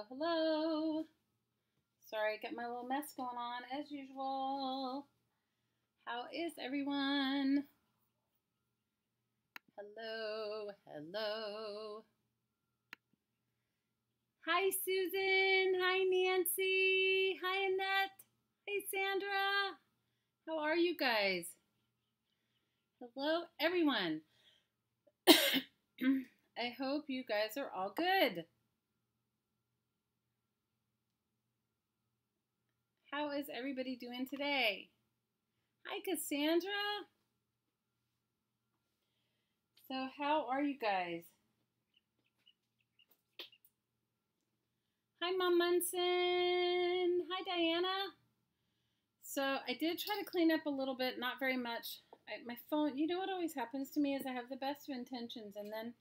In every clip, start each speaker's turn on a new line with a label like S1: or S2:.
S1: Hello, hello. Sorry, got my little mess going on as usual. How is everyone? Hello, hello. Hi, Susan. Hi, Nancy. Hi, Annette. Hey, Sandra. How are you guys? Hello, everyone. I hope you guys are all good. How is everybody doing today? Hi, Cassandra. So how are you guys? Hi, Mom Munson. Hi, Diana. So I did try to clean up a little bit, not very much. My phone, you know what always happens to me is I have the best of intentions and then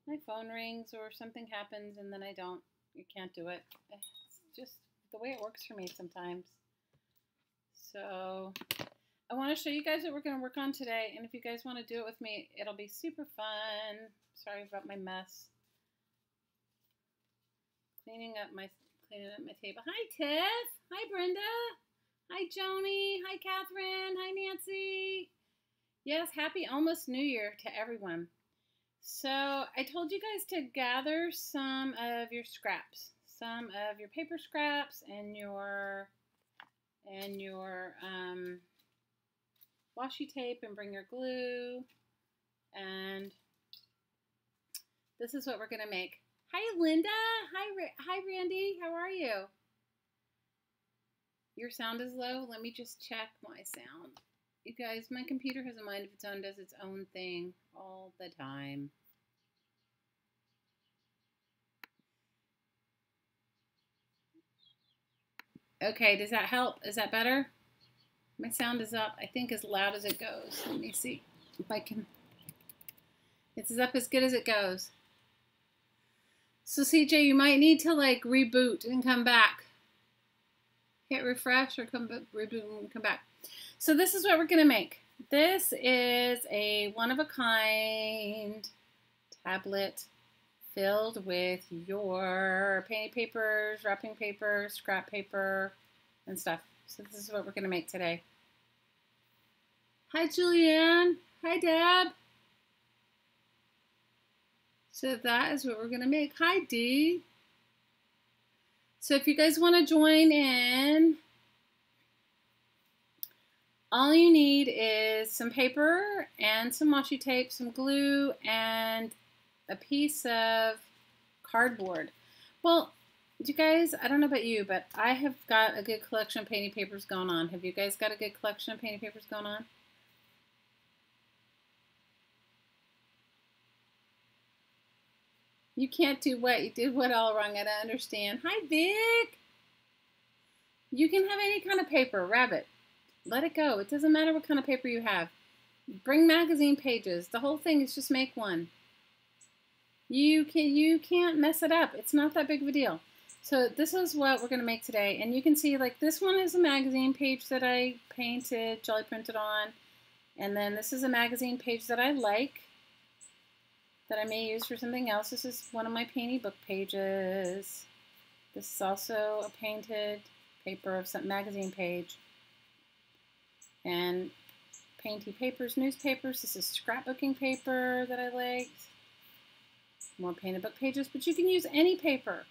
S1: my phone rings or something happens and then I don't. You can't do it. It's just the way it works for me sometimes. So I want to show you guys what we're going to work on today. And if you guys want to do it with me, it'll be super fun. Sorry about my mess. Cleaning up my table. Hi, Tiff. Hi, Brenda. Hi, Joni. Hi, Catherine. Hi, Nancy. Yes, happy almost New Year to everyone. So I told you guys to gather some of your scraps, some of your paper scraps and your washi tape and bring your glue. And this is what we're going to make. Hi, Linda. Hi, Randy. How are you? Your sound is low. Let me just check my sound. You guys, my computer has a mind of its own, does its own thing all the time. Okay, does that help? Is that better? My sound is up, I think, as loud as it goes. Let me see if I can. It's up as good as it goes. So CJ, you might need to like reboot and come back. Hit refresh or reboot and come back. So this is what we're going to make. This is a one-of-a-kind tablet filled with your painting papers, wrapping paper, scrap paper, and stuff. So this is what we're going to make today. Hi, Julianne. Hi, Deb. So that is what we're going to make. Hi, Dee. So if you guys want to join in, all you need is some paper and some washi tape, some glue, and a piece of cardboard. Well, you guys, I don't know about you, but I have got a good collection of painting papers going on. Have you guys got a good collection of painting papers going on? You can't do what? You did what all wrong? I don't understand. Hi, Vic. You can have any kind of paper. Rabbit. Let it go. It doesn't matter what kind of paper you have. Bring magazine pages. The whole thing is just make one. You can't mess it up. It's not that big of a deal. So this is what we're going to make today. And you can see like this one is a magazine page that I painted, jelly printed on. And then this is a magazine page that I like, that I may use for something else. This is one of my painty book pages. This is also a painted paper of some magazine page. And painty papers, newspapers. This is scrapbooking paper that I liked. More painted book pages, but you can use any paper.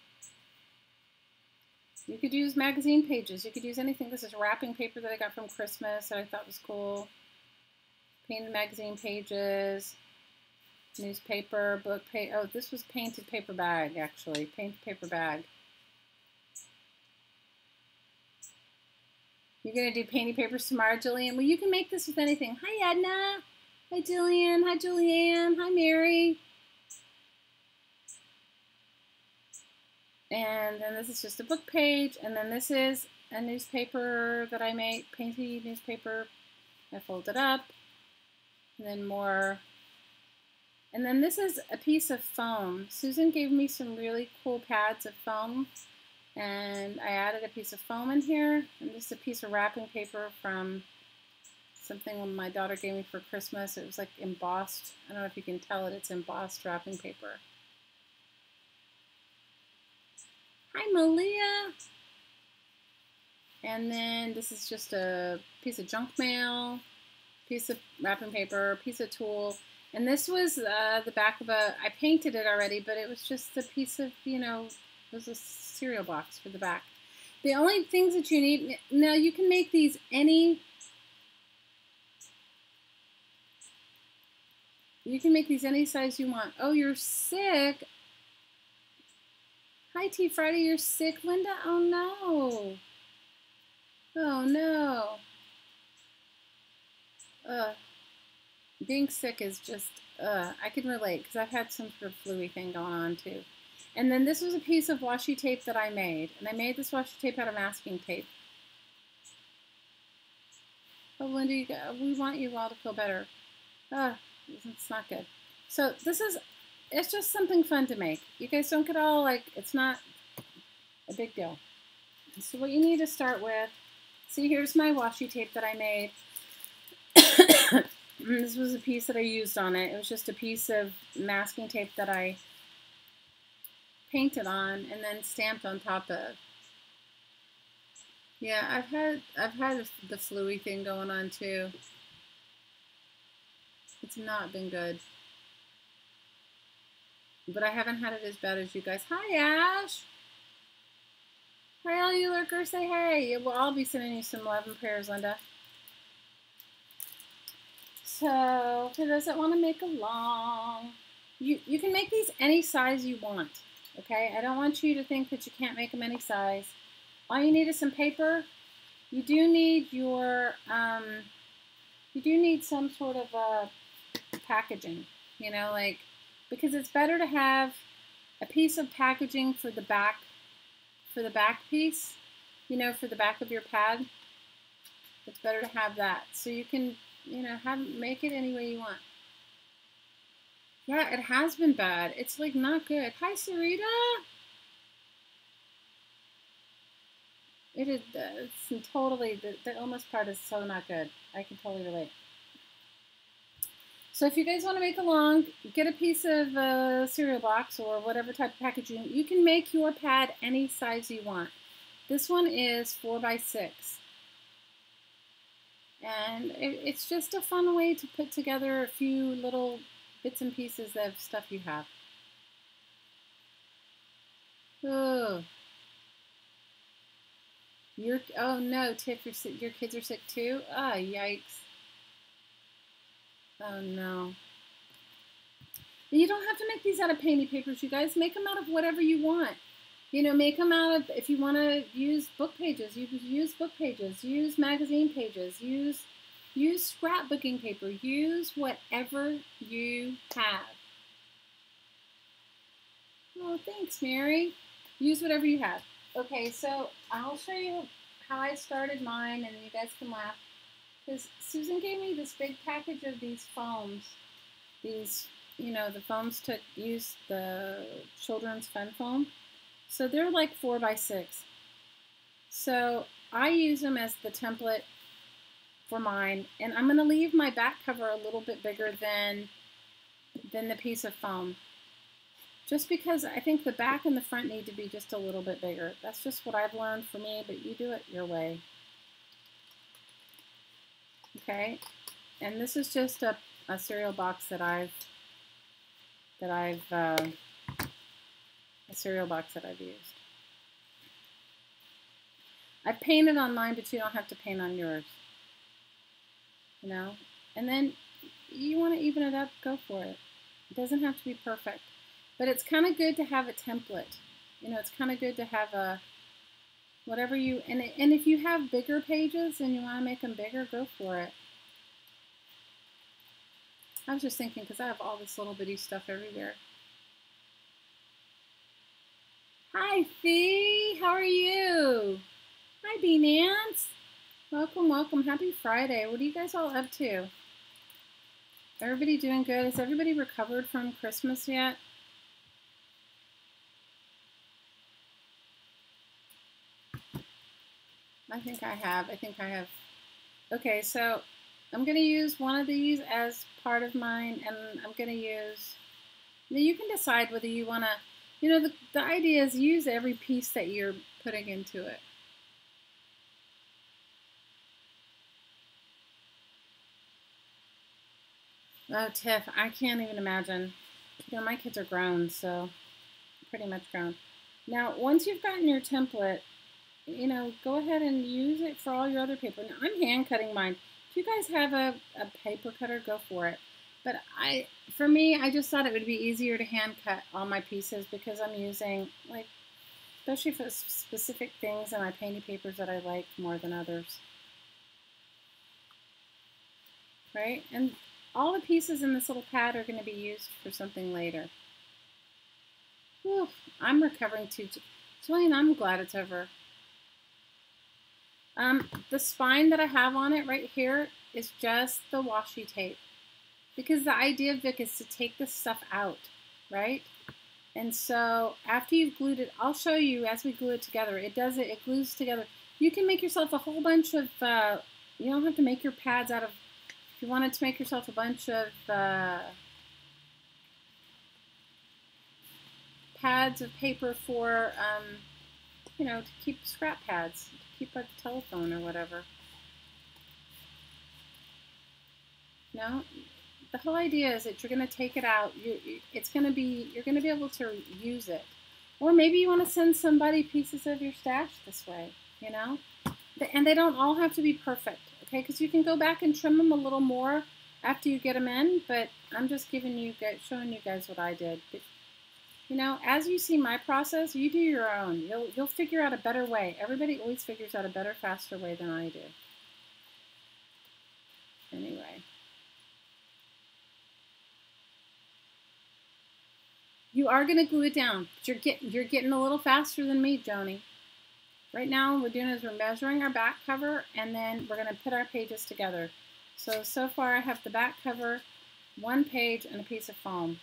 S1: You could use magazine pages. You could use anything. This is wrapping paper that I got from Christmas that I thought was cool. Painted magazine pages. Newspaper, book page. Oh, this was painted paper bag, actually. Painted paper bag. You're going to do painting papers tomorrow, Jillian? Well, you can make this with anything. Hi, Edna. Hi, Jillian. Hi, Julianne. Hi, Mary. And then this is just a book page. And then this is a newspaper that I made, painted newspaper. I fold it up. And then more. And then this is a piece of foam. Susan gave me some really cool pads of foam. And I added a piece of foam in here. And this is a piece of wrapping paper from something my daughter gave me for Christmas. It was like embossed. I don't know if you can tell it. It's embossed wrapping paper. Hi, Malia. And then this is just a piece of junk mail, piece of wrapping paper, piece of tulle. And this was the back of I painted it already, but it was just a piece of, you know, it was a cereal box for the back. The only things that you need, now you can make these any size you want. Oh, you're sick. Hi, T Friday, you're sick, Linda? Oh, no. Oh, no. Being sick is just, I can relate because I've had some sort of flu-y thing going on too. And then this was a piece of washi tape that I made. And I made this washi tape out of masking tape. Oh, Linda, we want you all to feel better. It's not good. So it's just something fun to make. You guys don't get all like, it's not a big deal. So what you need to start with, see, here's my washi tape that I made. This was a piece that I used on it. It was just a piece of masking tape that I painted on and then stamped on top of. Yeah, I've had the flu-y thing going on too. It's not been good. But I haven't had it as bad as you guys. Hi, Ash. Hi, all you lurkers. Say hey. Well, I'll be sending you some love and prayers, Linda. So, who doesn't want to make a long? You can make these any size you want, okay? I don't want you to think that you can't make them any size. All you need is some paper. You do need your, you do need some sort of packaging, you know, like, because it's better to have a piece of packaging for the back piece, you know, for the back of your pad. It's better to have that. So you can, you know, make it any way you want. Yeah, it has been bad. It's like not good. Hi, Sarita. It is. It's totally the illness part is so not good. I can totally relate. So if you guys want to make a long, get a piece of cereal box or whatever type of packaging. You can make your pad any size you want. This one is 4 by 6. And it's just a fun way to put together a few little bits and pieces of stuff you have. Oh, oh no, Tiff, your kids are sick too? Ah, yikes. Oh no. You don't have to make these out of painty papers, you guys. Make them out of whatever you want. You know, make them out of, if you want to use book pages, use book pages, use magazine pages, use scrapbooking paper, use whatever you have. Oh, thanks, Mary. Use whatever you have. Okay, so I'll show you how I started mine, and you guys can laugh. Because Susan gave me this big package of these foams. These, you know, the foams to use the children's fun foam. So they're like 4 by 6. So I use them as the template for mine. And I'm going to leave my back cover a little bit bigger than the piece of foam. Just because I think the back and the front need to be just a little bit bigger. That's just what I've learned for me, but you do it your way. Okay, and this is just a cereal box that I've used. I've painted on mine, but you don't have to paint on yours. You know, and then you want to even it up, go for it. It doesn't have to be perfect, but it's kind of good to have a template. You know, it's kind of good to have a whatever you, and if you have bigger pages and you want to make them bigger, go for it. I was just thinking, because I have all this little bitty stuff everywhere. Hi, Fee. How are you? Hi, B Nance. Welcome, welcome. Happy Friday. What are you guys all up to? Everybody doing good? Has everybody recovered from Christmas yet? I think I have. Okay, so I'm going to use one of these as part of mine, and I'm going to use, now you can decide whether you want to You know, the idea is use every piece that you're putting into it. Oh, Tiff, I can't even imagine. You know, my kids are grown, so pretty much grown. Now, once you've gotten your template, you know, go ahead and use it for all your other paper. Now, I'm hand cutting mine. If you guys have a paper cutter, go for it. But for me, I just thought it would be easier to hand cut all my pieces because I'm using, like, especially for specific things in my painting papers that I like more than others. Right? And all the pieces in this little pad are going to be used for something later. Whew, I'm recovering too. Julian, I'm glad it's over. The spine that I have on it right here is just the washi tape. Because the idea of Vic is to take this stuff out, right? And so after you've glued it, I'll show you as we glue it together. It glues together. You can make yourself a whole bunch of, you don't have to make your pads out of, if you wanted to make yourself a bunch of pads of paper for, you know, to keep scrap pads, to keep a telephone or whatever. No? The whole idea is that you're going to take it out. You're going to be able to use it. Or maybe you want to send somebody pieces of your stash this way, you know? And they don't all have to be perfect, okay? Because you can go back and trim them a little more after you get them in, but I'm just showing you guys what I did. But, you know, as you see my process, you do your own. You'll figure out a better way. Everybody always figures out a better, faster way than I do. Anyway. You are going to glue it down. But you're getting a little faster than me, Joni. Right now, what we're doing is we're measuring our back cover, and then we're going to put our pages together. So far, I have the back cover, one page, and a piece of foam.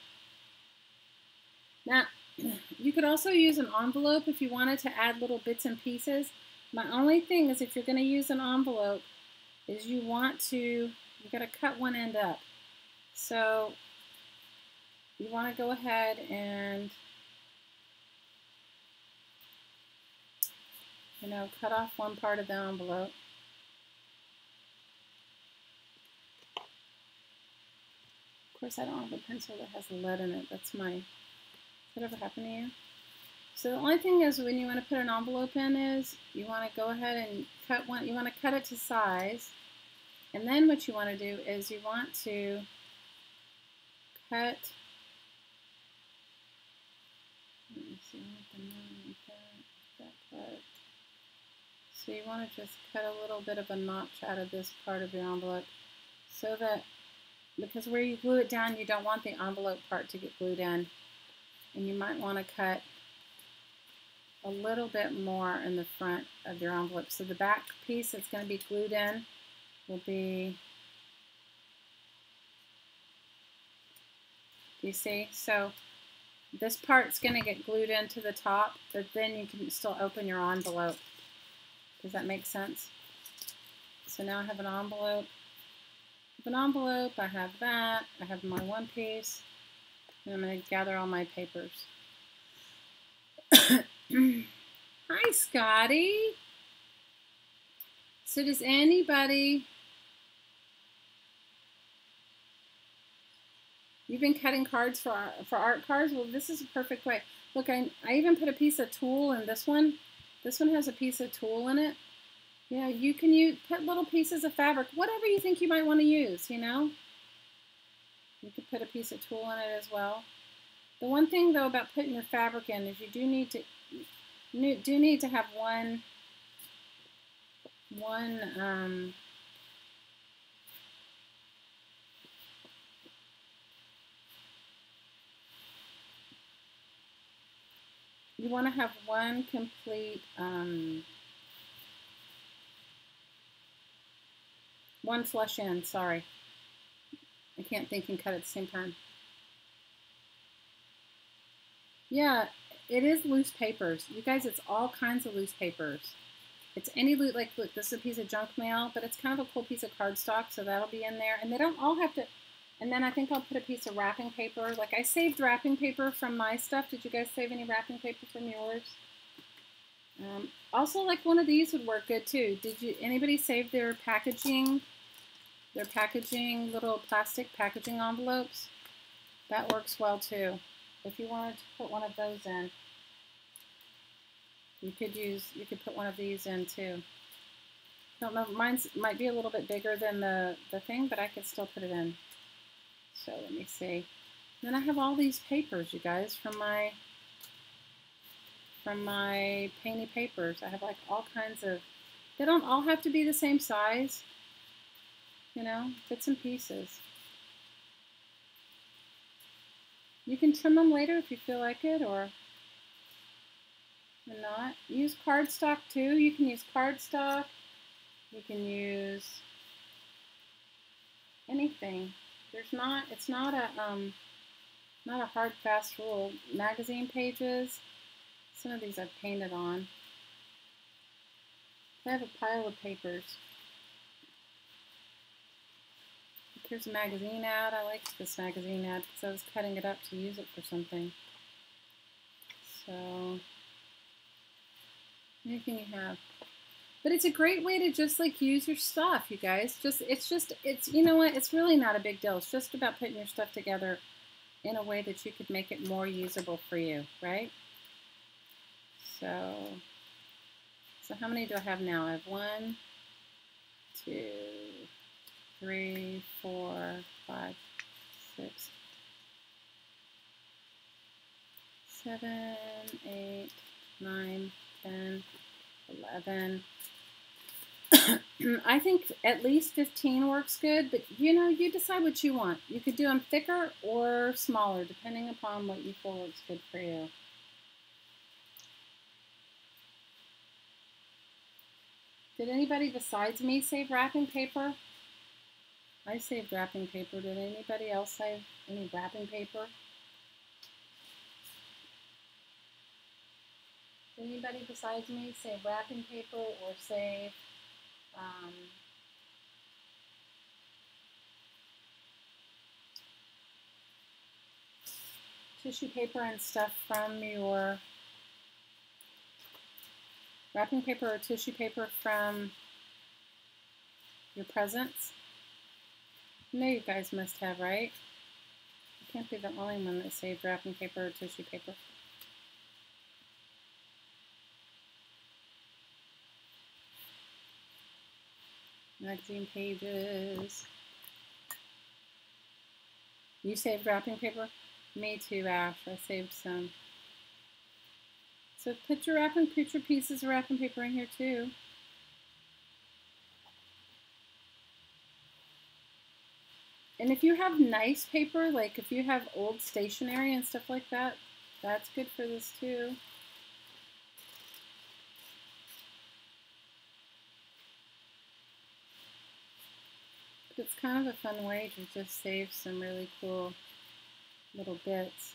S1: Now, you could also use an envelope if you wanted to add little bits and pieces. My only thing is if you're going to use an envelope is you got to cut one end up. So you want to go ahead and, you know, cut off one part of the envelope. Of course, I don't have a pencil that has lead in it. Has that ever happened to you? So the only thing is when you want to put an envelope in is you want to go ahead and cut one. You want to cut it to size. And then what you want to do is you want to cut. Let me see that part. So you want to just cut a little bit of a notch out of this part of your envelope so that, because where you glue it down, you don't want the envelope part to get glued in. And you might want to cut a little bit more in the front of your envelope. So the back piece that's going to be glued in will be, you see? So this part's going to get glued into the top, but then you can still open your envelope. Does that make sense? So now I have an envelope. I have that. I have my one piece. And I'm going to gather all my papers. Hi, Scotty. So does anybody... You've been cutting cards for art cards? Well, this is a perfect way. Look, I even put a piece of tulle in this one. This one has a piece of tulle in it. You know, you can put little pieces of fabric, whatever you think you might want to use, you know. You could put a piece of tulle in it as well. The one thing, though, about putting your fabric in is you do need to have one you want to have one complete one flush end. Sorry, I can't think and cut at the same time. Yeah, it is loose papers. You guys, it's all kinds of loose papers. It's any loose, look, this is a piece of junk mail, but it's kind of a cool piece of cardstock, so that'll be in there. And they don't all have to, And then I think I'll put a piece of wrapping paper. Like I saved wrapping paper from my stuff. Did you guys save any wrapping paper from yours? Also, like one of these would work good too. Did you? Anybody save their packaging? Their packaging, little plastic packaging envelopes? That works well too. If you wanted to put one of those in, you could put one of these in too. I don't know, mine might be a little bit bigger than the thing, but I could still put it in. So let me see. Then I have all these papers, you guys, from my painty papers. I have like all kinds of, they don't all have to be the same size, you know, bits and pieces. You can trim them later if you feel like it, or not. Use cardstock too. You can use cardstock. You can use anything. It's not a hard, fast rule. Magazine pages. Some of these I've painted on. I have a pile of papers. Here's a magazine ad. I liked this magazine ad because I was cutting it up to use it for something. So, anything you have. But it's a great way to just like use your stuff, you guys. It's you know what? It's really not a big deal. It's just about putting your stuff together in a way that you could make it more usable for you, right? So how many do I have now? I have 1, 2, 3, 4, 5, 6, 7, 8, 9, 10, 11. I think at least 15 works good, but you know, you decide what you want. You could do them thicker or smaller, depending upon what you feel works good for you. Did anybody besides me save wrapping paper? I saved wrapping paper. Did anybody else save any wrapping paper? Did anybody besides me save wrapping paper or save tissue paper and stuff from your wrapping paper or tissue paper from your presents? I know you guys must have, right? I can't be the only one that saved wrapping paper or tissue paper. Magazine pages. You saved wrapping paper? Me too, Ash. I saved some. So put your pieces of wrapping paper in here too. And if you have nice paper, like if you have old stationery and stuff like that, that's good for this too. But it's kind of a fun way to just save some really cool little bits.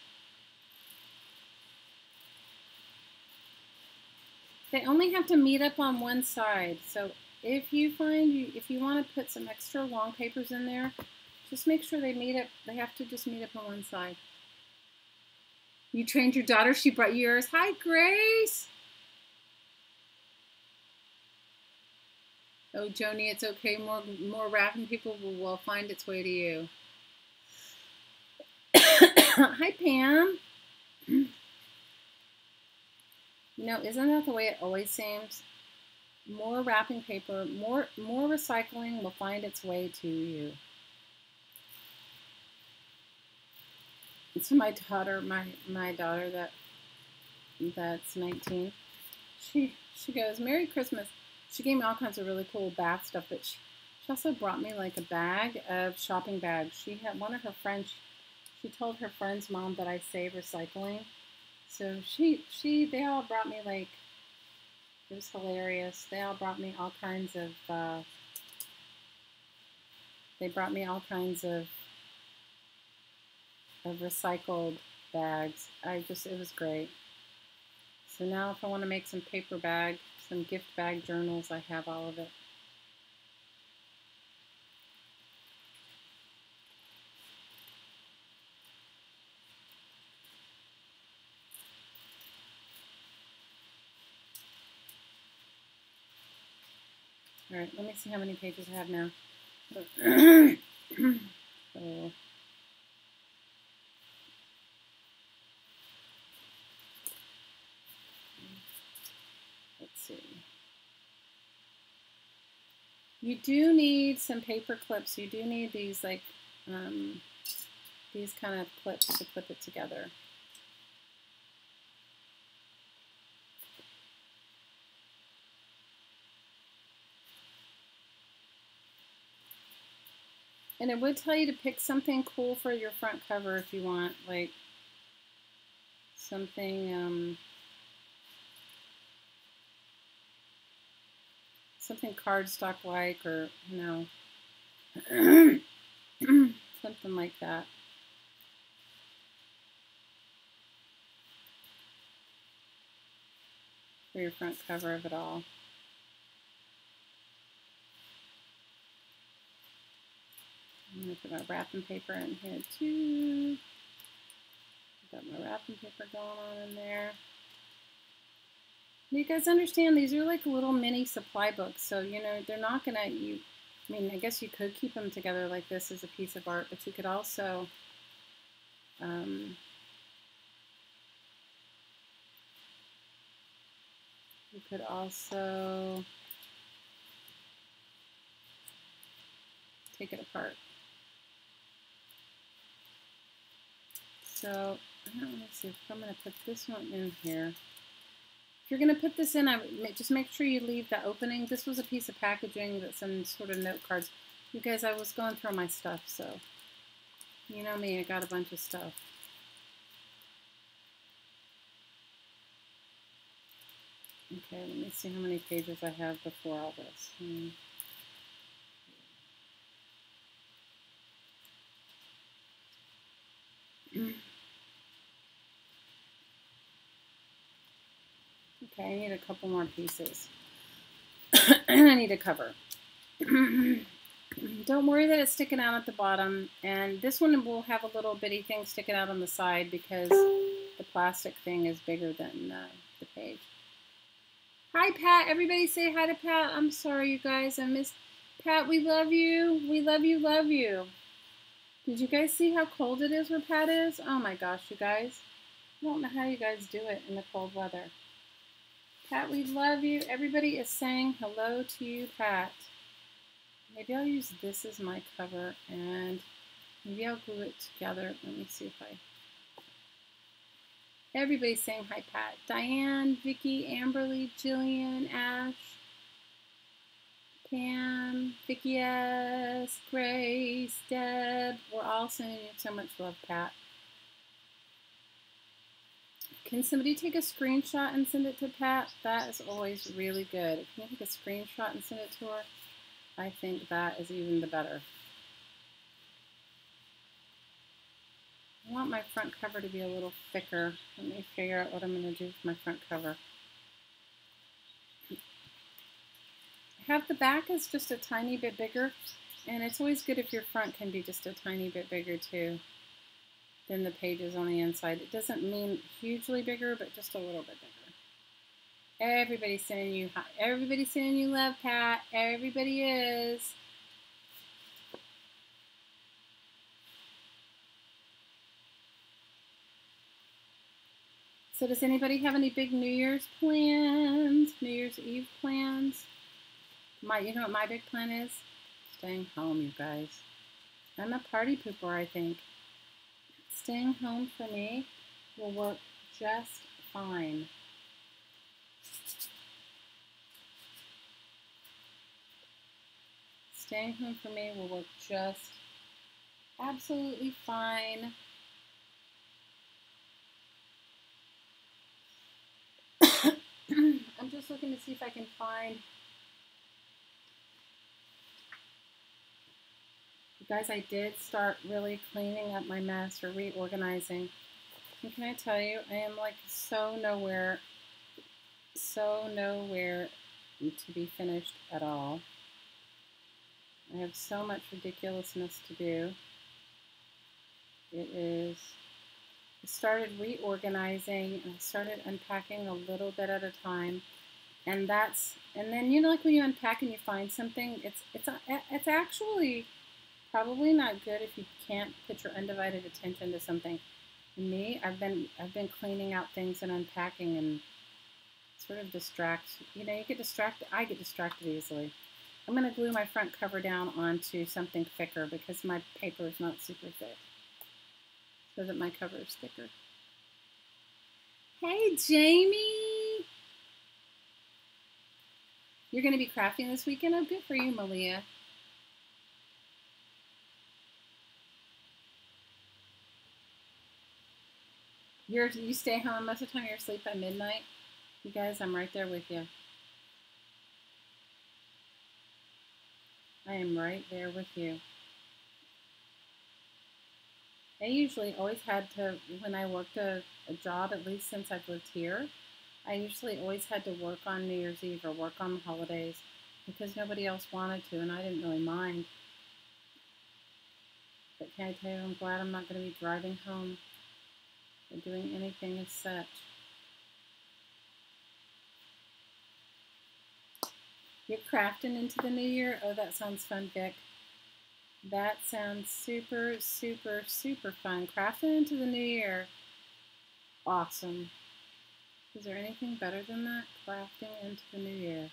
S1: They only have to meet up on one side. So if you want to put some extra long papers in there, just make sure they meet up. They have to just meet up on one side. You trained your daughter. She brought yours. Hi, Grace. Oh, Joni, it's okay. More wrapping paper will find its way to you. Hi, Pam. You know, isn't that the way it always seems? More wrapping paper, more recycling will find its way to you. So my daughter, my daughter that's 19, she goes, Merry Christmas. She gave me all kinds of really cool bath stuff, but she also brought me like a bag of shopping bags. She had one of her friends, she told her friend's mom that I save recycling. So they all brought me like, it was hilarious. They all brought me all kinds of, recycled bags. It was great. So now if I want to make some paper bag, some gift bag journals, I have all of it. All right, let me see how many pages I have now. So, let's see. You do need some paper clips. You do need these like these kind of clips to clip it together. And it would tell you to pick something cool for your front cover if you want, like something something cardstock like, or you know, something like that. For your front cover of it all. I'm going to put my wrapping paper in here too. Got my wrapping paper going on in there. You guys understand these are like little mini supply books, so you know they're not gonna. I mean, I guess you could keep them together like this as a piece of art, but you could also take it apart. So I don't know, let's see if I'm going to put this one in here. If you're going to put this in, just make sure you leave the opening. This was a piece of packaging that's some sort of note cards. You guys, I was going through my stuff, so you know me, I got a bunch of stuff. Okay, let me see how many pages I have before all this. Okay, I need a couple more pieces. And I need a cover. Don't worry that it's sticking out at the bottom. And this one will have a little bitty thing sticking out on the side because the plastic thing is bigger than the page. Hi, Pat. Everybody say hi to Pat. I'm sorry, you guys. I missed Pat. We love you. We love you, love you. Did you guys see how cold it is where Pat is? Oh my gosh, you guys. I don't know how you guys do it in the cold weather. Pat, we love you. Everybody is saying hello to you, Pat. Maybe I'll use this as my cover and maybe I'll glue it together. Let me see if Everybody's saying hi, Pat. Diane, Vicky, Amberly, Jillian, Ash, Pam, Vicky S, Grace, Deb. We're all sending you so much love, Pat. Can somebody take a screenshot and send it to Pat? That is always really good. If you can take a screenshot and send it to her, I think that is even the better. I want my front cover to be a little thicker. Let me figure out what I'm going to do with my front cover. Have the back is just a tiny bit bigger, and it's always good if your front can be just a tiny bit bigger too than the pages on the inside. It doesn't mean hugely bigger, but just a little bit bigger. Everybody's sending you hi. Everybody's sending you love, Pat. Everybody is. So does anybody have any big New Year's plans? New Year's Eve plans? You know what my big plan is? Staying home, you guys. I'm a party pooper, I think. Staying home for me will work just fine. Staying home for me will work just absolutely fine. I'm just looking to see if I can find. You guys, I did start really cleaning up my mess or reorganizing. And can I tell you, I am like so nowhere to be finished at all. I have so much ridiculousness to do. I started reorganizing and I started unpacking a little bit at a time. And then you know, like when you unpack and you find something, it's actually probably not good if you can't put your undivided attention to something. Me, I've been cleaning out things and unpacking, and sort of distracts. You know, you get distracted. I get distracted easily. I'm going to glue my front cover down onto something thicker because my paper is not super thick, so that my cover is thicker. Hey, Jamie! You're going to be crafting this weekend? Oh, good for you, Malia. You stay home most of the time. You're asleep by midnight. You guys, I'm right there with you. I am right there with you. I usually always had to, when I worked a job, at least since I've lived here, I usually always had to work on New Year's Eve or work on the holidays because nobody else wanted to, and I didn't really mind. But can I tell you, I'm glad I'm not going to be driving home or doing anything as such. You're crafting into the new year? Oh, that sounds fun, Vic. That sounds super, super, super fun. Crafting into the new year. Awesome. Is there anything better than that? Crafting into the new year.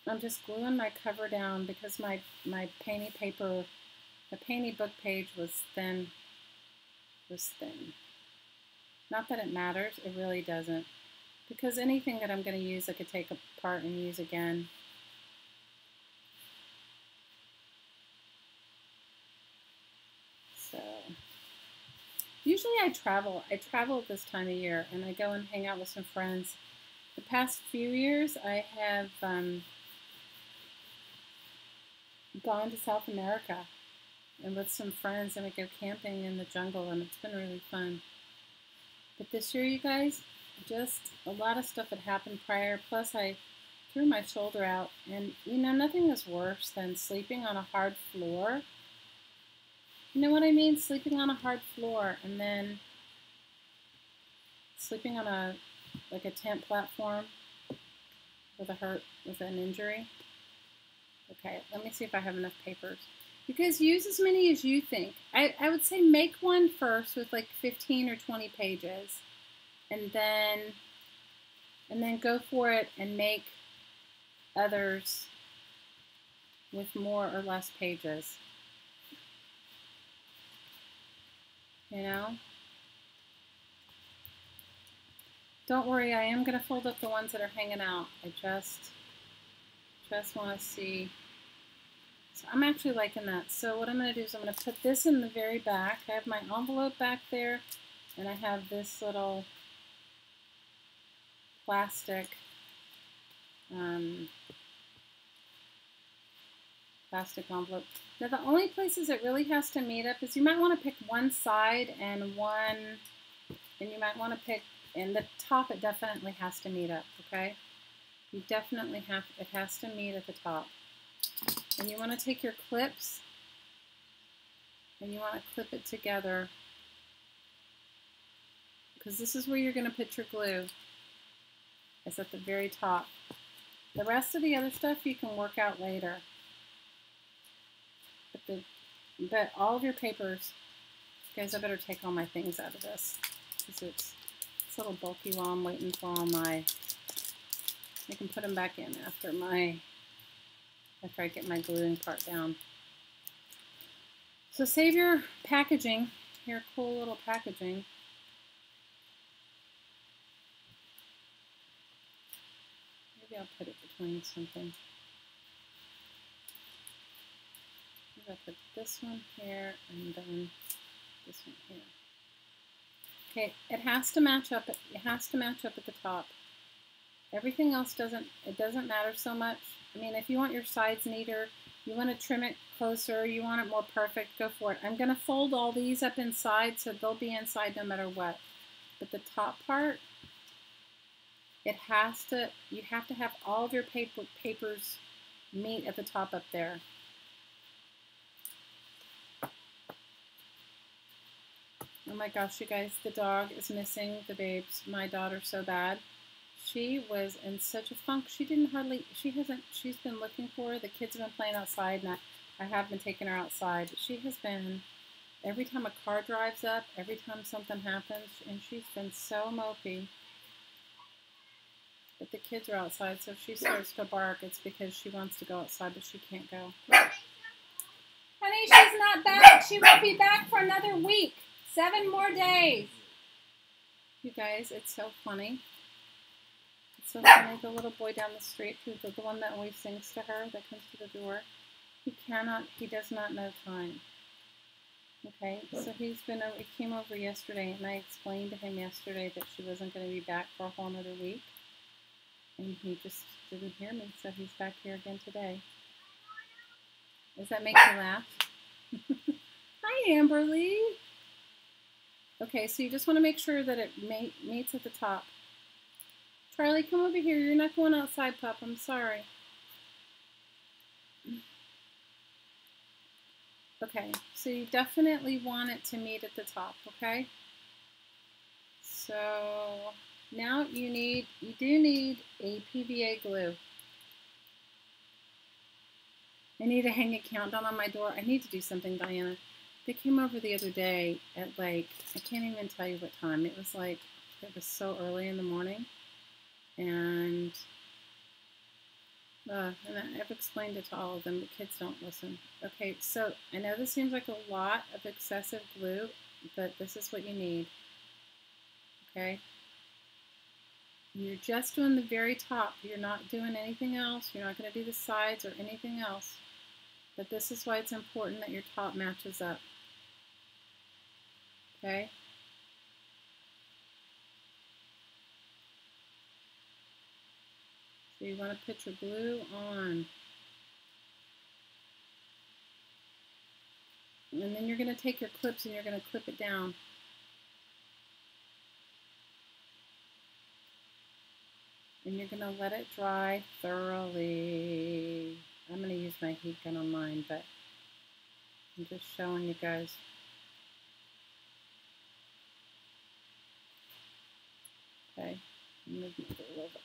S1: I'm just gluing my cover down because my painty paper, the painty book page was thin. Not that it matters, it really doesn't. Because anything that I'm going to use I could take apart and use again. So, usually I travel at this time of year and I go and hang out with some friends. The past few years I have gone to South America and with some friends, and we go camping in the jungle, and it's been really fun. But this year, you guys, just a lot of stuff had happened prior, plus I threw my shoulder out, and you know, nothing is worse than sleeping on a hard floor. You know what I mean? Sleeping on a hard floor and then sleeping on a tent platform with an injury. Okay, let me see if I have enough papers. You guys use as many as you think. I would say make one first with like 15 or 20 pages, and then go for it and make others with more or less pages. You know? Don't worry, I am going to fold up the ones that are hanging out. I just want to see. So I'm actually liking that. So what I'm going to do is I'm going to put this in the very back. I have my envelope back there, and I have this little plastic envelope. Now the only places it really has to meet up is you might want to pick one side and you might want to pick, in the top it definitely has to meet up, okay? You definitely it has to meet at the top. And you want to take your clips and you want to clip it together, because this is where you're going to put your glue. It's at the very top. The rest of the other stuff you can work out later. But all of your papers, guys, I better take all my things out of this because it's a little bulky while I'm waiting for all my, I can put them back in after I get my gluing part down. So save your packaging, your cool little packaging. Maybe I'll put it between something. Maybe I'll put this one here and then this one here. Okay, it has to match up. It has to match up at the top. Everything else doesn't matter so much. I mean, if you want your sides neater, you want to trim it closer, you want it more perfect, go for it. I'm going to fold all these up inside so they'll be inside no matter what. But the top part, you have to have all of your papers meet at the top up there. I'm my gosh, you guys, the dog is missing the babes. My daughter so bad. She was in such a funk. She's been looking for her. The kids have been playing outside, and I have been taking her outside. She has been, every time a car drives up, every time something happens, and she's been so mopey. But the kids are outside, so if she starts to bark, it's because she wants to go outside, but she can't go. Honey, she's not back. She won't be back for another week. 7 more days. You guys, it's so funny. It's so funny. The little boy down the street, who's the one that always sings to her, that comes to the door, he does not know time. Okay, so he came over yesterday, and I explained to him yesterday that she wasn't going to be back for a whole another week. And he just didn't hear me, so he's back here again today. Does that make you laugh? Hi, Amberly. Okay, so you just want to make sure that it mates at the top. Charlie, come over here. You're not going outside, pup. I'm sorry. Okay, so you definitely want it to meet at the top, okay? So now you do need a PVA glue. I need to hang a countdown on my door. I need to do something, Diana. They came over the other day at like, I can't even tell you what time. It was so early in the morning. And I've explained it to all of them, but kids don't listen. Okay, so I know this seems like a lot of excessive glue, but this is what you need. Okay? You're just doing the very top. You're not doing anything else. You're not going to do the sides or anything else. But this is why it's important that your top matches up. Okay? So you want to put your glue on. And then you're going to take your clips and you're going to clip it down. And you're going to let it dry thoroughly. I'm going to use my heat gun on mine, but I'm just showing you guys. Okay, I'm going to move it a little bit.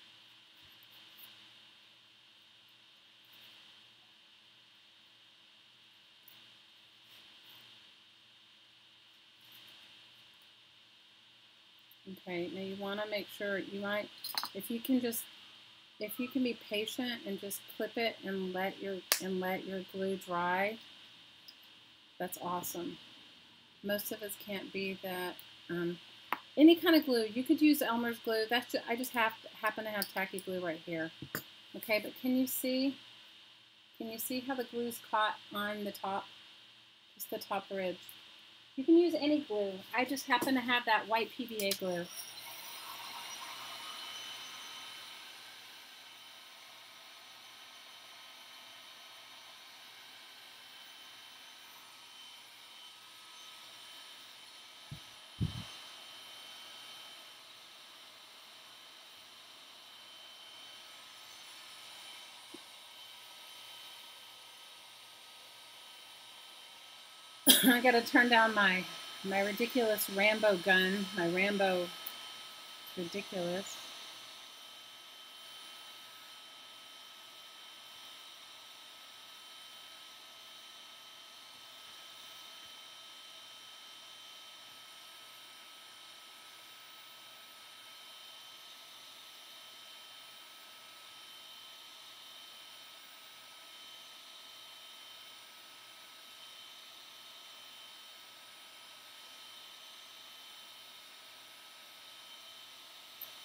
S1: Okay, now you want to make sure if you can be patient and just clip it and let your glue dry, that's awesome. Most of us can't be that. Any kind of glue, you could use Elmer's glue. I just happen to have tacky glue right here. Okay, but can you see how the glue's caught on the top, just the top ridge? You can use any glue. I just happen to have that white PVA glue. I gotta turn down my ridiculous Rambo gun. My Rambo, ridiculous.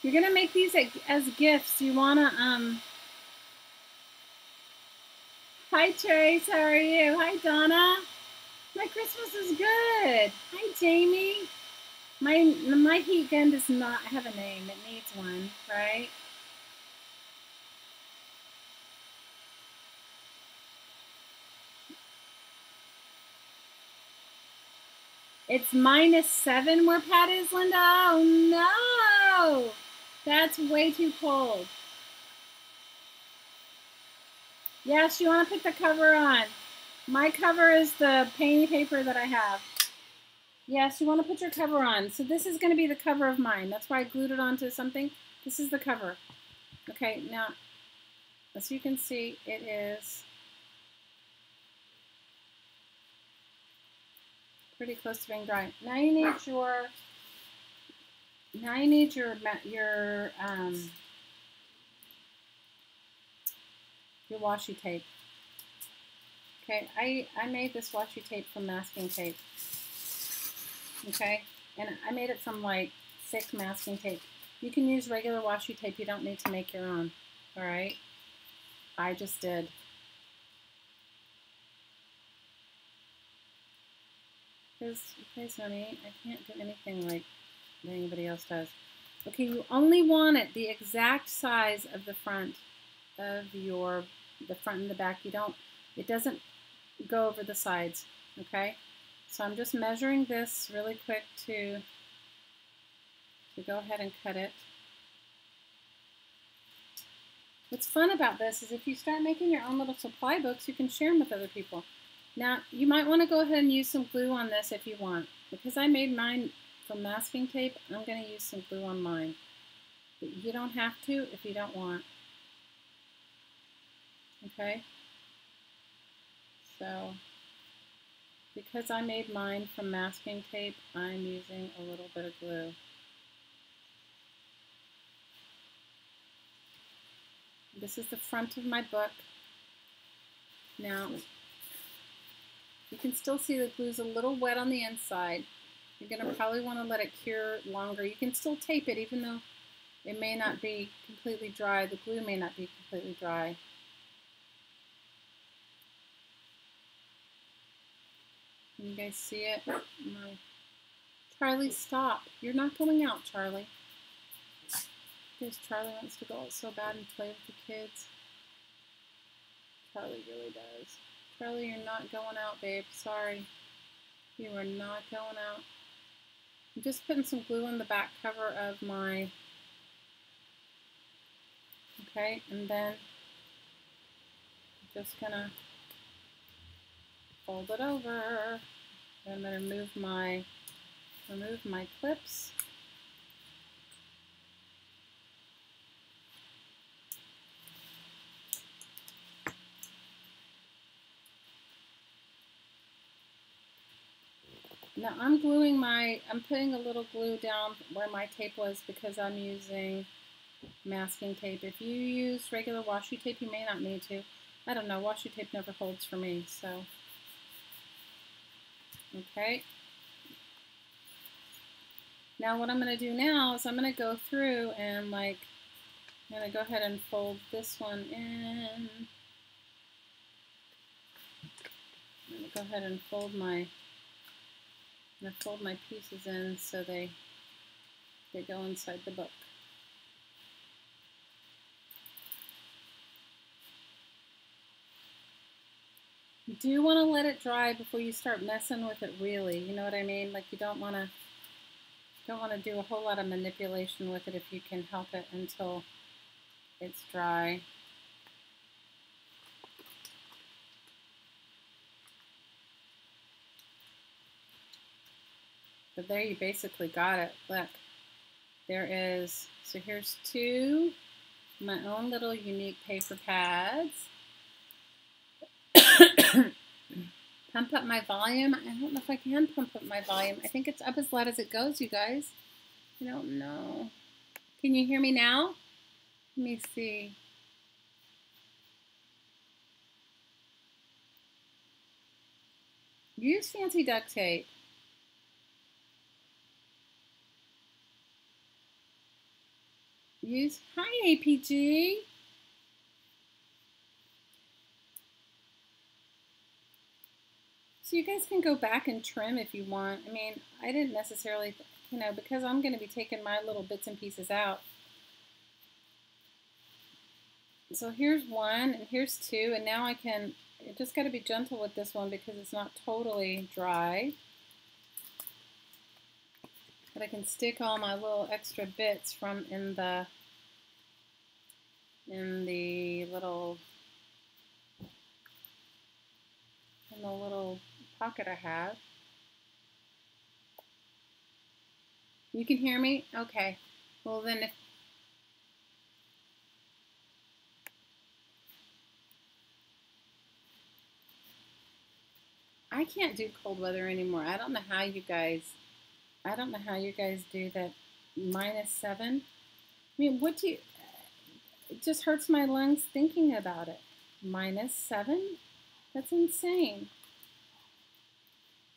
S1: You're gonna make these as gifts. You wanna Hi Trace, how are you? Hi Donna. My Christmas is good. Hi Jamie. My heat gun does not have a name. It needs one, right? It's -7 where Pat is, Linda. Oh no! That's way too cold. Yes, you want to put the cover on. My cover is the painting paper that I have. Yes, you want to put your cover on. So this is going to be the cover of mine. That's why I glued it onto something. This is the cover. Okay, now, as you can see, it is pretty close to being dry. Now you need your washi tape. Okay, I made this washi tape from masking tape. Okay, and I made it from like thick masking tape. You can use regular washi tape. You don't need to make your own. All right, I just did. Because, honey, I can't do anything like anybody else does. Okay, you only want it the exact size of the front of the front and the back. It doesn't go over the sides, okay? So I'm just measuring this really quick to go ahead and cut it. What's fun about this is if you start making your own little supply books, you can share them with other people. Now, you might want to go ahead and use some glue on this if you want. Because I made mine from masking tape, I'm going to use some glue on mine. But you don't have to if you don't want. Okay? So, because I made mine from masking tape, I'm using a little bit of glue. This is the front of my book. Now, you can still see the glue's a little wet on the inside. You're going to probably want to let it cure longer. You can still tape it even though it may not be completely dry. The glue may not be completely dry. Can you guys see it? Charlie, stop. You're not going out, Charlie. Because Charlie wants to go out so bad and play with the kids. Charlie really does. Charlie, you're not going out, babe. Sorry. You are not going out. I'm just putting some glue on the back cover of my... Okay, and then I'm just going to fold it over. I'm going to remove my clips. Now I'm putting a little glue down where my tape was because I'm using masking tape. If you use regular washi tape, you may not need to. I don't know, washi tape never holds for me, so. Okay. Now what I'm going to do now is I'm going to go through and I'm going to go ahead and fold this one in. I'm going to go ahead and fold my pieces in so they go inside the book. You do want to let it dry before you start messing with it really, you know what I mean? Like you don't want to do a whole lot of manipulation with it if you can help it until it's dry. But there you basically got it. Look, there is, so here's two, my own little unique paper pads. Pump up my volume. I don't know if I can pump up my volume. I think it's up as loud as it goes, you guys. I don't know. Can you hear me now? Let me see. Use fancy duct tape. Hi APG. So you guys can go back and trim if you want. I mean, I didn't necessarily, because I'm going to be taking my little bits and pieces out. So here's one and here's two, and now I just got to be gentle with this one because it's not totally dry. But I can stick all my little extra bits from in the little pocket I have. You can hear me? Okay. Well, then if I can't do cold weather anymore. I don't know how you guys do that. -7. I mean, what do you, it just hurts my lungs thinking about it. -7? That's insane.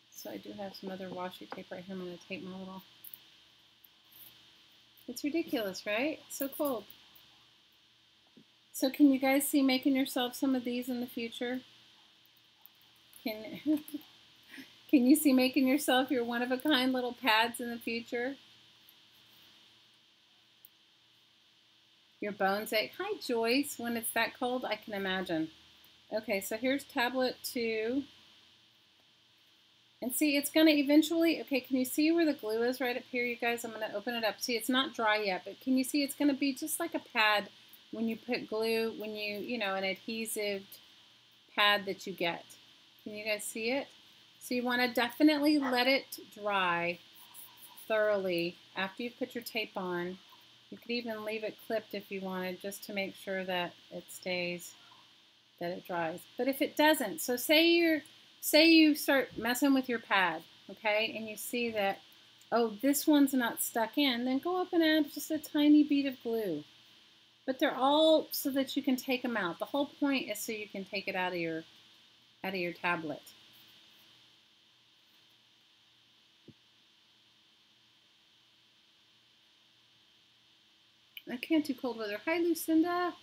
S1: So I do have some other washi tape right here. I'm going to tape my little, it's ridiculous, right? So cold. So can you guys see making yourself some of these in the future? Can can you see making yourself your one-of-a-kind little pads in the future? Your bones ache. Hi, Joyce. When it's that cold, I can imagine. Okay, so here's tablet 2. And see, it's going to eventually, okay, can you see where the glue is right up here, you guys? I'm going to open it up. See, it's not dry yet, but can you see it's going to be just like a pad when you put glue, when you know, an adhesive pad that you get. Can you guys see it? So you want to definitely let it dry thoroughly after you put your tape on. You could even leave it clipped if you wanted, just to make sure that it stays, that it dries. But if it doesn't, so say you start messing with your pad, okay, and you see that, oh, this one's not stuck in, then go up and add just a tiny bead of glue. But they're all so that you can take them out. The whole point is so you can take it out of your tablet. I can't do cold weather. Hi, Lucinda.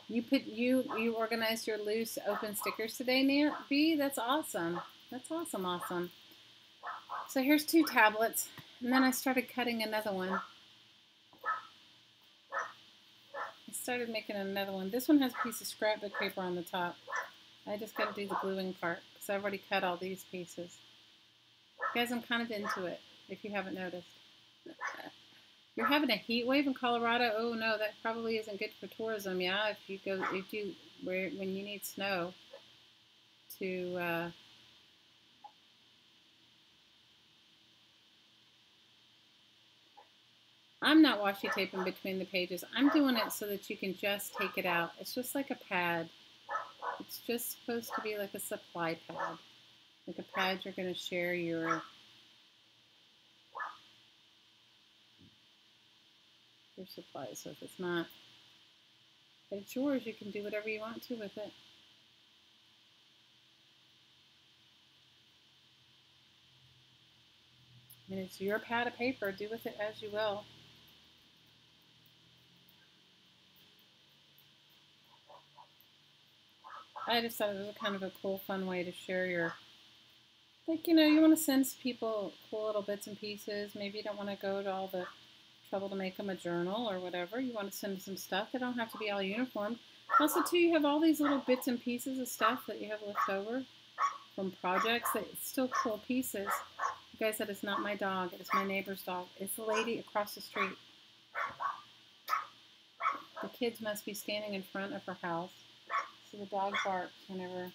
S1: You organized your loose open stickers today, Nant B? That's awesome. That's awesome. So here's 2 tablets, and then I started cutting another one. I started making another one. This one has a piece of scrapbook paper on the top. I just got to do the gluing part because I've already cut all these pieces. Guys, I'm kind of into it, if you haven't noticed. You're having a heat wave in Colorado? Oh no, that probably isn't good for tourism. Yeah, when you need snow to I'm not washi taping between the pages. I'm doing it so that you can just take it out. It's just like a pad. It's just supposed to be like a supply pad. Like a pad you're going to share your supplies. So if it's not, if it's yours, you can do whatever you want to with it. I mean, it's your pad of paper. Do with it as you will. I just thought it was kind of a cool, fun way to share your, like, you know, you want to send people cool little bits and pieces. Maybe you don't want to go to all the trouble to make them a journal or whatever. You want to send some stuff. They don't have to be all uniform. Also, too, you have all these little bits and pieces of stuff that you have left over from projects. That it's still cool pieces. You guys, that is not my dog. It is my neighbor's dog. It's the lady across the street. The kids must be standing in front of her house. So the dog barks whenever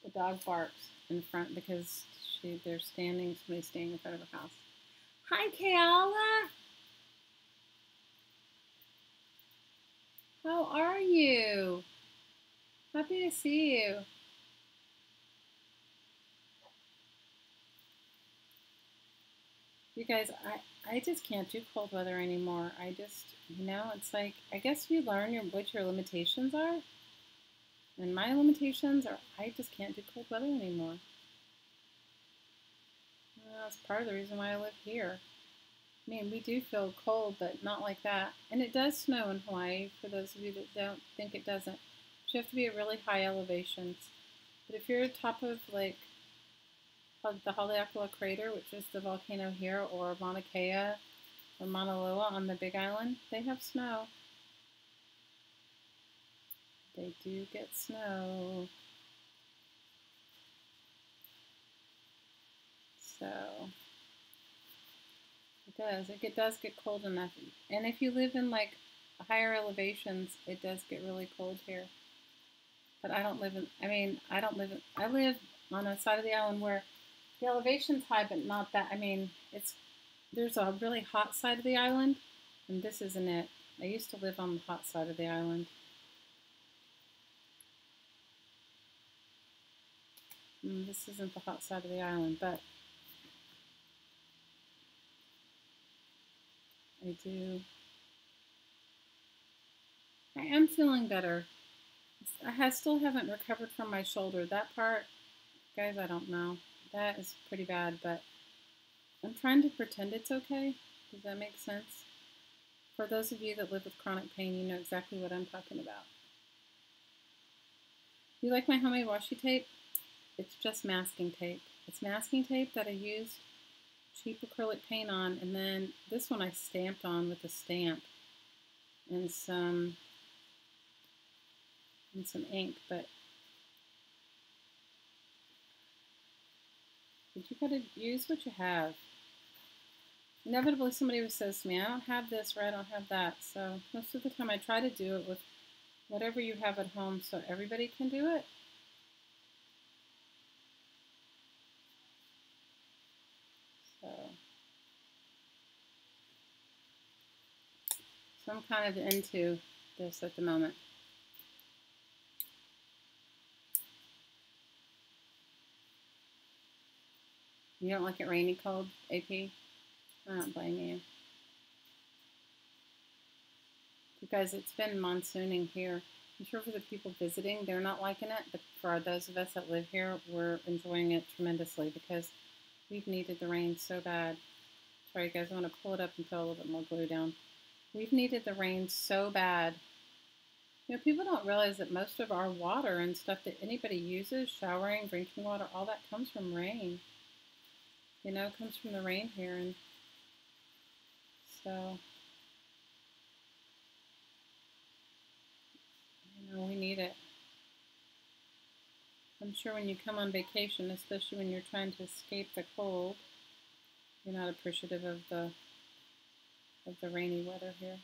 S1: the dog barks in front because somebody's standing in front of her house. Hi, Kayala. How are you? Happy to see you. You guys, I just can't do cold weather anymore. I just, you know, it's like, I guess you learn what your limitations are. And my limitations are, I just can't do cold weather anymore. Well, that's part of the reason why I live here. I mean, we do feel cold, but not like that. And it does snow in Hawaii, for those of you that don't think it doesn't. But you have to be at really high elevations. But if you're at top of, like the Haleakala Crater, which is the volcano here, or Mauna Kea or Mauna Loa on the Big Island, they have snow. They do get snow. So it does. It does get cold enough. And if you live in like higher elevations, it does get really cold here. But I don't live in, I mean, I don't live in, I live on a side of the island where the elevation's high, but not that, I mean, there's a really hot side of the island, and this isn't it. I used to live on the hot side of the island. This isn't the hot side of the island, but I am feeling better. I still haven't recovered from my shoulder. That part, guys, I don't know. That is pretty bad, but I'm trying to pretend it's okay. Does that make sense? For those of you that live with chronic pain, you know exactly what I'm talking about. You like my homemade washi tape? It's just masking tape. It's masking tape that I used cheap acrylic paint on, and then this one I stamped on with a stamp and some ink, but you gotta use what you have. Inevitably somebody says to me, I don't have this or I don't have that, so most of the time I try to do it with whatever you have at home so everybody can do it. So I'm kind of into this at the moment. You don't like it rainy cold, AP? I don't blame you. Because it's been monsooning here. I'm sure for the people visiting, they're not liking it, but for those of us that live here, we're enjoying it tremendously because we've needed the rain so bad. Sorry guys, I want to pull it up and put a little bit more glue down. We've needed the rain so bad. You know, people don't realize that most of our water and stuff that anybody uses, showering, drinking water, all that comes from rain. You know, it comes from the rain here, and so, you know, we need it. I'm sure when you come on vacation, especially when you're trying to escape the cold, you're not appreciative of the rainy weather here.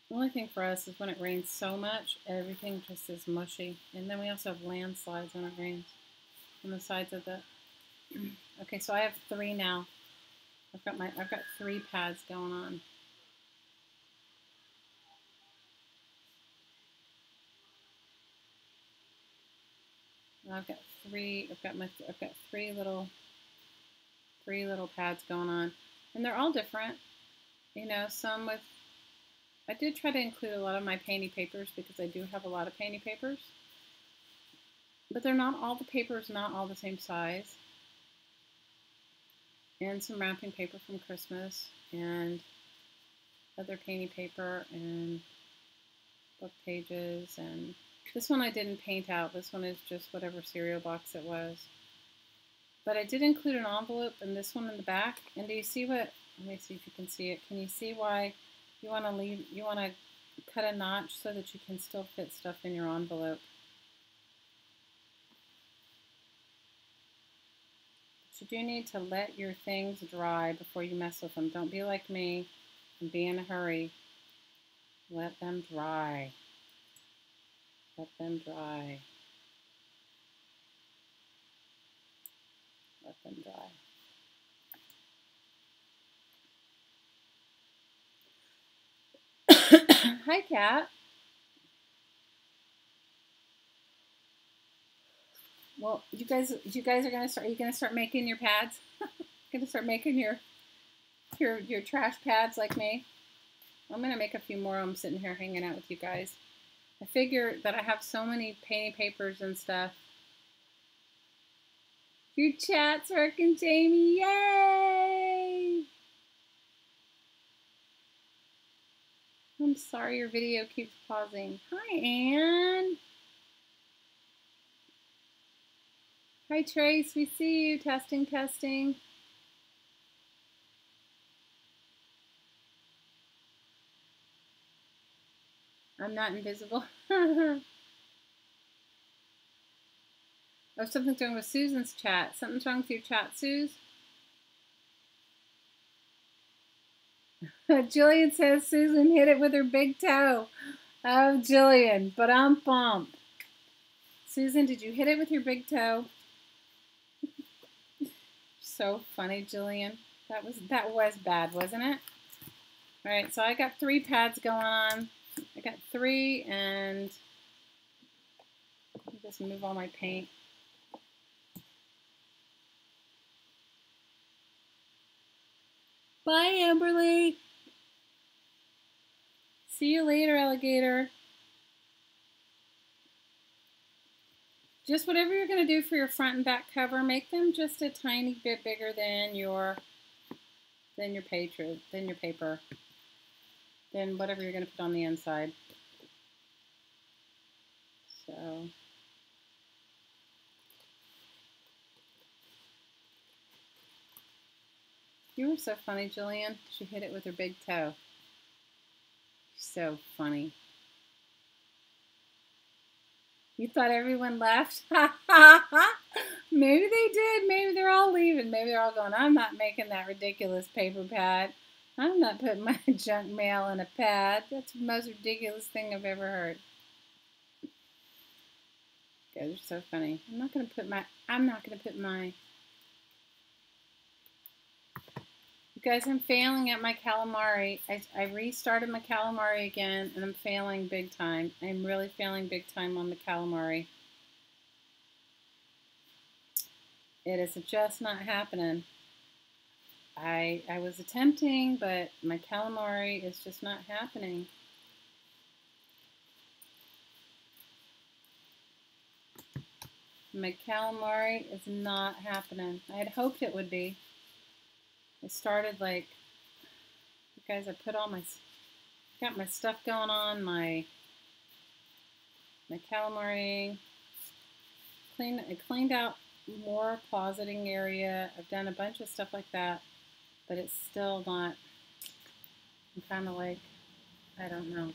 S1: The only thing for us is when it rains so much, everything just is mushy. And then we also have landslides when it rains on the sides of the. Okay, so I have 3 now. I've got 3 pads going on. I've got 3 little pads going on, and they're all different. You know, some with. I did try to include a lot of my painty papers because I do have a lot of painty papers, but they're not all the papers, not all the same size. And some wrapping paper from Christmas, and other painty paper, and book pages, and this one I didn't paint out. This one is just whatever cereal box it was. But I did include an envelope and this one in the back. And do you see what, let me see if you can see it. Can you see why you want to cut a notch so that you can still fit stuff in your envelope? But you do need to let your things dry before you mess with them. Don't be like me and be in a hurry. Let them dry. Let them dry. Let them dry. Hi, Kat. Well, you guys are gonna start. Are you gonna start making your pads? Gonna start making your trash pads like me? I'm gonna make a few more. I'm sitting here hanging out with you guys. I figure that I have so many painting papers and stuff. Your chat's working, Jamie. Yay! I'm sorry your video keeps pausing. Hi, Anne. Hi, Trace. We see you. Testing, testing. I'm not invisible. Oh, something's wrong with Susan's chat. Something's wrong with your chat, Suze? Jillian says Susan hit it with her big toe. Oh, Jillian, but I'm bump. Susan, did you hit it with your big toe? So funny, Jillian. That was bad, wasn't it? All right, so I got 3 pads going on. I got 3, and just move all my paint. Bye, Amberly. See you later, alligator. Just whatever you're going to do for your front and back cover, make them just a tiny bit bigger than your paper, than whatever you're going to put on the inside. So you were so funny, Jillian. She hit it with her big toe. So funny. You thought everyone left? Maybe they did. Maybe they're all leaving. Maybe they're all going, I'm not making that ridiculous paper pad. I'm not putting my junk mail in a pad. That's the most ridiculous thing I've ever heard. You guys are so funny. I'm not gonna put my You guys, I'm failing at my calamari. I restarted my calamari again, and I'm failing big time. I'm really failing big time on the calamari. It is just not happening. I was attempting, but my calamari is just not happening. My calamari is not happening. I had hoped it would be. I started like, you guys, I got my stuff going on, my calamari. I cleaned out more closeting area. I've done a bunch of stuff like that, but it's still not, I'm kind of like, I don't know.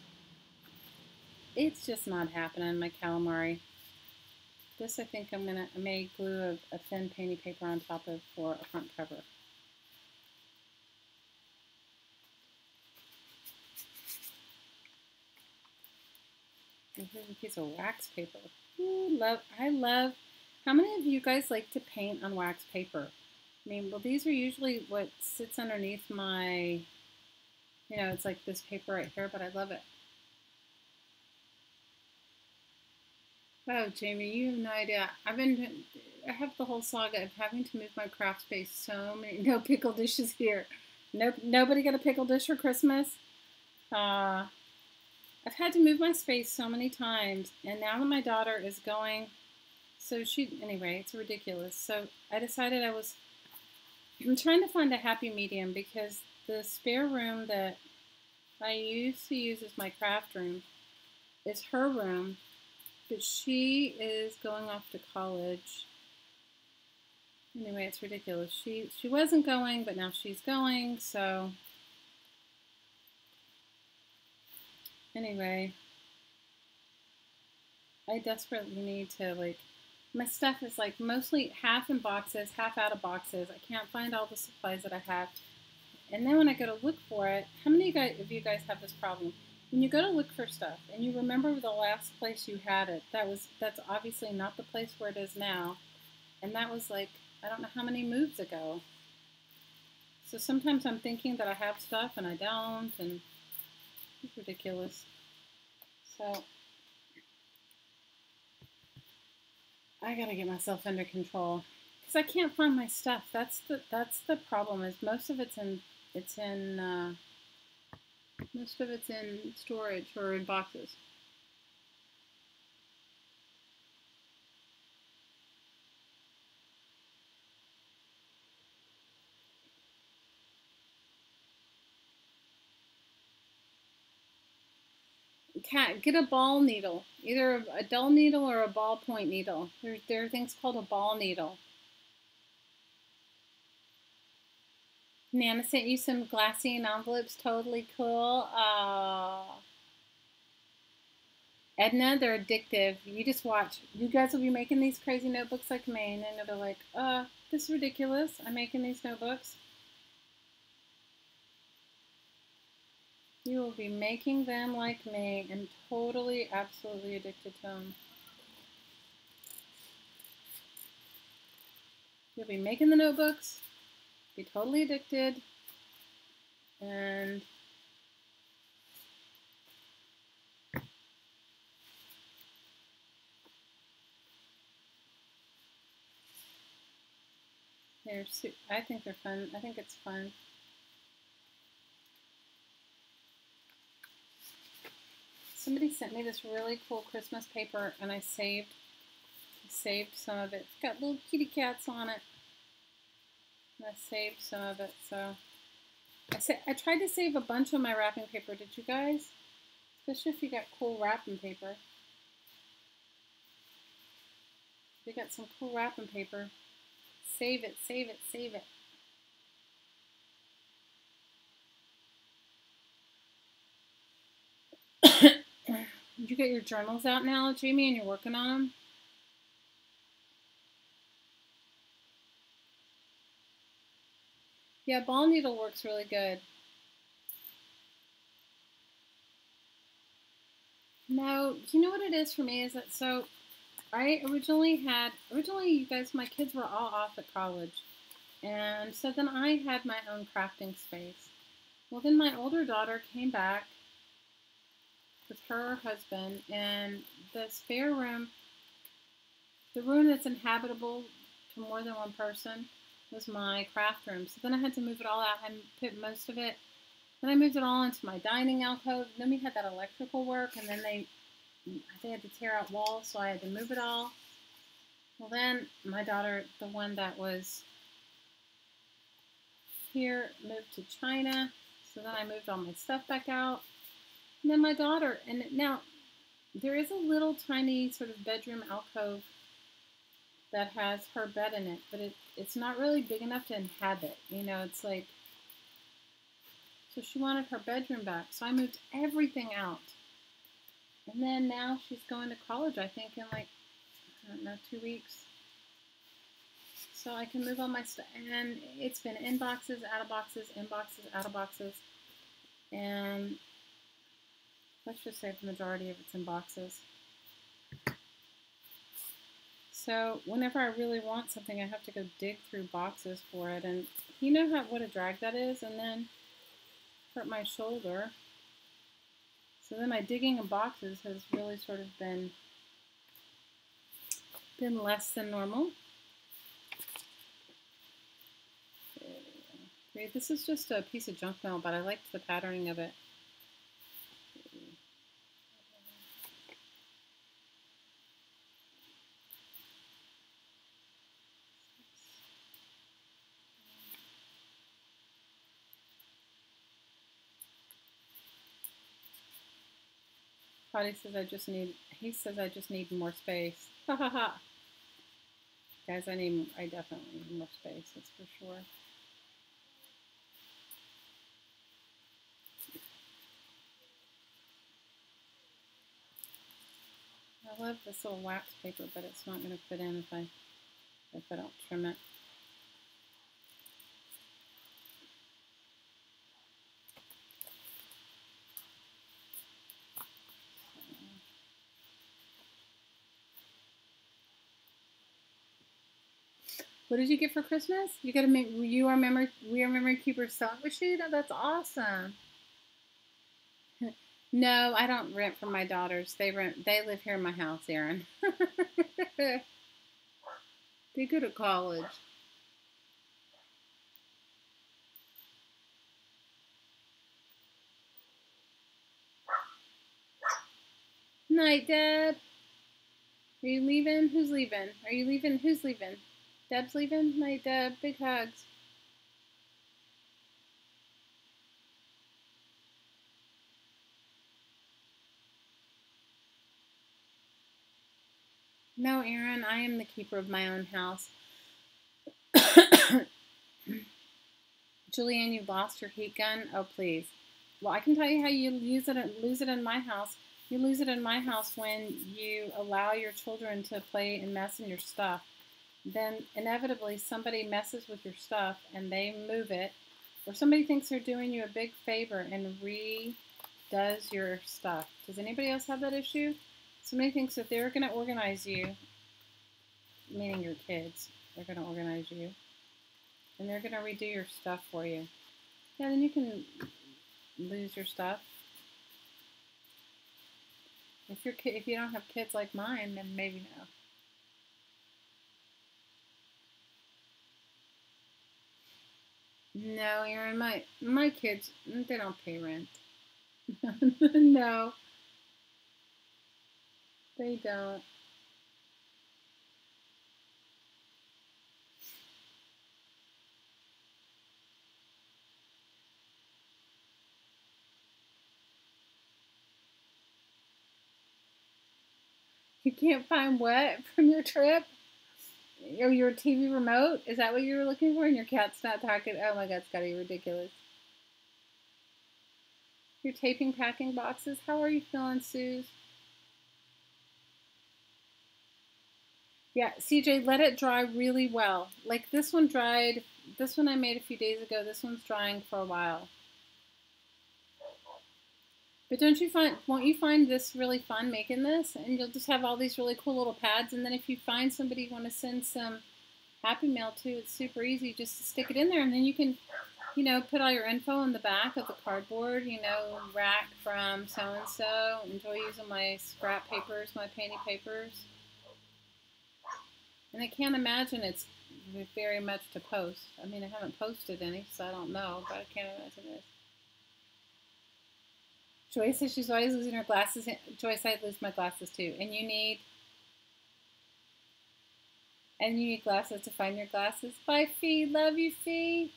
S1: It's just not happening, my calamari. This I think I may glue a thin painty paper on top of for a front cover. And here's a piece of wax paper. Ooh, I love, how many of you guys like to paint on wax paper? I mean, well, these are usually what sits underneath my, it's like this paper right here, but I love it. Oh, Jamie, you have no idea. I have the whole saga of having to move my craft space so many, no pickle dishes here. Nope, nobody got a pickle dish for Christmas. I've had to move my space so many times, and now that my daughter is going, anyway, it's ridiculous. So I decided I'm trying to find a happy medium, because the spare room that I used to use as my craft room is her room, but she is going off to college. Anyway, it's ridiculous. She wasn't going, but now she's going, so anyway, I desperately need to, my stuff is mostly half in boxes, half out of boxes. I can't find all the supplies that I have. And then when I go to look for it, how many of you guys have this problem? When you go to look for stuff and you remember the last place you had it, that's obviously not the place where it is now. And that was I don't know how many moves ago. So sometimes I'm thinking that I have stuff and I don't, and it's ridiculous. So I gotta get myself under control, because I can't find my stuff. That's the problem. Is most of it's in storage or in boxes. Get a ball needle, either a dull needle or a ballpoint needle. There are things called a ball needle. Nana sent you some glassine envelopes, totally cool. Edna, they're addictive. You just watch. You guys will be making these crazy notebooks like me, and then they're like, this is ridiculous. I'm making these notebooks. You will be making them like me and totally, absolutely addicted to them. You'll be making the notebooks, be totally addicted, and I think they're fun. I think it's fun. Somebody sent me this really cool Christmas paper, and I saved some of it. It's got little kitty cats on it, and I saved some of it. So I tried to save a bunch of my wrapping paper. Did you guys? Especially if you got cool wrapping paper. If you got some cool wrapping paper, save it, save it, save it. Did you get your journals out now, Jamie, and you're working on them? Yeah, ball needle works really good. No, you know what it is for me is that I originally you guys, my kids were all off at college. And so then I had my own crafting space. Well, then my older daughter came back with her husband, and the spare room, the room that's inhabitable to more than one person, was my craft room. So then I had to move it all out and put most of it. Then I moved it all into my dining alcove. Then we had that electrical work, and then they had to tear out walls, so I had to move it all. Well, then my daughter, the one that was here, moved to China. So then I moved all my stuff back out. And then my daughter, and now there is a little tiny sort of bedroom alcove that has her bed in it, but it's not really big enough to inhabit. You know, it's like, so she wanted her bedroom back. So I moved everything out. And then now she's going to college, I think, in like, I don't know, 2 weeks. So I can move all my stuff. And it's been in boxes, out of boxes, in boxes, out of boxes. And let's just say the majority of it's in boxes. So whenever I really want something, I have to go dig through boxes for it. And you know what a drag that is? And then hurt my shoulder. So then my digging in boxes has really sort of been less than normal. Okay, this is just a piece of junk mail, but I liked the patterning of it. He says I just need more space. Ha ha ha. Guys, I definitely need more space, that's for sure. I love this little wax paper, but it's not going to fit in if I don't trim it. What did you get for Christmas? You got to make We Are Memory Keepers sewing machine. Oh, that's awesome. No, I don't rent from my daughters. They live here in my house, Erin. They go to college. Night, Deb. Are you leaving? Who's leaving? Are you leaving? Who's leaving? Deb's leaving? Night, Deb. Big hugs. No, Erin, I am the keeper of my own house. Julianne, you lost your heat gun? Oh, please. Well, I can tell you how you lose it in my house. You lose it in my house when you allow your children to play and mess in your stuff. Then inevitably somebody messes with your stuff and they move it, or somebody thinks they're doing you a big favor and does your stuff. Does anybody else have that issue? Somebody thinks that they're going to organize you, meaning your kids, they're going to organize you, and they're going to redo your stuff for you. Yeah, then you can lose your stuff. If you don't have kids like mine, then maybe no. No, Aaron, my kids, they don't pay rent. No, they don't. You can't find what from your trip? Or your TV remote? Is that what you were looking for? And your cat's not talking? Oh my God, it's gotta be ridiculous. You're taping packing boxes? How are you feeling, Suze? Yeah, CJ, let it dry really well. Like this one dried, this one I made a few days ago. This one's drying for a while. But won't you find this really fun making this? And you'll just have all these really cool little pads. And then if you find somebody you want to send some Happy Mail to, it's super easy just to stick it in there. And then you can, you know, put all your info on the back of the cardboard, you know, rack from so-and-so. Enjoy using my scrap papers, my painty papers. And I can't imagine it's very much to post. I mean, I haven't posted any, so I don't know, but I can't imagine it. Joyce says she's always losing her glasses. Joyce, I lose my glasses too. And you need glasses to find your glasses. Bye, Fee. Love you, Fee.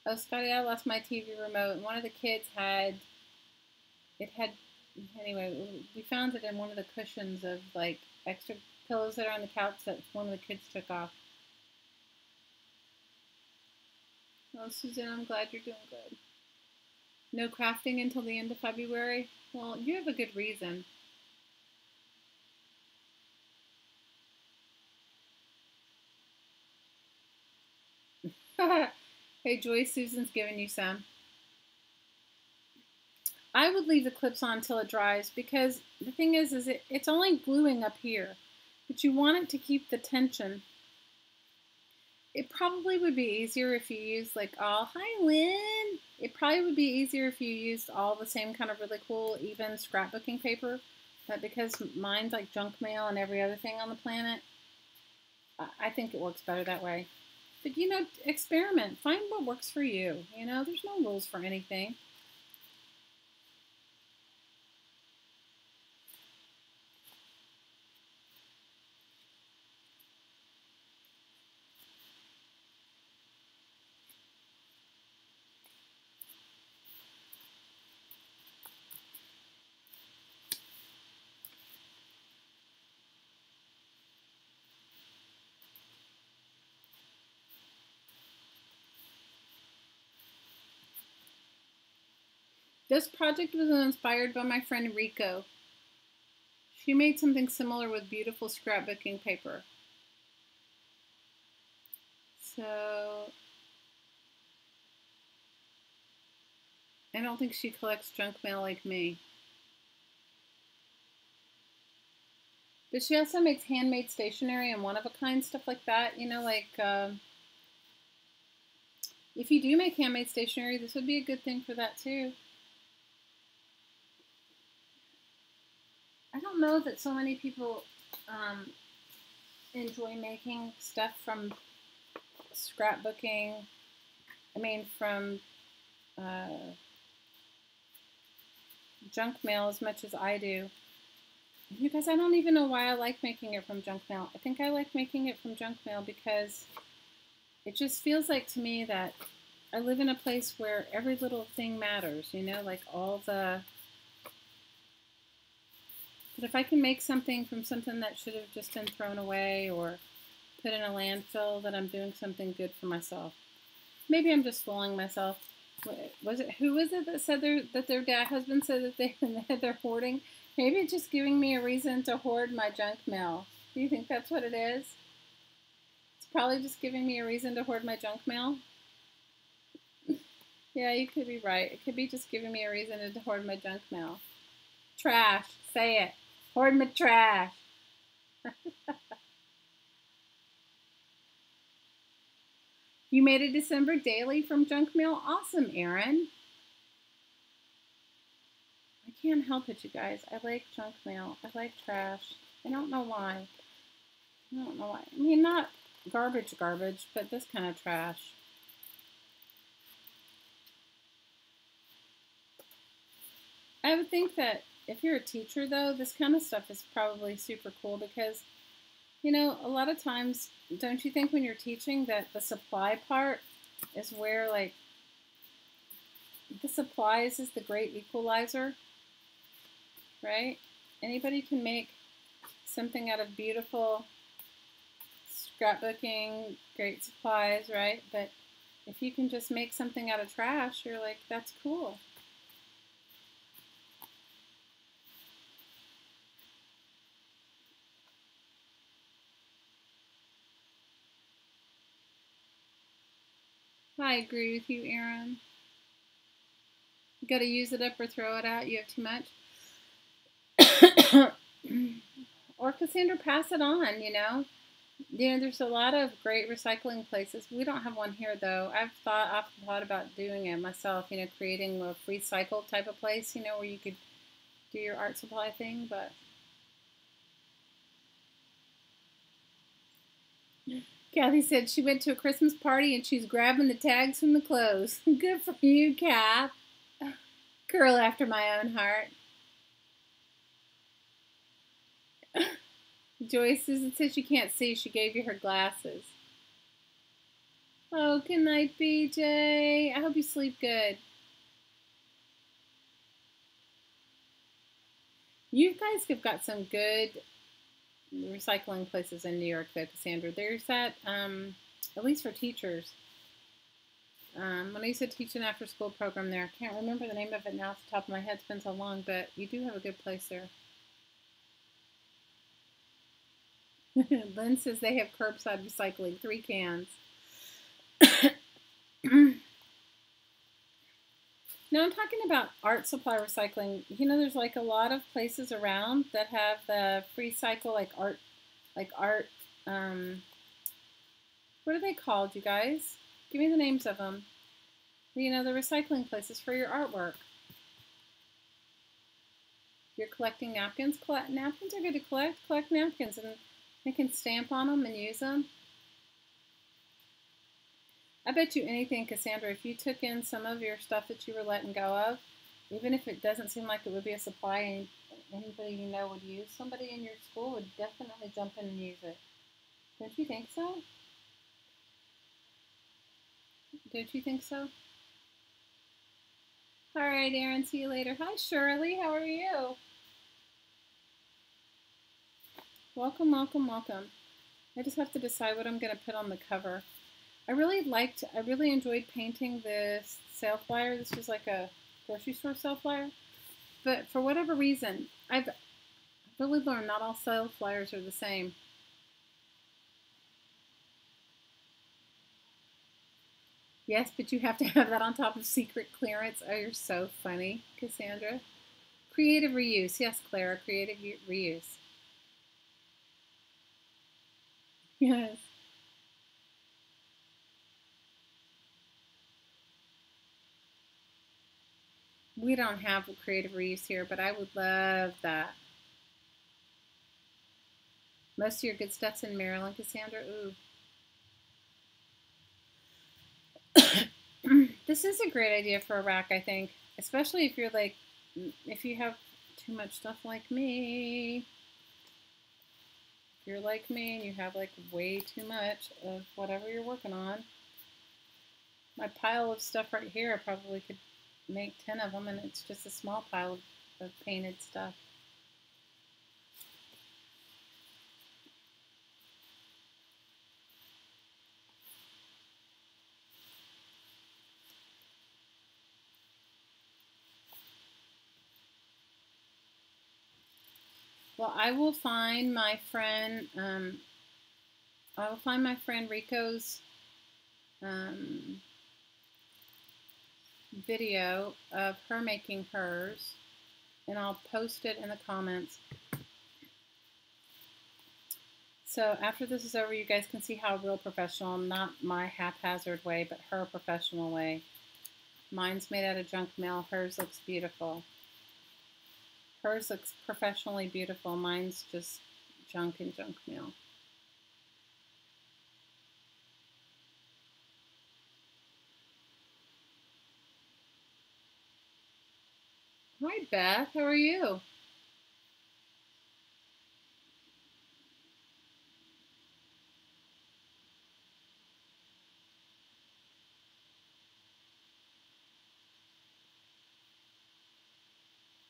S1: Oh, Scotty, I lost my TV remote. And one of the kids anyway, we found it in one of the cushions of like extra pillows that are on the couch that one of the kids took off. Oh, Susan, I'm glad you're doing good. No crafting until the end of February? Well, you have a good reason. Hey, Joyce, Susan's giving you some. I would leave the clips on until it dries because the thing is it's only gluing up here, but you want it to keep the tension. It probably would be easier if you used like all, hi Lynn. It probably would be easier if you used all the same kind of really cool, even scrapbooking paper. But because mine's like junk mail and every other thing on the planet, I think it works better that way. But you know, experiment. Find what works for you. You know, there's no rules for anything. This project was inspired by my friend Rico. She made something similar with beautiful scrapbooking paper. So, I don't think she collects junk mail like me. But she also makes handmade stationery and one-of-a-kind stuff like that. You know, like, if you do make handmade stationery, this would be a good thing for that too. I don't know that so many people enjoy making stuff from scrapbooking. I mean, from junk mail as much as I do. You guys, I don't even know why I like making it from junk mail. I think I like making it from junk mail because it just feels like to me that I live in a place where every little thing matters, you know, like all the... But if I can make something from something that should have just been thrown away or put in a landfill, then I'm doing something good for myself. Maybe I'm just fooling myself. Who was it that said that their husband said that they're hoarding? Maybe it's just giving me a reason to hoard my junk mail. Do you think that's what it is? It's probably just giving me a reason to hoard my junk mail. Yeah, you could be right. It could be just giving me a reason to hoard my junk mail. Trash. Say it. Hoard my trash. You made a December daily from junk mail? Awesome, Aaron. I can't help it, you guys. I like junk mail. I like trash. I don't know why. I don't know why. I mean, not garbage, but this kind of trash. I would think that if you're a teacher, though, this kind of stuff is probably super cool because, you know, a lot of times, don't you think when you're teaching that the supply part is where, like, the supplies is the great equalizer, right? Anybody can make something out of beautiful scrapbooking, great supplies, right? But if you can just make something out of trash, you're like, that's cool. I agree with you, Aaron. You got to use it up or throw it out. You have too much. Or Cassandra, pass it on, you know. You know, there's a lot of great recycling places. We don't have one here, though. I've often thought about doing it myself, you know, creating a free cycle type of place, you know, where you could do your art supply thing, but Kathy said she went to a Christmas party and she's grabbing the tags from the clothes. Good for you, Kath. Girl after my own heart. Joyce Susan said she can't see. She gave you her glasses. Oh, good night, BJ. I hope you sleep good. You guys have got some good recycling places in New York, though, Cassandra. There's that, at least for teachers. When I used to teach an after-school program there, I can't remember the name of it now off the top of my head. It's been so long, but you do have a good place there. Lynn says they have curbside recycling, 3 cans. No, I'm talking about art supply recycling. You know, there's like a lot of places around that have the free cycle, like art, what are they called, you guys? Give me the names of them. You know, the recycling places for your artwork. You're collecting napkins. Napkins are good to collect. Collect napkins and they can stamp on them and use them. I bet you anything, Cassandra, if you took in some of your stuff that you were letting go of, even if it doesn't seem like it would be a supply and anybody you know would use, somebody in your school would definitely jump in and use it. Don't you think so? Don't you think so? All right, Aaron, see you later. Hi, Shirley. How are you? Welcome, welcome, welcome. I just have to decide what I'm going to put on the cover. I really enjoyed painting this sale flyer. This was like a grocery store sale flyer. But for whatever reason, I've really learned not all sale flyers are the same. Yes, but you have to have that on top of secret clearance. Oh, you're so funny, Cassandra. Creative reuse. Yes, Clara, creative reuse. Yes. We don't have creative reuse here, but I would love that. Most of your good stuff's in Maryland, Cassandra. Ooh. This is a great idea for a rack, I think. Especially if you're like, if you have too much stuff like me. If you're like me and you have like way too much of whatever you're working on. My pile of stuff right here, I probably could make 10 of them, and it's just a small pile of painted stuff. Well, I will find my friend, Rico's video of her making hers, and I'll post it in the comments. So after this is over, you guys can see how real professional, not my haphazard way, but her professional way. Mine's made out of junk mail. Hers looks beautiful. Hers looks professionally beautiful. Mine's just junk and junk mail. Hi, Beth. How are you?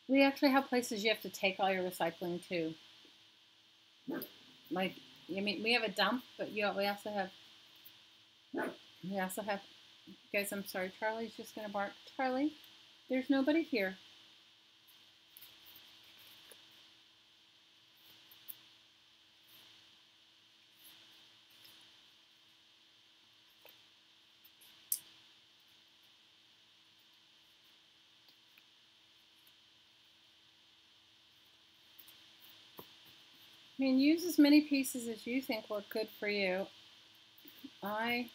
S1: We actually have places you have to take all your recycling to. Like, I mean, we have a dump, but we also have, guys, I'm sorry, Charlie's just going to bark. Charlie, there's nobody here. I mean, use as many pieces as you think work good for you. I'm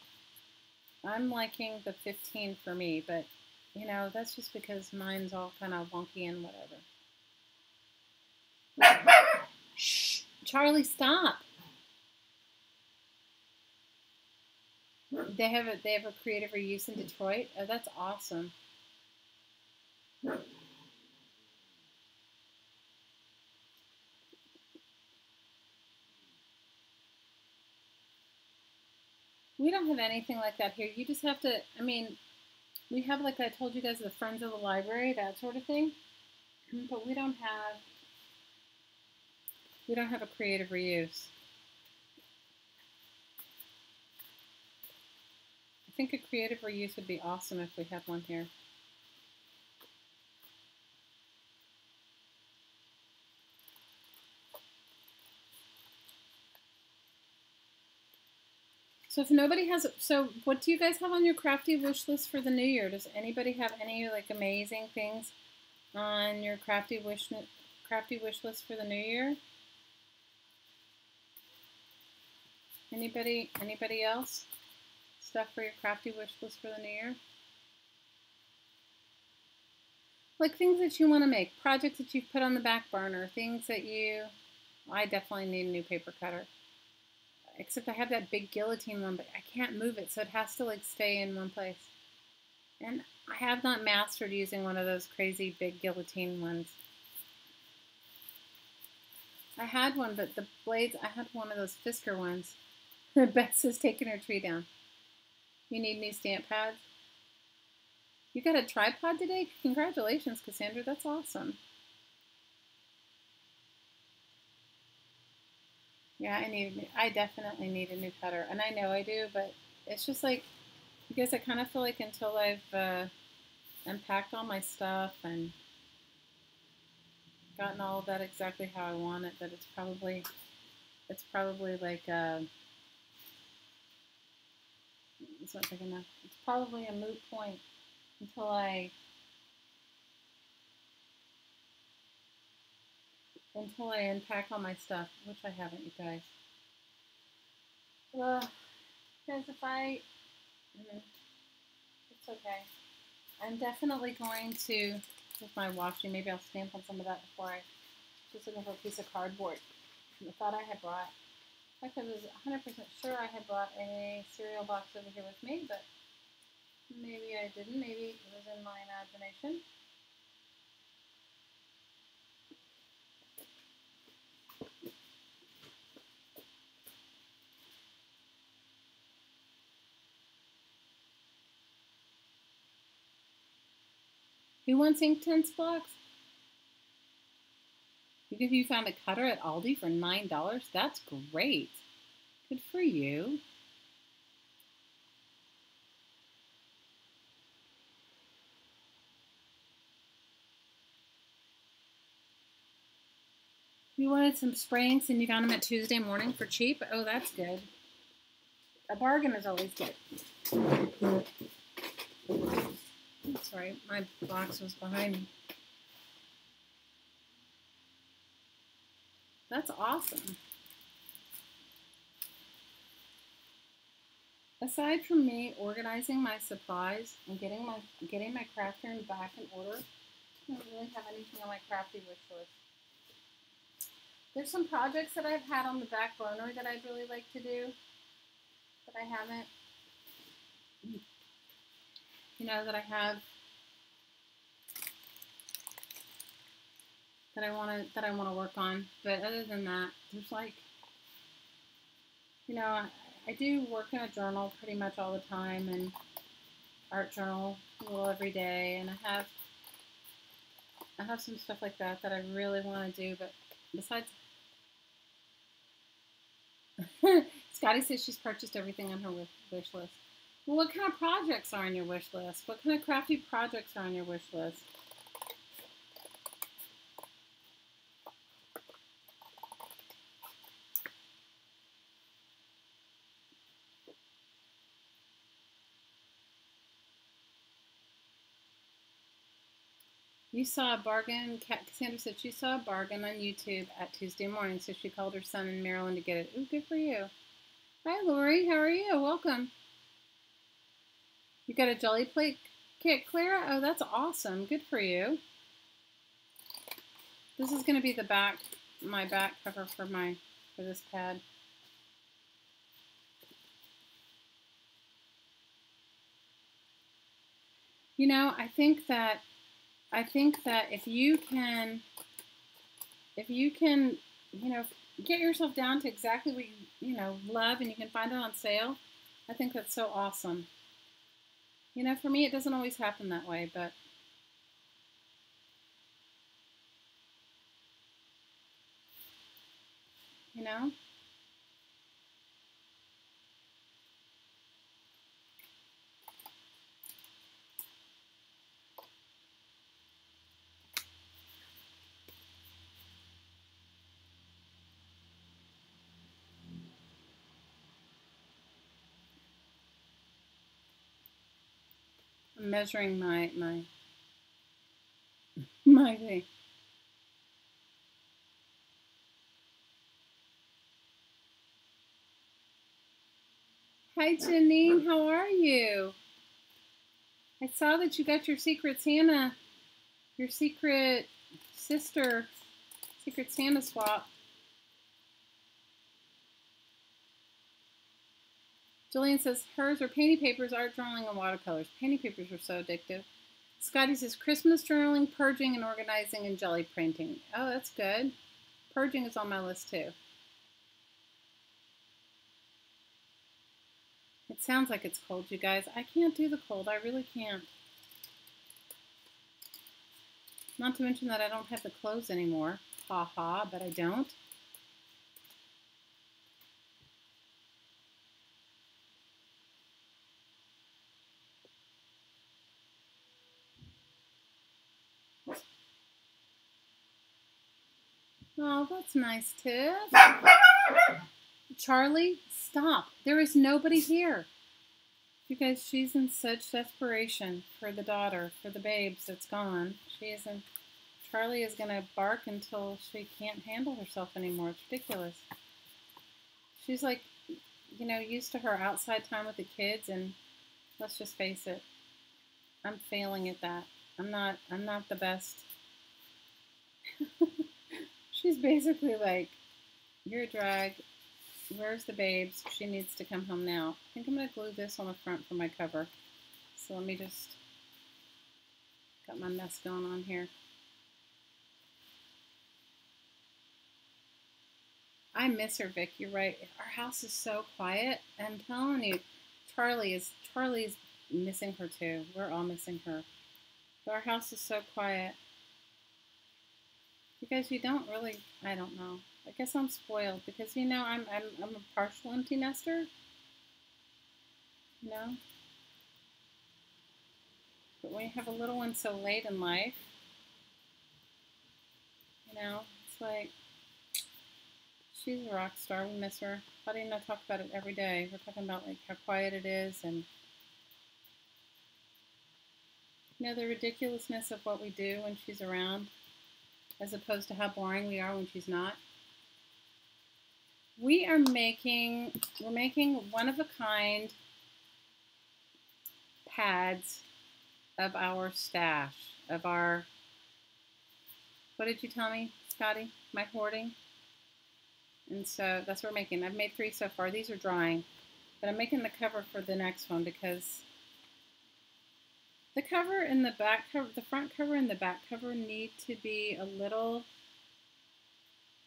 S1: liking the 15 for me, but you know, that's just because mine's all kind of wonky and whatever. Shh, Charlie, stop. They have a creative reuse in Detroit. Oh, that's awesome. We don't have anything like that here. You just have to, I mean, we have, like I told you guys, the Friends of the Library, that sort of thing. But we don't have a creative reuse. I think a creative reuse would be awesome if we had one here. So if nobody has, so what do you guys have on your crafty wish list for the new year? Does anybody have any like amazing things on your crafty wish list for the new year? Anybody else? Stuff for your crafty wish list for the new year? Like things that you want to make, projects that you've put on the back burner, things that I definitely need a new paper cutter. Except I have that big guillotine one, but I can't move it, so it has to like stay in one place. And I have not mastered using one of those crazy big guillotine ones. I had one, but the blades, I had one of those Fisker ones. Bess is taking her tree down. You need new stamp pads? You got a tripod today? Congratulations, Cassandra. That's awesome. Yeah, I definitely need a new cutter. And I know I do, but it's just like, because I kind of feel like until I've unpacked all my stuff and gotten all of that exactly how I want it, that it's probably like, it's not big enough. It's probably a moot point until I unpack all my stuff, which I haven't, you guys. Because it's okay. I'm definitely going to, with my washi, maybe I'll stamp on some of that before I, just looking for a piece of cardboard. I thought I had brought, in fact, I was 100% sure I had brought a cereal box over here with me, but maybe I didn't. Maybe it was in my imagination. Who wants Inktense blocks? Because you found a cutter at Aldi for $9? That's great. Good for you. You wanted some spray inks and you found them at Tuesday morning for cheap? Oh, that's good. A bargain is always good. Oops. Sorry, my box was behind me. That's awesome. Aside from me organizing my supplies and getting my craft room back in order, I don't really have anything on my crafty wish list. There's some projects that I've had on the back burner that I'd really like to do, but I haven't. You know, that I have that I want to work on. But other than that, there's like, you know, I do work in a journal pretty much all the time, and art journal a little every day, and I have some stuff like that I really want to do. But besides, Scotty says she's purchased everything on her wish list. Well, what kind of projects are on your wish list? What kind of crafty projects are on your wish list? You saw a bargain. Cassandra said she saw a bargain on YouTube at Tuesday morning, so she called her son in Maryland to get it. Ooh, good for you. Hi, Lori. How are you? Welcome. You got a jelly plate kit, Clara? Oh, that's awesome. Good for you. This is going to be the back, my back cover for this pad. You know, I think that if you can, you know, get yourself down to exactly what you know, love, and you can find it on sale, I think that's so awesome. You know, for me, it doesn't always happen that way, but you know. I'm measuring my thing. Hi, Janine. How are you? I saw that you got your Secret Santa, your Secret Sister, Secret Santa swap. Jillian says hers are painting papers, art journaling, and watercolors. Painting papers are so addictive. Scotty says Christmas journaling, purging, and organizing, and jelly printing. Oh, that's good. Purging is on my list too. It sounds like it's cold, you guys. I can't do the cold. I really can't. Not to mention that I don't have the clothes anymore. Ha ha, but I don't. Oh, that's nice, Tiff. Charlie, stop. There is nobody here. You guys, she's in such desperation for the daughter, for the babes that's gone. She isn't. Charlie is going to bark until she can't handle herself anymore. It's ridiculous. She's like, you know, used to her outside time with the kids, and let's just face it, I'm failing at that. I'm not the best. She's basically like, you're a drag. Where's the babes? She needs to come home now. I think I'm going to glue this on the front for my cover. So let me just, got my mess going on here. I miss her, Vic. You're right. Our house is so quiet. I'm telling you, Charlie's missing her too. We're all missing her. But our house is so quiet. You guys, you don't really, I don't know. I guess I'm spoiled because, you know, I'm a partial empty nester. You know? But when you have a little one so late in life, you know, it's like, she's a rock star. We miss her. Buddy and I talk about it every day. We're talking about like how quiet it is, and You know, the ridiculousness of what we do when she's around, as opposed to how boring we are when she's not. We're making one-of-a-kind pads of our stash, of our, what did you tell me, Scotty? My hoarding? And so that's what we're making. I've made 3 so far. These are drying. But I'm making the cover for the next one because the cover and the back cover, the front cover and the back cover need to be a little,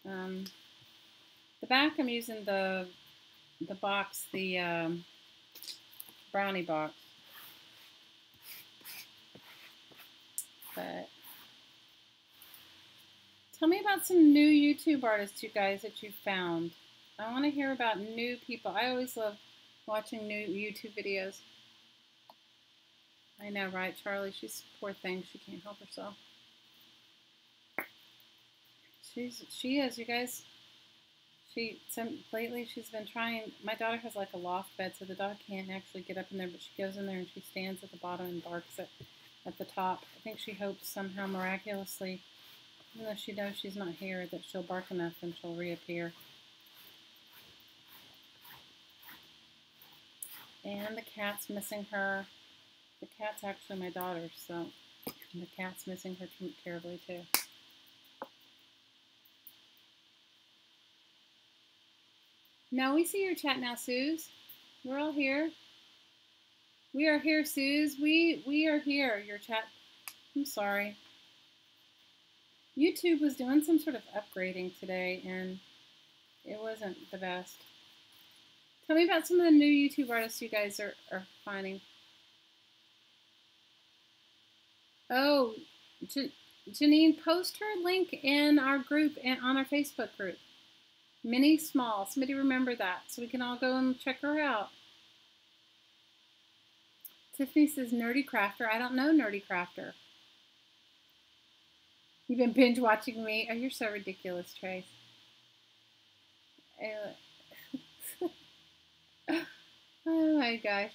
S1: the back I'm using the box, the brownie box. But tell me about some new YouTube artists, you guys, that you found. I want to hear about new people. I always love watching new YouTube videos. I know, right, Charlie? She's a poor thing. She can't help herself. She is, you guys. Lately she's been trying. My daughter has like a loft bed, so the dog can't actually get up in there, but she goes in there and she stands at the bottom and barks at the top. I think she hopes somehow miraculously, even though she knows she's not here, that she'll bark enough and she'll reappear. And the cat's missing her. The cat's actually my daughter's, so the cat's missing her terribly too. No, we see your chat now, Suze. We're all here. We are here, Suze. We are here. Your chat. I'm sorry. YouTube was doing some sort of upgrading today, and it wasn't the best. Tell me about some of the new YouTube artists you guys are finding. Oh, Janine, post her link in our group and on our Facebook group. Minnie Small. Somebody remember that so we can all go and check her out. Tiffany says Nerdy Crafter. I don't know Nerdy Crafter. You've been binge watching me. Oh, you're so ridiculous, Trace. Oh my gosh.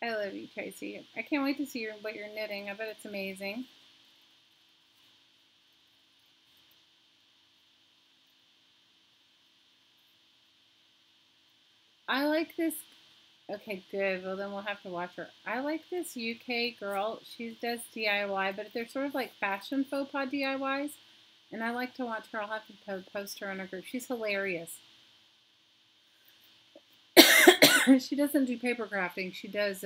S1: I love you, Tracy. I can't wait to see what you're knitting. I bet it's amazing. I like this. Okay, good. Well, then we'll have to watch her. I like this UK girl. She does DIY, but they're sort of like fashion faux pas DIYs. And I like to watch her. I'll have to post her in our group. She's hilarious. She doesn't do paper crafting. She does,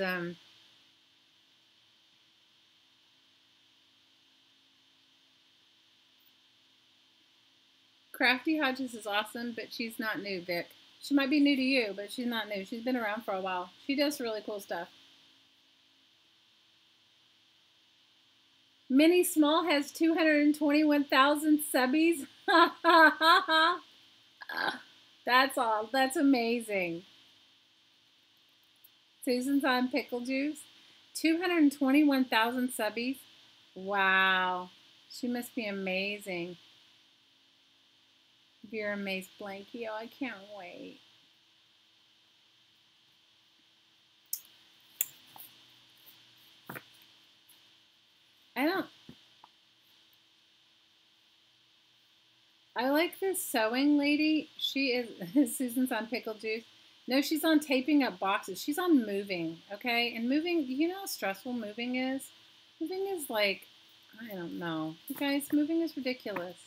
S1: Crafty Hodges is awesome, but she's not new, Vic. She might be new to you, but she's not new. She's been around for a while. She does really cool stuff. Minnie Small has 221,000 subbies. That's all. That's amazing. Susan's on Pickle Juice. 221,000 subbies. Wow. She must be amazing. Vera Mace Blanky. Oh, I can't wait. I like this sewing lady. She is, Susan's on Pickle Juice. No, she's on taping up boxes. She's on moving, okay? And moving, you know how stressful moving is? Moving is like, I don't know. You guys, moving is ridiculous.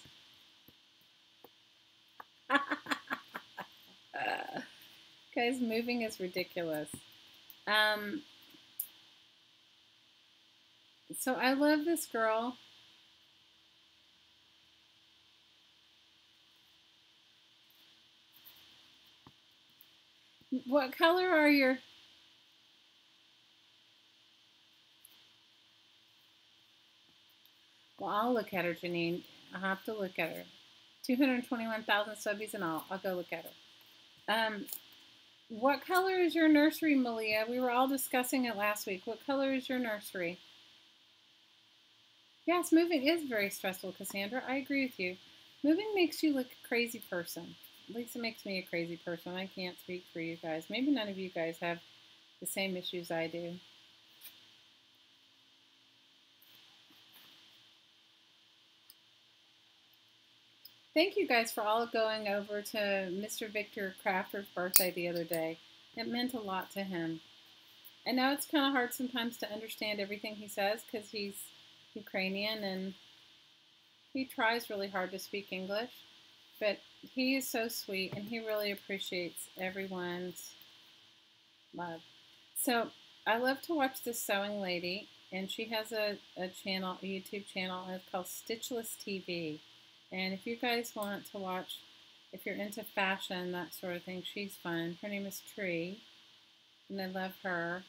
S1: Guys, moving is ridiculous. So I love this girl. What color are your... Well, I'll look at her, Janine. I'll have to look at her. 221,000 subbies and all. I'll go look at her. What color is your nursery, Malia? We were all discussing it last week. What color is your nursery? Yes, moving is very stressful, Cassandra. I agree with you. Moving makes you look a crazy person. At least it makes me a crazy person. I can't speak for you guys. Maybe none of you guys have the same issues I do. Thank you guys for all going over to Mr. Victor Crafter's birthday the other day. It meant a lot to him. I know it's kind of hard sometimes to understand everything he says because he's Ukrainian and he tries really hard to speak English. But he is so sweet and he really appreciates everyone's love. So I love to watch this sewing lady, and she has a channel, a YouTube channel, and it's called Stitchless TV. And if you guys want to watch, if you're into fashion, that sort of thing, she's fun. Her name is Tree, and I love her.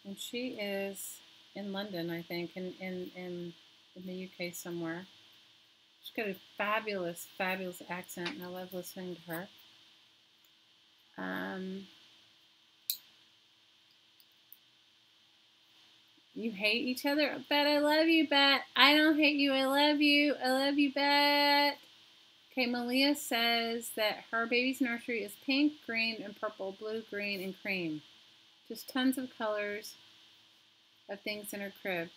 S1: And she is in London, I think, in the UK somewhere. She's got a fabulous, fabulous accent, and I love listening to her. You hate each other? Bet I love you, Bet. I don't hate you. I love you. I love you, Bet. Okay, Malia says that her baby's nursery is pink, green, and purple, blue, green, and cream. Just tons of colors of things in her crib.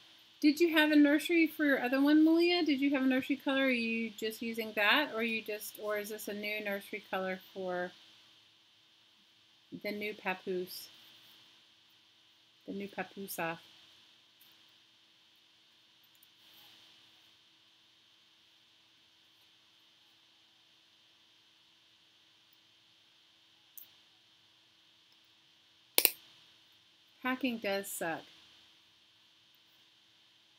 S1: Did you have a nursery for your other one, Malia? Did you have a nursery color? Are you just using that, or is this a new nursery color for the new papoose? The new papusa. Packing does suck.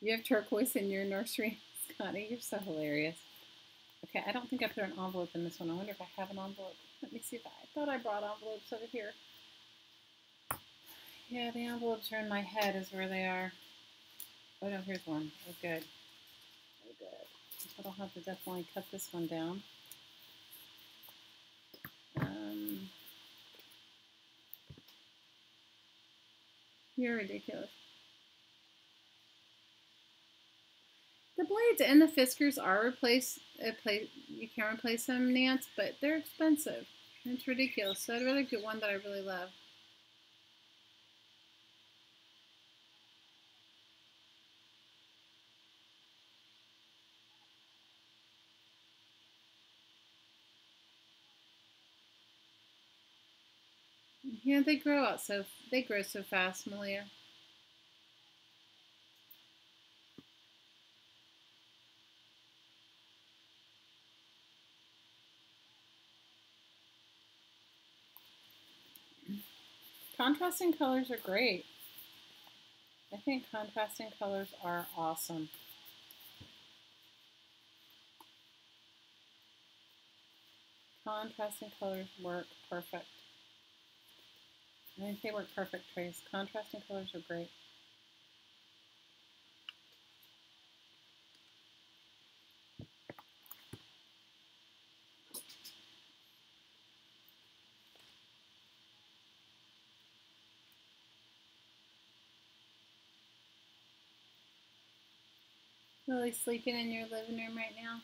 S1: You have turquoise in your nursery? Scotty, you're so hilarious. Okay, I don't think I put an envelope in this one. I wonder if I have an envelope. Let me see if I thought I brought envelopes over here. Yeah, the envelopes are in my head is where they are. Oh no, here's one. Oh good. Oh good. But I'll have to definitely cut this one down. You're ridiculous. The blades and the Fiskars are you can replace them, Nance, but they're expensive. And it's ridiculous. So I'd rather get one that I really love. Yeah, they grow so fast, Malia. Contrasting colors are great. I think contrasting colors are awesome. Contrasting colors work perfect. I think they work perfect, Trace. Contrasting colors are great. Lily's sleeping in your living room right now.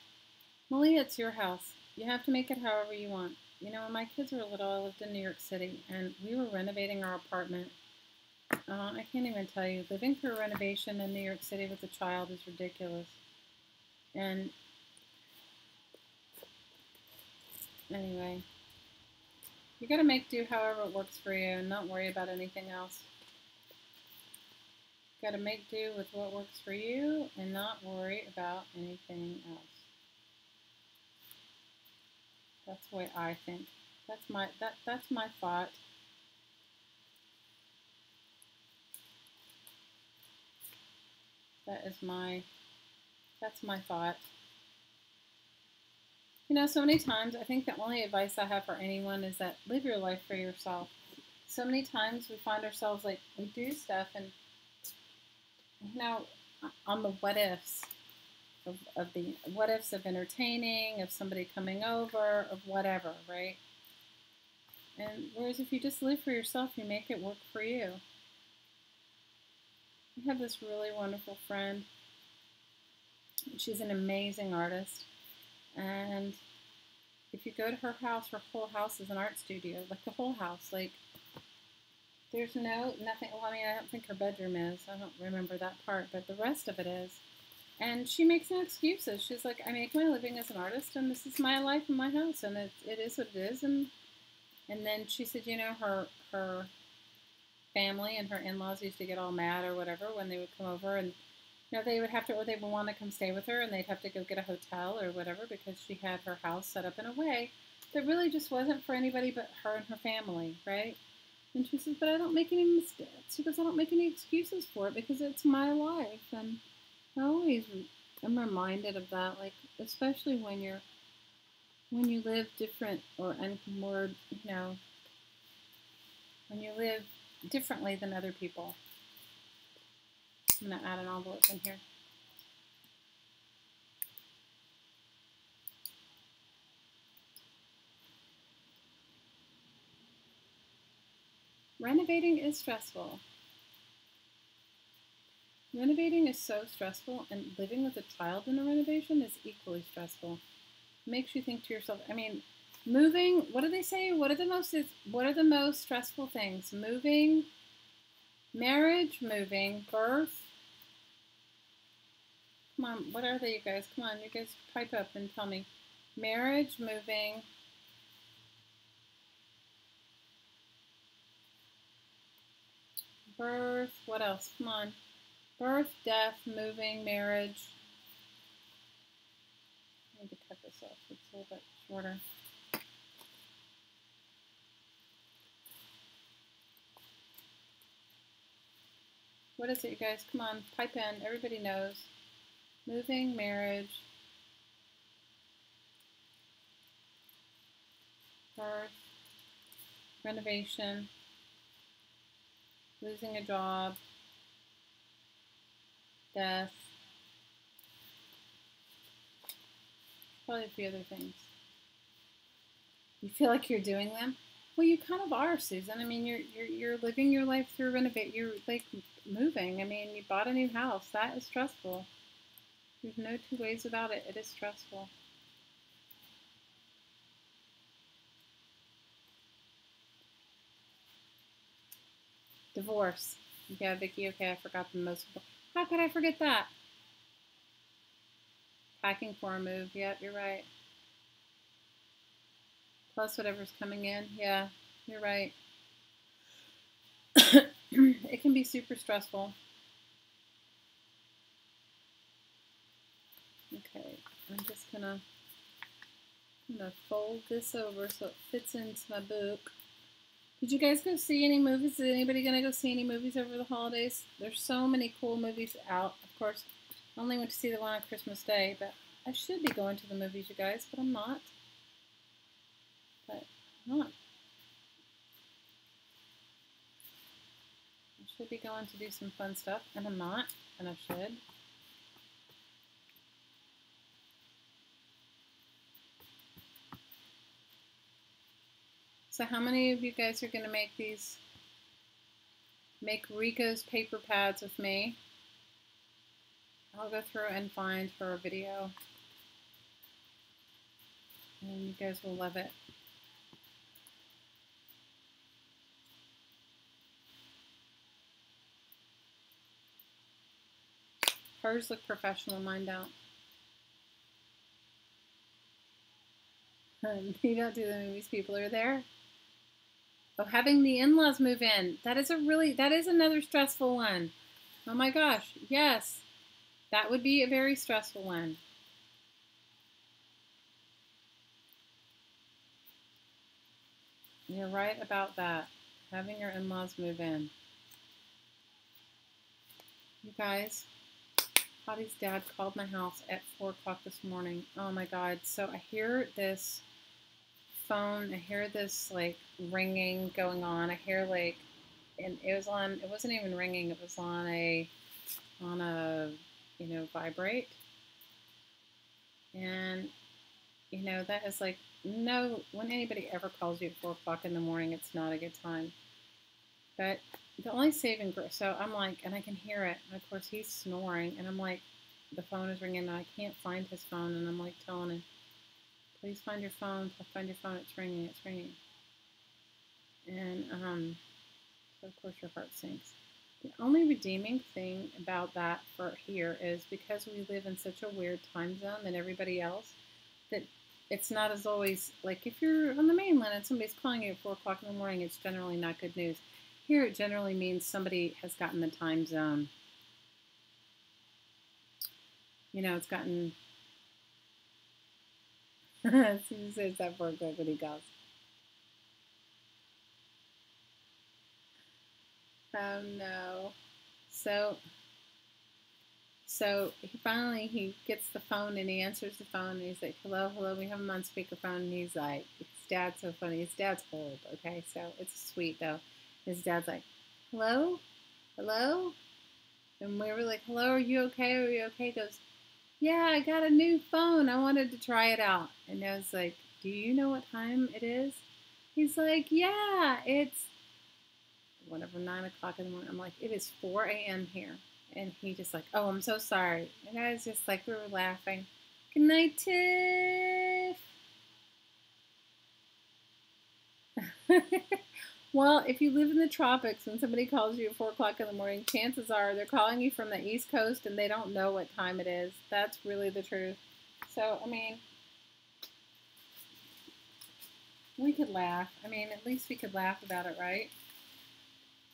S1: Malia, it's your house. You have to make it however you want. You know, when my kids were little, I lived in New York City, and we were renovating our apartment. I can't even tell you. Living through a renovation in New York City with a child is ridiculous. And anyway, you got to make do however it works for you and not worry about anything else. Got to make do with what works for you and not worry about anything else. That's the way I think. That's my thought. That's my thought. You know, so many times I think the only advice I have for anyone is that live your life for yourself. So many times we find ourselves like we do stuff and you know on the what ifs of the what ifs of entertaining, of somebody coming over, of whatever, right? And whereas if you just live for yourself, you make it work for you. I have this really wonderful friend. She's an amazing artist. And if you go to her house, her whole house is an art studio. Like the whole house. Like nothing. Well, I mean, I don't think her bedroom is. I don't remember that part. But the rest of it is. And she makes no excuses. She's like, I make my living as an artist, and this is my life and my house, and it is what it is. And then she said, you know, her family and her in-laws used to get all mad or whatever when they would come over, and you know, they would have to, or they would want to come stay with her, and they'd have to go get a hotel or whatever because she had her house set up in a way that really just wasn't for anybody but her and her family, right? And she says, but I don't make any mistakes. She goes, I don't make any excuses for it because it's my life. And I always am reminded of that, like especially when you live different or more, you know, when you live differently than other people. I'm gonna add an envelope in here. Renovating is stressful. Renovating is so stressful, and living with a child in a renovation is equally stressful. It makes you think to yourself, I mean, moving, what do they say? What are the most stressful things? Moving, marriage, moving, birth. Come on, what are they, you guys? Come on, you guys pipe up and tell me. Marriage, moving, birth, what else? Come on. Birth, death, moving, marriage. I need to cut this off. It's a little bit shorter. What is it, you guys? Come on, pipe in. Everybody knows. Moving, marriage, birth, renovation, losing a job, death, probably a few other things. You feel like you're doing them? Well, you kind of are, Susan. I mean, you're living your life through renovate. You're like moving. I mean, you bought a new house. That is stressful. There's no two ways about it. It is stressful. Divorce. Yeah, Vicky. Okay, I forgot the most. How could I forget that? Packing for a move. Yep, you're right. Plus whatever's coming in. Yeah, you're right. It can be super stressful. Okay, I'm just gonna fold this over so it fits into my book. Did you guys go see any movies? Is anybody gonna go see any movies over the holidays? There's so many cool movies out. Of course, I only went to see the one on Christmas Day, but I should be going to the movies, you guys, but I'm not. But I'm not. I should be going to do some fun stuff, and I'm not, and I should. So how many of you guys are going to make these, make Rico's paper pads with me? I'll go through and find her video. And you guys will love it. Hers look professional, mine don't. You don't do the movies, people are there. Oh, having the in-laws move in. That is another stressful one. Oh my gosh, yes. That would be a very stressful one. You're right about that. Having your in-laws move in. You guys, Hottie's dad called my house at 4 o'clock this morning. Oh my God. So I hear this phone, I hear this like ringing going on. I hear like, and it wasn't even ringing, it was on a, vibrate. And, that is like, no, when anybody ever calls you at 4 o'clock in the morning, it's not a good time. But the only saving grace, so I'm like, and I can hear it, and of course he's snoring, and I'm like, the phone is ringing, and I can't find his phone, and I'm like telling him, please find your phone, find your phone, it's ringing, And, so of course your heart sinks. The only redeeming thing about that for here is because we live in such a weird time zone than everybody else, that it's not as always, like if you're on the mainland and somebody's calling you at 4 o'clock in the morning, it's generally not good news. Here it generally means somebody has gotten the time zone. You know, it's gotten, as soon as it's that 4 o'clock when he goes. Oh no. So he gets the phone and he answers the phone and he's like, hello, hello, we have him on speakerphone. And he's like, his dad's so funny. His dad's old, okay? So it's sweet though. His dad's like, hello? Hello? And we were like, hello, are you okay? Are you okay? He goes, yeah, I got a new phone. I wanted to try it out. And I was like, do you know what time it is? He's like, yeah, it's whatever, 9 o'clock in the morning. I'm like, it is 4 a.m. here. And he just like, oh, I'm so sorry. And I was just like, we were laughing. Good night, Tiff. Well, if you live in the tropics and somebody calls you at 4 o'clock in the morning, chances are they're calling you from the East Coast and they don't know what time it is. That's really the truth. So, I mean, we could laugh. I mean, at least we could laugh about it, right?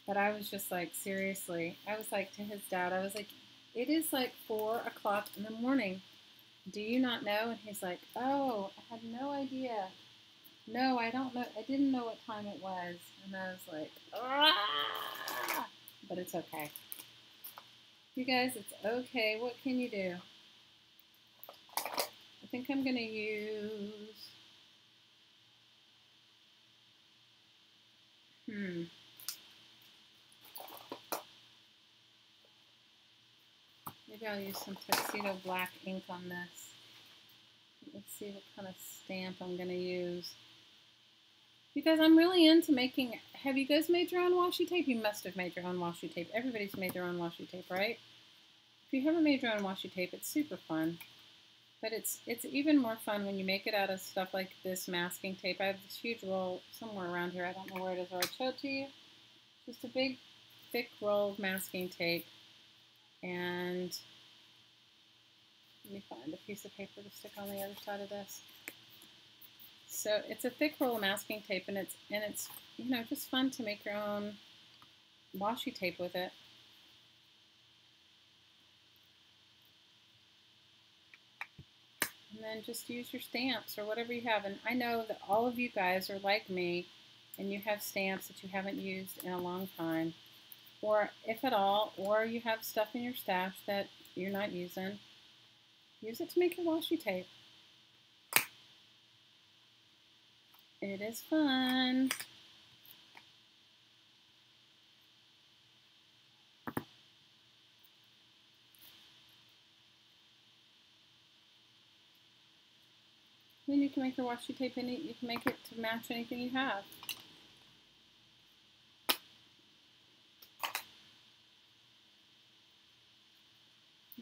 S1: But I was just like, seriously. I was like to his dad, I was like, it is like 4 o'clock in the morning. Do you not know? And he's like, oh, I had no idea. No, I don't know. I didn't know what time it was. And I was like, ah! But it's okay. You guys, it's okay. What can you do? I think I'm going to use... Maybe I'll use some Tuxedo Black ink on this. Let's see what kind of stamp I'm going to use. Because I'm really into making... Have you guys made your own washi tape? You must have made your own washi tape. Everybody's made their own washi tape, right? If you haven't made your own washi tape, it's super fun. But it's even more fun when you make it out of stuff like this masking tape. I have this huge roll somewhere around here. I don't know where it is, or I'll show it to you. Just a big, thick roll of masking tape. And let me find a piece of paper to stick on the other side of this. So it's a thick roll of masking tape, and it's you know, just fun to make your own washi tape with it. And then just use your stamps or whatever you have. And I know that all of you guys are like me, and you have stamps that you haven't used in a long time, or if at all, or you have stuff in your stash that you're not using. Use it to make your washi tape. It is fun. Then you can make your washi tape you can make it to match anything you have.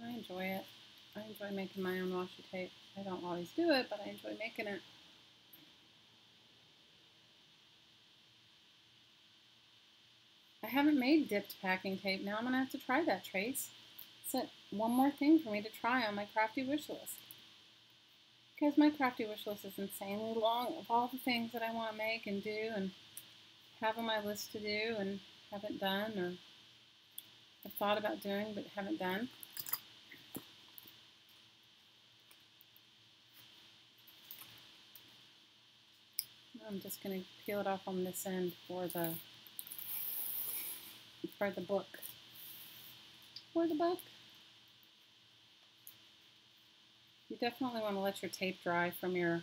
S1: I enjoy it. I enjoy making my own washi tape. I don't always do it, but I enjoy making it. I haven't made dipped packing tape. Now I'm going to have to try that, Trace. It's one more thing for me to try on my crafty wish list. Because my crafty wish list is insanely long of all the things that I want to make and do and have on my list to do and haven't done, or have thought about doing but haven't done. I'm just going to peel it off on this end for the book. For the book. You definitely want to let your tape dry from you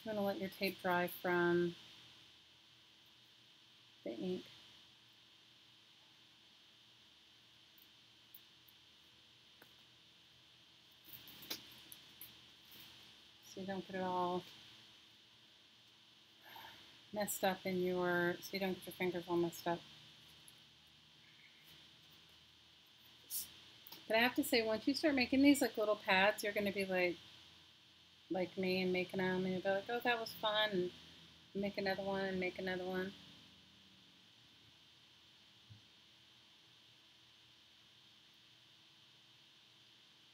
S1: want to let your tape dry from the ink. So you don't get it all messed up so you don't get your fingers all messed up. But I have to say, once you start making these like little pads, you're going to be like, like me and making them, and you'll be like, oh, that was fun, and make another one and make another one.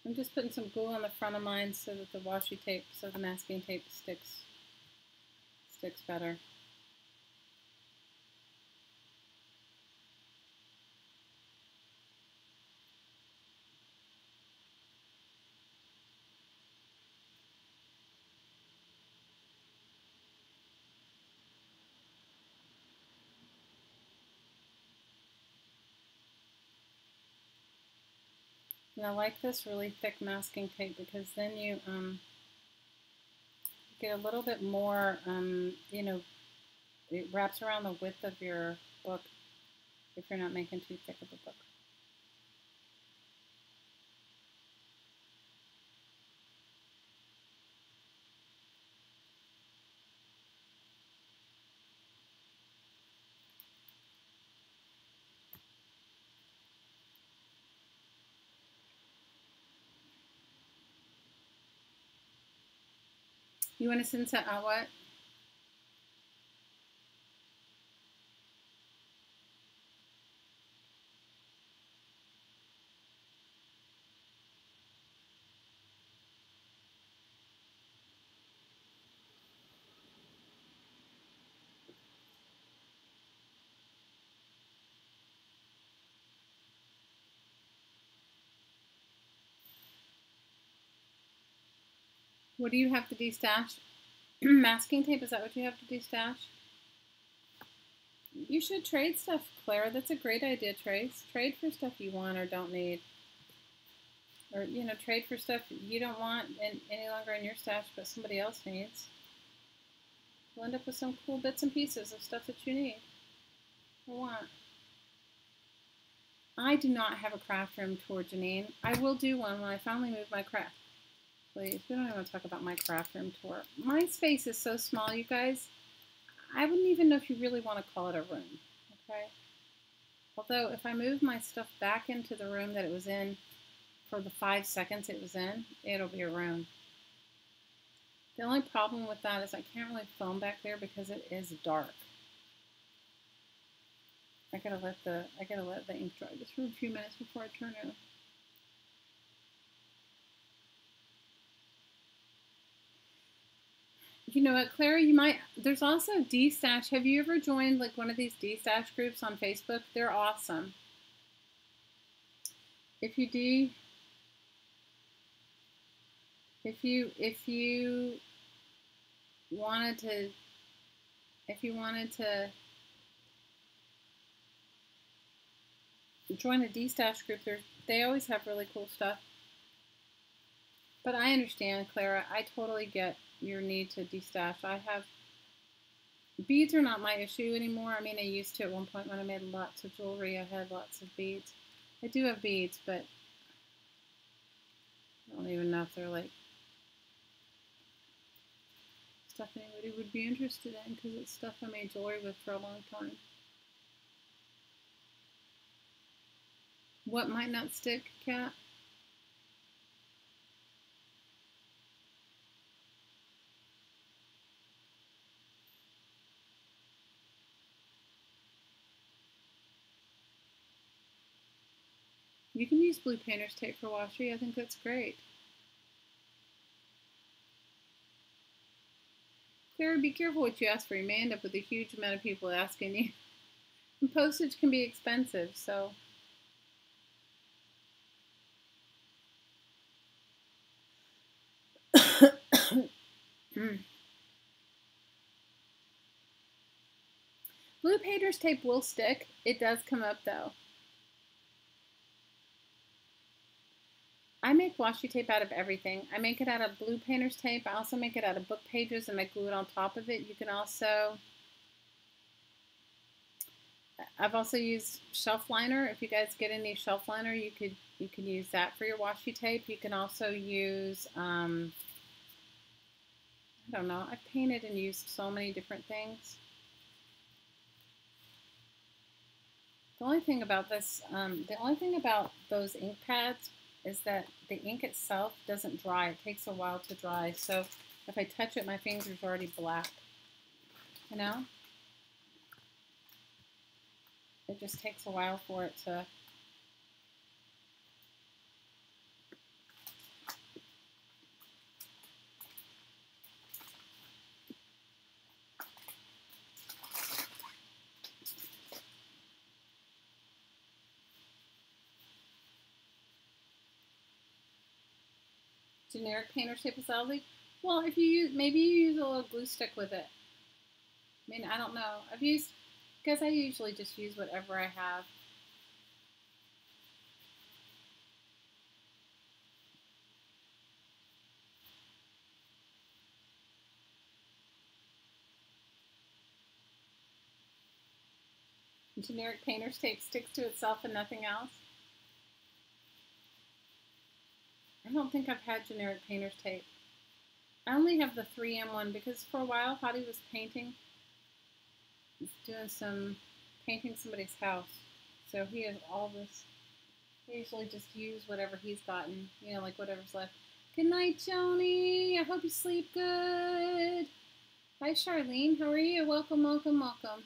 S1: I'm just putting some glue on the front of mine so that the washi tape, so the masking tape sticks better. And I like this really thick masking tape because then you get a little bit more, you know, it wraps around the width of your book if you're not making too thick of a book. You want to send some what? What do you have to de-stash? Masking tape, is that what you have to de-stash? You should trade stuff, Claire. That's a great idea, Trace. Trade for stuff you want or don't need. Or, you know, trade for stuff you don't want any longer in your stash but somebody else needs. You'll end up with some cool bits and pieces of stuff that you need or want. I do not have a craft room tour, Janine. I will do one when I finally move my craft. Please, we don't even want to talk about my craft room tour. My space is so small, you guys. I wouldn't even know if you really want to call it a room, okay? Although, if I move my stuff back into the room that it was in for the 5 seconds it was in, it'll be a room. The only problem with that is I can't really film back there because it is dark. I gotta let the ink dry just for a few minutes before I turn it. You know what, Clara, you might, there's also de-stash. Have you ever joined like one of these de-stash groups on Facebook? They're awesome. If you wanted to, join a de-stash group, they always have really cool stuff. But I understand, Clara. I totally get your need to de-stash. I have beads are not my issue anymore. I mean, I used to at one point when I made lots of jewelry. I had lots of beads. I do have beads, but I don't even know if they're like stuff anybody would be interested in because it's stuff I made jewelry with for a long time. What might not stick, Kat? You can use blue painter's tape for washi. I think that's great. Clara, be careful what you ask for. You may end up with a huge amount of people asking you. And postage can be expensive, so. Blue painter's tape will stick. It does come up though. I make washi tape out of everything. I make it out of blue painter's tape. I also make it out of book pages and I glue it on top of it. You can also, I've also used shelf liner. If you guys get any shelf liner, you can use that for your washi tape. You can also use, I don't know, I've painted and used so many different things. The only thing about this, the only thing about those ink pads is that the ink itself doesn't dry. It takes a while to dry. So if I touch it, my finger's already black. You know? It just takes a while for it to... Generic painter's tape is loudly. Well, if you use, maybe you use a little glue stick with it. I mean, I don't know. I've used, because I usually just use whatever I have. Generic painter's tape sticks to itself and nothing else. I don't think I've had generic painter's tape. I only have the 3M one because for a while Hottie was painting, doing some painting somebody's house. So he has all this. I usually just use whatever he's gotten, you know, like whatever's left. Good night, Joni. I hope you sleep good. Hi, Charlene. How are you? Welcome, welcome, welcome.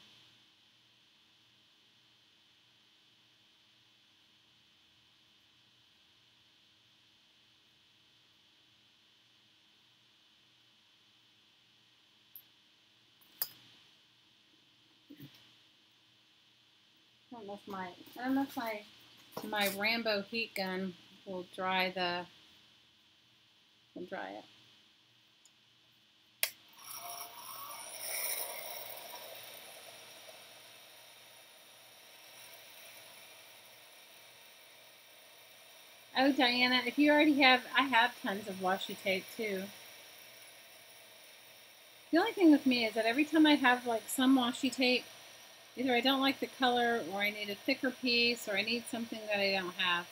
S1: I don't know if my Rambo heat gun will dry it. Oh, Diana, if you already have, I have tons of washi tape too. The only thing with me is that every time I have like some washi tape, either I don't like the color or I need a thicker piece or I need something that I don't have.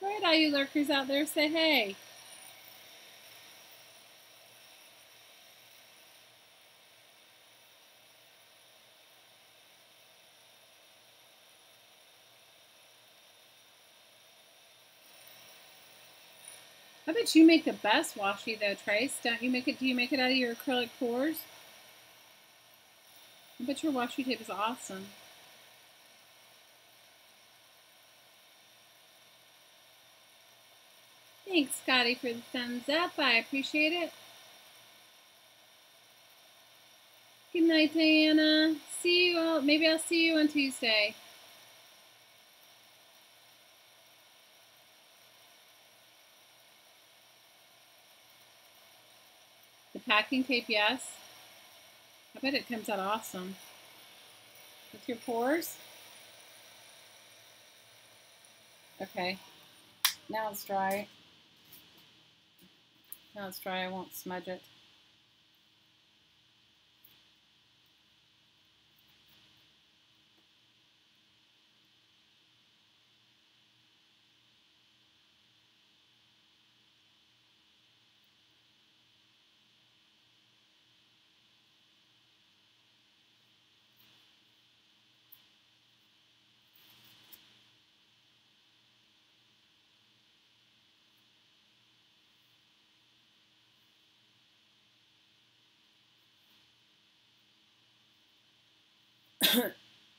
S1: All right, all you lurkers out there, say hey. I bet you make the best washi though, Trace. Don't you make it? Do you make it out of your acrylic pours? I bet your washi tape is awesome. Thanks, Scotty, for the thumbs up. I appreciate it. Good night, Diana. See you all. Maybe I'll see you on Tuesday. The packing tape, yes. I bet it comes out awesome. With your pours? Okay. Now it's dry. Now it's dry. I won't smudge it.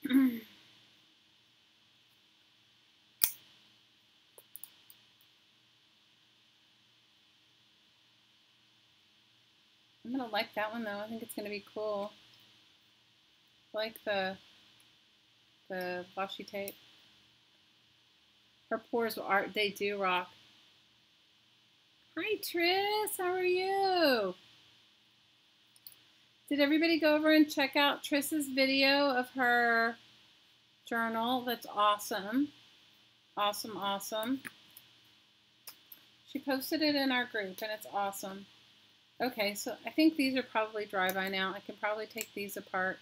S1: I'm gonna like that one though. I think it's gonna be cool. I like the washi tape. Her pours are, they do rock. Hi Tris, how are you? Did everybody go over and check out Tris's video of her journal? That's awesome. Awesome, awesome. She posted it in our group and it's awesome. Okay, so I think these are probably dry by now. I can probably take these apart.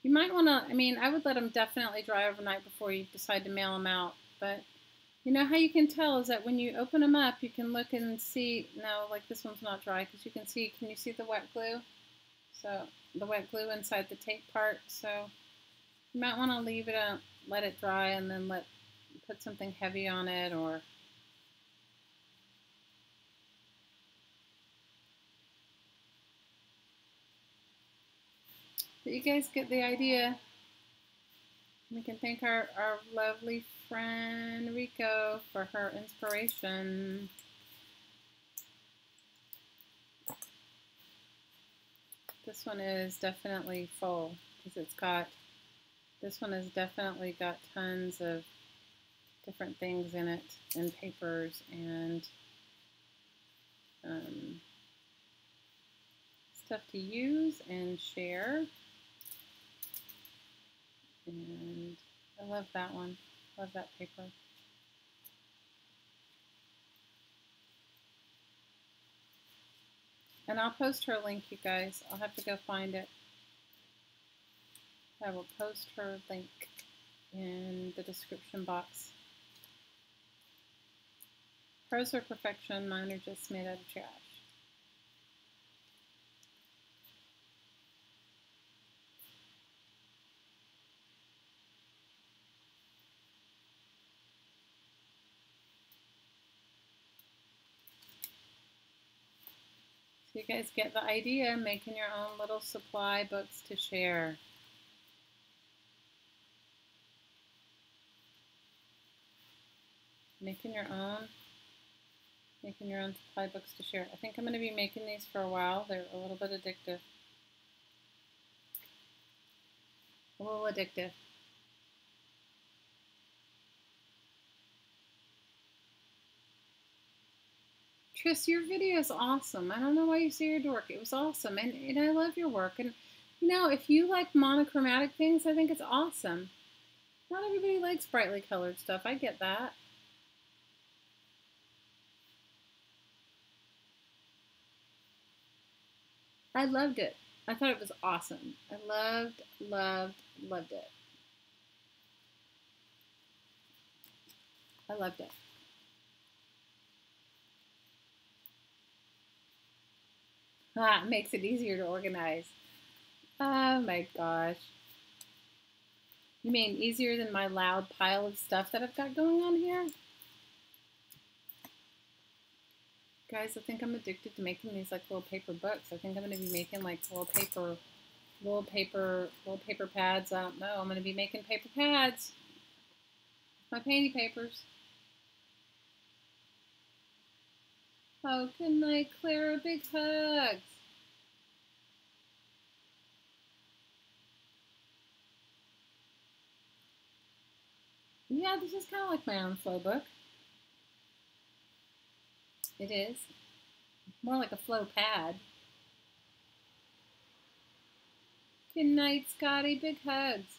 S1: You might want to, I mean, I would let them definitely dry overnight before you decide to mail them out. But you know how you can tell is that when you open them up, you can look and see, no, like this one's not dry because you can see, can you see the wet glue? So the wet glue inside the tape part. So you might want to leave it, let it dry and then put something heavy on it or. But you guys get the idea. We can thank our lovely friend Rico for her inspiration. This one is definitely full because this one has definitely got tons of different things in it and papers and stuff to use and share. And I love that one. Love that paper. And I'll post her link, you guys. I'll have to go find it. I will post her link in the description box. Hers are perfection. Mine are just made out of trash. So you guys get the idea, making your own little supply books to share. Making your own supply books to share. I think I'm going to be making these for a while. They're a little bit addictive. A little addictive. Tris, your video is awesome. I don't know why you say your work. It was awesome. And I love your work. And, you know, if you like monochromatic things, I think it's awesome. Not everybody likes brightly colored stuff. I get that. I loved it. I thought it was awesome. I loved, loved, loved it. I loved it. Ah, it makes it easier to organize. Oh my gosh. You mean easier than my loud pile of stuff that I've got going on here? Guys, I think I'm addicted to making these like little paper books. I think I'm going to be making like little paper pads. I don't know. I'm going to be making paper pads. My painty papers. Oh, good night, Clara. Big hugs. Yeah, this is kind of like my own flow book. It is. More like a flow pad. Good night, Scotty. Big hugs.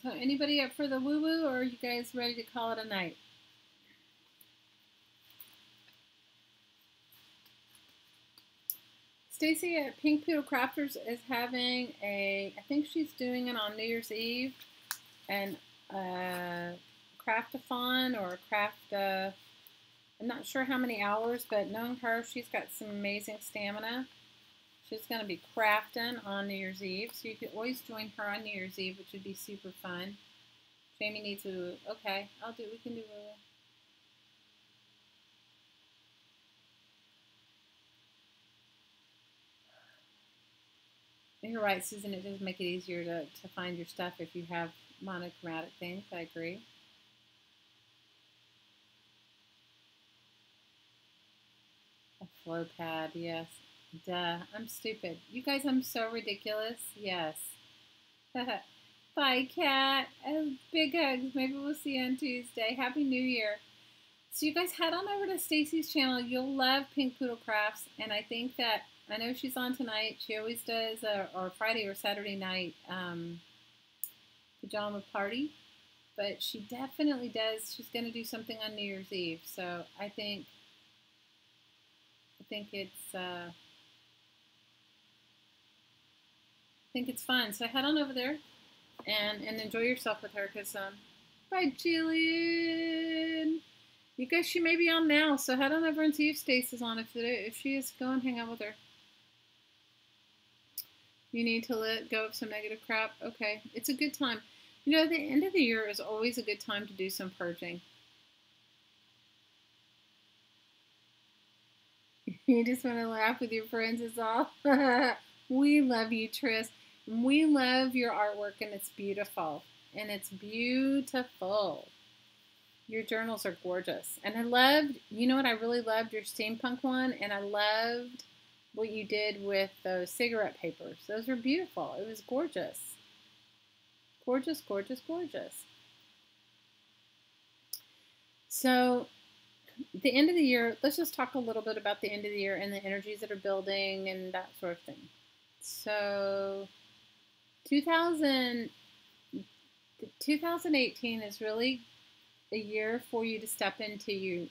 S1: So anybody up for the woo-woo, or are you guys ready to call it a night? Stacy at Pink Poodle Crafters is having I think she's doing it on New Year's Eve, and craft-a-thon or I'm not sure how many hours, but knowing her, she's got some amazing stamina. She's going to be crafting on New Year's Eve, so you could always join her on New Year's Eve, which would be super fun. Jamie needs a, okay, we can do woo-woo. You're right, Susan, it does make it easier to find your stuff if you have monochromatic things. I agree. A flow pad, yes. Duh, I'm stupid. You guys, I'm so ridiculous. Yes. Bye, Kat. Big hugs. Maybe we'll see you on Tuesday. Happy New Year. So you guys head on over to Stacy's channel. You'll love Pink Poodle Crafts, and I think that I know she's on tonight. She always does, or Friday or Saturday night pajama party. but she definitely does. She's going to do something on New Year's Eve. So I think it's fun. So head on over there and enjoy yourself with her. Cause bye, Jillian. You guys, she may be on now, so head on over and see if Stace is on. If she is, go and hang out with her. You need to let go of some negative crap. Okay, it's a good time. You know, the end of the year is always a good time to do some purging. You just want to laugh with your friends is all. We love you, Tris. We love your artwork, and it's beautiful. And it's beautiful. Your journals are gorgeous. And I loved, you know what, I really loved your steampunk one, and I loved what you did with those cigarette papers. Those were beautiful. It was gorgeous. Gorgeous, gorgeous, gorgeous. So the end of the year, let's just talk a little bit about the end of the year and the energies that are building and that sort of thing. So 2018 is really a year for you to step into you.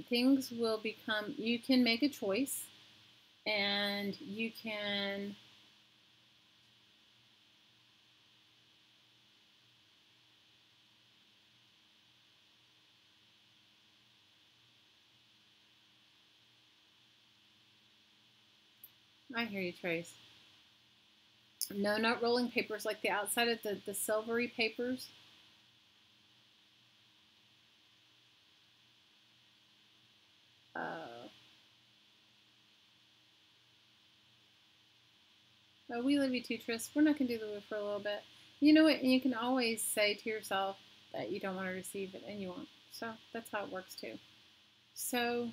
S1: Things will become, you can make a choice, and you can I hear you, Trace. No, not rolling papers, like the outside of the silvery papers. Oh, we love you too, Tris. We're not going to do the wood for a little bit. You know what? You can always say to yourself that you don't want to receive it, and you won't. So that's how it works too. So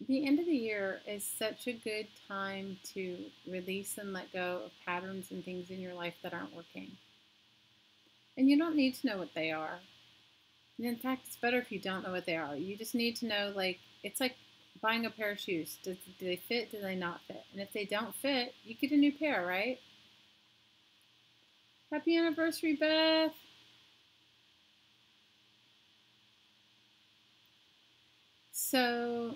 S1: the end of the year is such a good time to release and let go of patterns and things in your life that aren't working. And you don't need to know what they are. And in fact, it's better if you don't know what they are. You just need to know, like, it's like buying a pair of shoes. Do they fit? Do they not fit? And if they don't fit, you get a new pair, right? Happy anniversary, Beth. So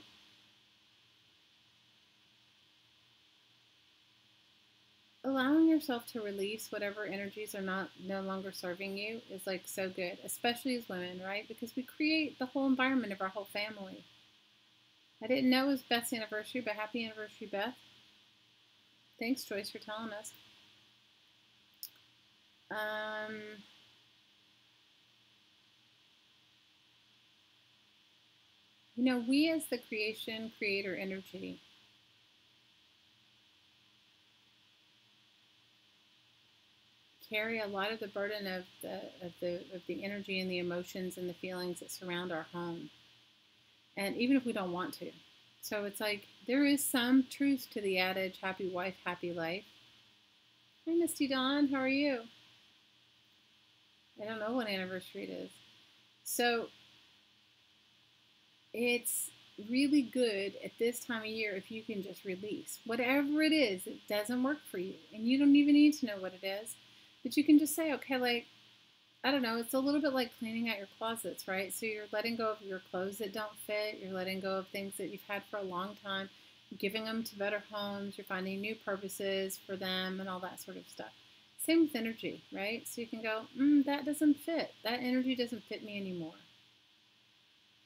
S1: allowing yourself to release whatever energies are no longer serving you is like so good, especially as women, right? Because we create the whole environment of our whole family. I didn't know it was Beth's anniversary, but happy anniversary, Beth. Thanks, Joyce, for telling us. You know, we as the creator energy carry a lot of the burden of the energy and the emotions and the feelings that surround our home. And even if we don't want to. So it's like there is some truth to the adage, happy wife, happy life. Hi, Misty Dawn. How are you? I don't know what anniversary it is. So it's really good at this time of year if you can just release whatever it is that doesn't work for you. And you don't even need to know what it is. But you can just say, okay, like, I don't know, it's a little bit like cleaning out your closets, right? So you're letting go of your clothes that don't fit. You're letting go of things that you've had for a long time, giving them to better homes. You're finding new purposes for them and all that sort of stuff. Same with energy, right? So you can go, that doesn't fit. That energy doesn't fit me anymore.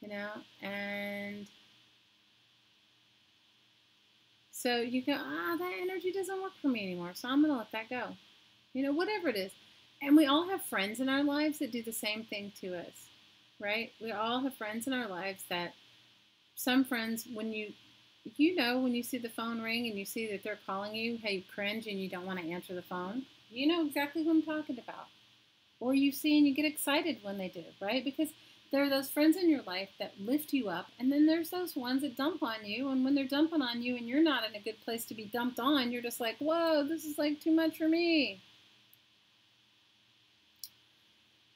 S1: You know? And so you go, that energy doesn't work for me anymore. So I'm going to let that go. You know, whatever it is. And we all have friends in our lives that do the same thing to us, right? We all have friends in our lives that some friends, when you see the phone ring and you see that they're calling you, hey, you cringe and you don't want to answer the phone. You know exactly who I'm talking about. Or you see and you get excited when they do, right? Because there are those friends in your life that lift you up, and then there's those ones that dump on you, and when they're dumping on you and you're not in a good place to be dumped on, you're just like, whoa, this is like too much for me.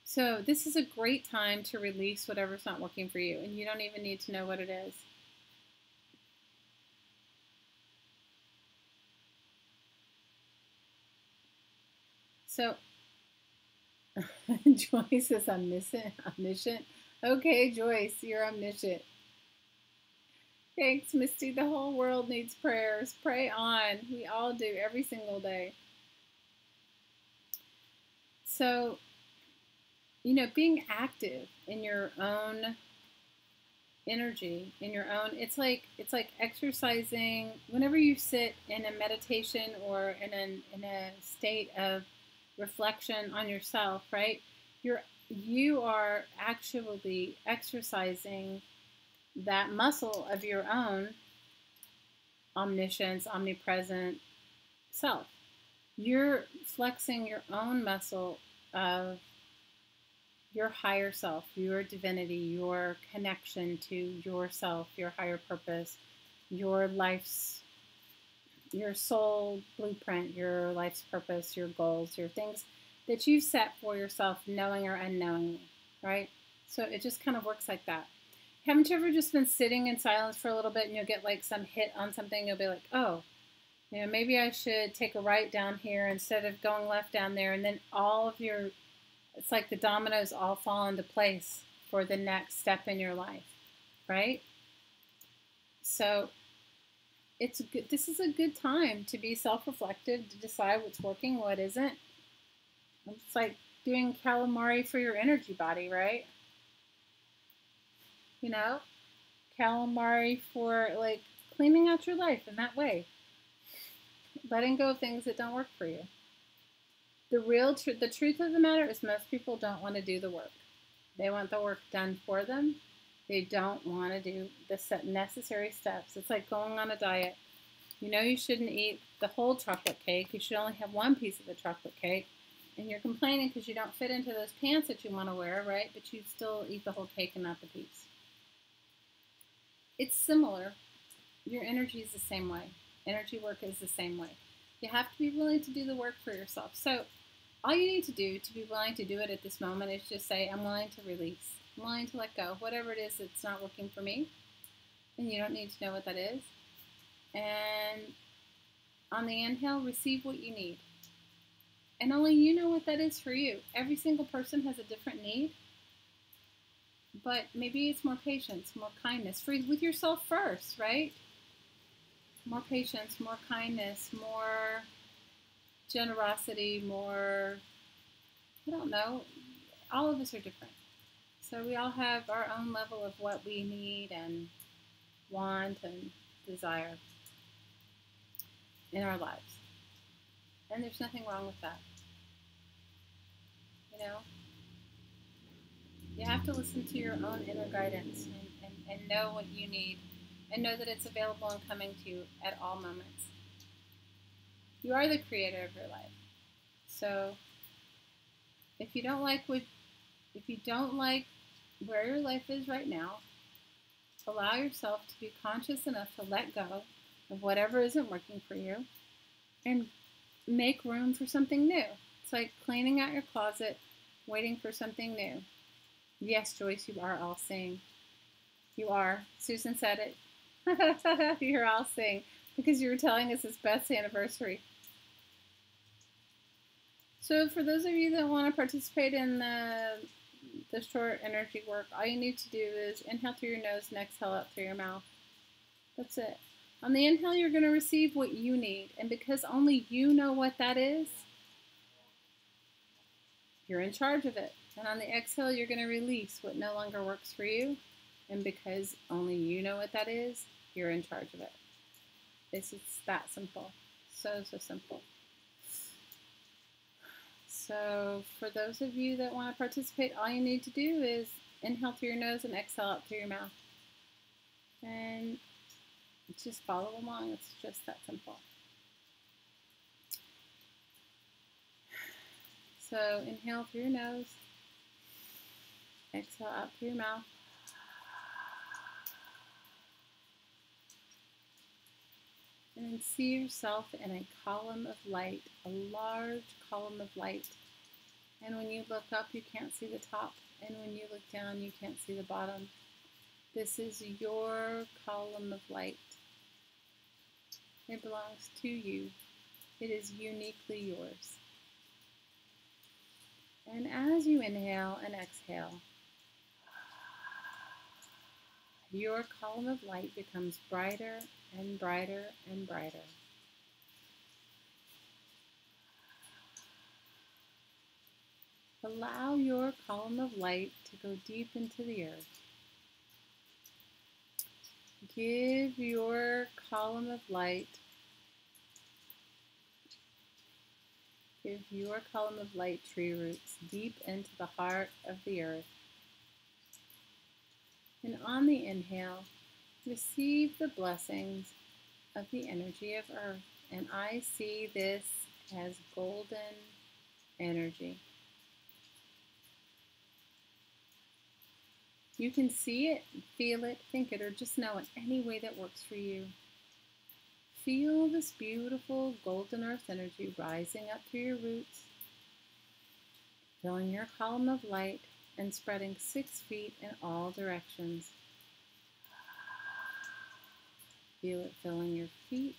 S1: So this is a great time to release whatever's not working for you, and you don't even need to know what it is. So Joyce is omniscient. Okay, Joyce, you're omniscient. Thanks, Misty. The whole world needs prayers. Pray on. We all do every single day. So, being active in your own energy, in your own, it's like exercising. Whenever you sit in a meditation or in a state of reflection on yourself, right? You are actually exercising that muscle of your own omniscience, omnipresent self. You're flexing your own muscle of your higher self, your divinity, your connection to yourself, your higher purpose, your soul blueprint, your life's purpose, your goals, your things that you set for yourself, knowing or unknowingly, right? So it just kind of works like that. Haven't you ever just been sitting in silence for a little bit and you'll get like some hit on something? You'll be like, oh, maybe I should take a right down here instead of going left down there. And then it's like the dominoes all fall into place for the next step in your life, right? So this is a good time to be self-reflective, to decide what's working, what isn't. It's like doing calamari for your energy body, right? Calamari for like cleaning out your life in that way. Letting go of things that don't work for you. The truth of the matter is most people don't want to do the work. They want the work done for them. They don't want to do the necessary steps. It's like going on a diet. You shouldn't eat the whole chocolate cake. You should only have one piece of the chocolate cake. And you're complaining because you don't fit into those pants that you want to wear, right? But you still eat the whole cake and not the piece. It's similar. Your energy is the same way. Energy work is the same way. You have to be willing to do the work for yourself. So all you need to do to be willing to do it at this moment is just say, I'm willing to release. I'm willing to let go. Whatever it is that's not working for me. And you don't need to know what that is. And on the inhale, receive what you need. And only you know what that is for you. Every single person has a different need. But maybe it's more patience, more kindness with yourself first, right? More patience, more kindness, more generosity, more, I don't know. All of us are different. So we all have our own level of what we need and want and desire in our lives. And there's nothing wrong with that. You have to listen to your own inner guidance and know what you need and know that it's available and coming to you at all moments. You are the creator of your life. So if you don't like where your life is right now, allow yourself to be conscious enough to let go of whatever isn't working for you and make room for something new. It's like cleaning out your closet, waiting for something new. Yes, Joyce, you are all seeing. You are. Susan said it. You're all seeing because you were telling us it's Beth's anniversary. So for those of you that want to participate in the short energy work, all you need to do is inhale through your nose and exhale out through your mouth. That's it. On the inhale, you're going to receive what you need. And because only you know what that is, you're in charge of it. And on the exhale, you're going to release what no longer works for you. And because only you know what that is, you're in charge of it. It's that simple. So simple. So for those of you that want to participate, all you need to do is inhale through your nose and exhale out through your mouth. And just follow along. It's just that simple. So inhale through your nose. Exhale out through your mouth. And then see yourself in a column of light, a large column of light. And when you look up, you can't see the top. And when you look down, you can't see the bottom. This is your column of light. It belongs to you. It is uniquely yours. And as you inhale and exhale, your column of light becomes brighter and brighter and brighter. Allow your column of light to go deep into the earth. Give your column of light, tree roots deep into the heart of the earth. And on the inhale, receive the blessings of the energy of earth. And I see this as golden energy. You can see it, feel it, think it, or just know it any way that works for you. Feel this beautiful golden earth energy rising up through your roots, filling your column of light and spreading 6 feet in all directions. Feel it filling your feet,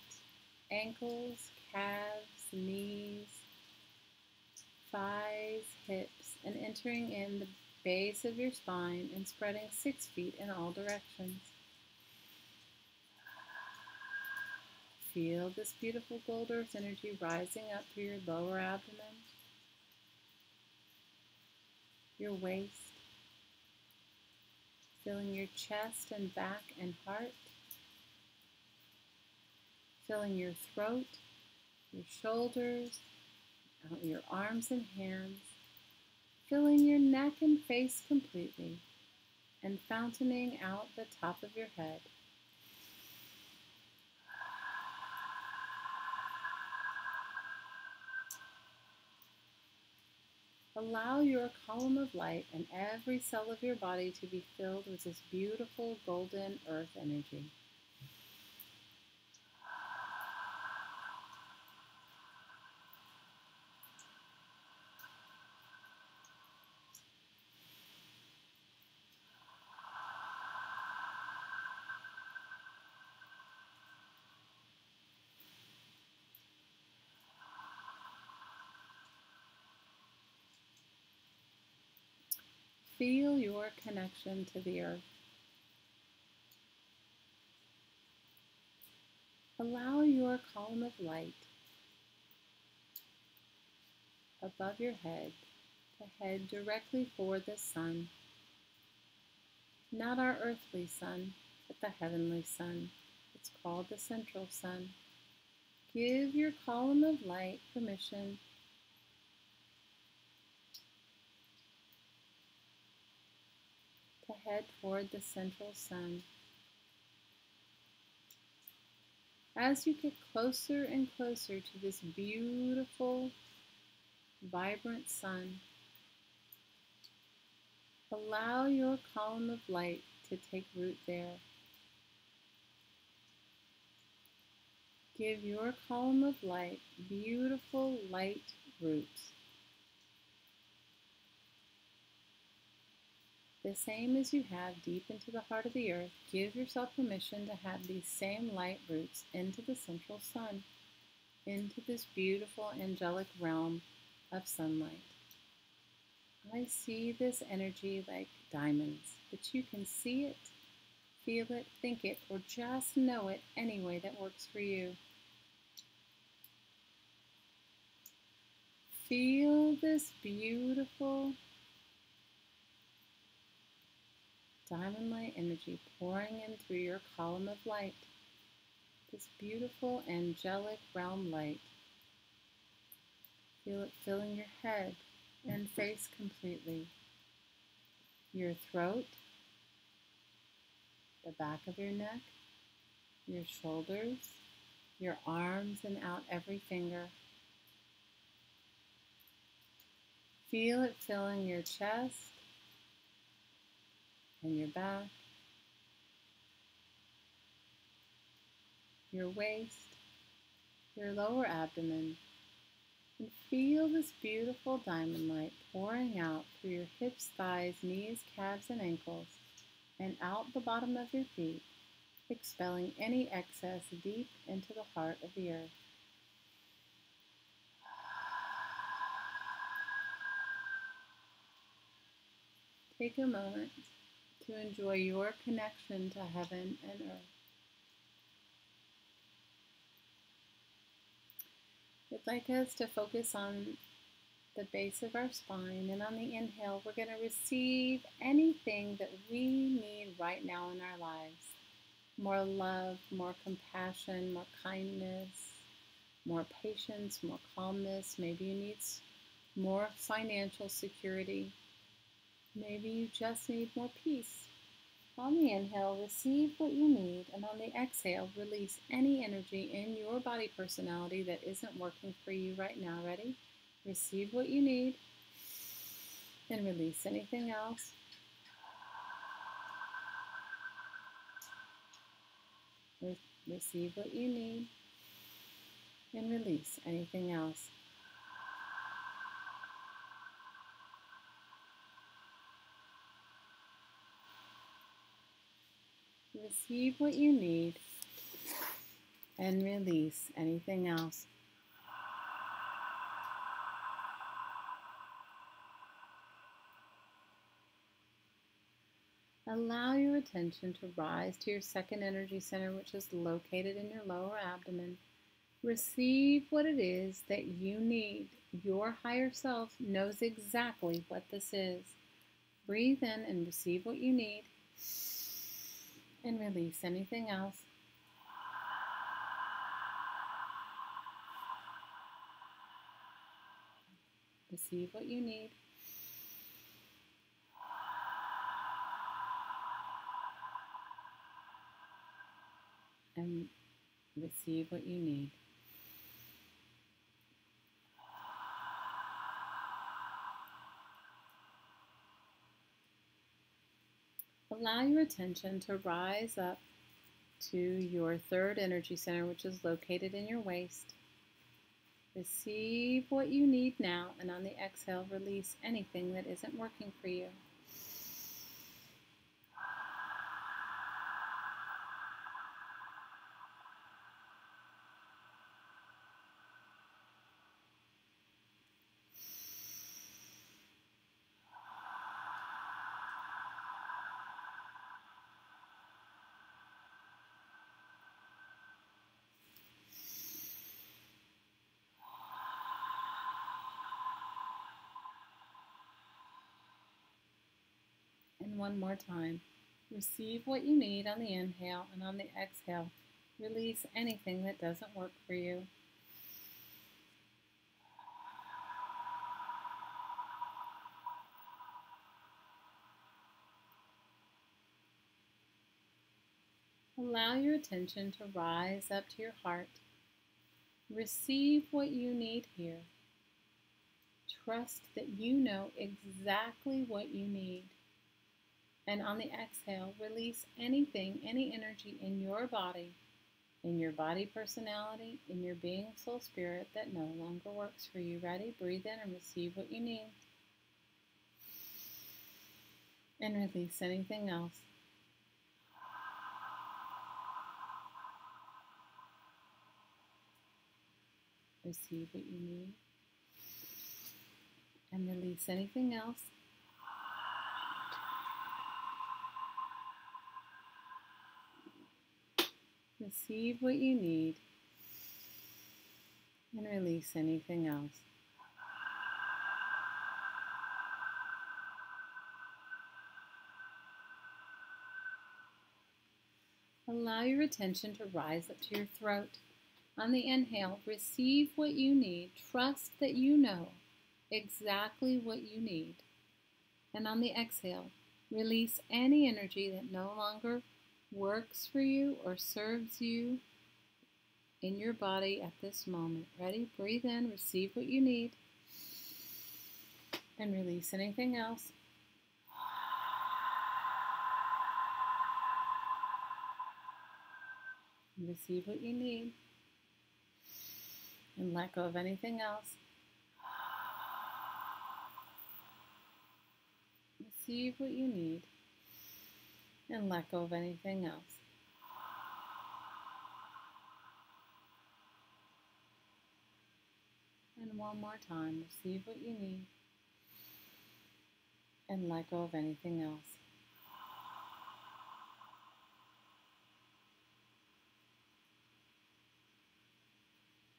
S1: ankles, calves, knees, thighs, hips, and entering in the base of your spine and spreading 6 feet in all directions. Feel this beautiful gold earth energy rising up through your lower abdomen, your waist, filling your chest and back and heart, filling your throat, your shoulders, out your arms and hands, filling your neck and face completely, and fountaining out the top of your head. Allow your column of light and every cell of your body to be filled with this beautiful golden earth energy. Feel your connection to the earth. Allow your column of light above your head to head directly for the sun. Not our earthly sun, but the heavenly sun. It's called the central sun. Give your column of light permission to head toward the central sun. As you get closer and closer to this beautiful, vibrant sun, allow your column of light to take root there. Give your column of light beautiful light roots. The same as you have deep into the heart of the earth, give yourself permission to have these same light roots into the central sun, into this beautiful angelic realm of sunlight. I see this energy like diamonds, but you can see it, feel it, think it, or just know it any way that works for you. Feel this beautiful diamond light energy pouring in through your column of light, this beautiful angelic realm light. Feel it filling your head and face completely, your throat, the back of your neck, your shoulders, your arms, and out every finger. Feel it filling your chest and your back, your waist, your lower abdomen, and feel this beautiful diamond light pouring out through your hips, thighs, knees, calves, and ankles, and out the bottom of your feet, expelling any excess deep into the heart of the earth. Take a moment to enjoy your connection to heaven and earth. I'd like us to focus on the base of our spine, and on the inhale, we're going to receive anything that we need right now in our lives. More love, more compassion, more kindness, more patience, more calmness. Maybe you need more financial security. Maybe you just need more peace. On the inhale, receive what you need, and on the exhale, release any energy in your body personality that isn't working for you right now. Ready? Receive what you need, and release anything else. Receive what you need, and release anything else. Receive what you need, and release anything else. Allow your attention to rise to your second energy center, which is located in your lower abdomen. Receive what it is that you need. Your higher self knows exactly what this is. Breathe in and receive what you need, and release anything else. Receive what you need, and receive what you need. Allow your attention to rise up to your third energy center, which is located in your waist. Receive what you need now, and on the exhale, release anything that isn't working for you. And one more time. Receive what you need on the inhale, and on the exhale, release anything that doesn't work for you. Allow your attention to rise up to your heart. Receive what you need here. Trust that you know exactly what you need. And on the exhale, release anything, any energy in your body personality, in your being soul spirit that no longer works for you. Ready? Breathe in and receive what you need. And release anything else. Receive what you need. And release anything else. Receive what you need, and release anything else. Allow your attention to rise up to your throat. On the inhale, receive what you need. Trust that you know exactly what you need. And on the exhale, release any energy that no longer works for you or serves you in your body at this moment. Ready? Breathe in, receive what you need, and release anything else. Receive what you need, and let go of anything else. Receive what you need, and let go of anything else. And one more time, receive what you need, and let go of anything else.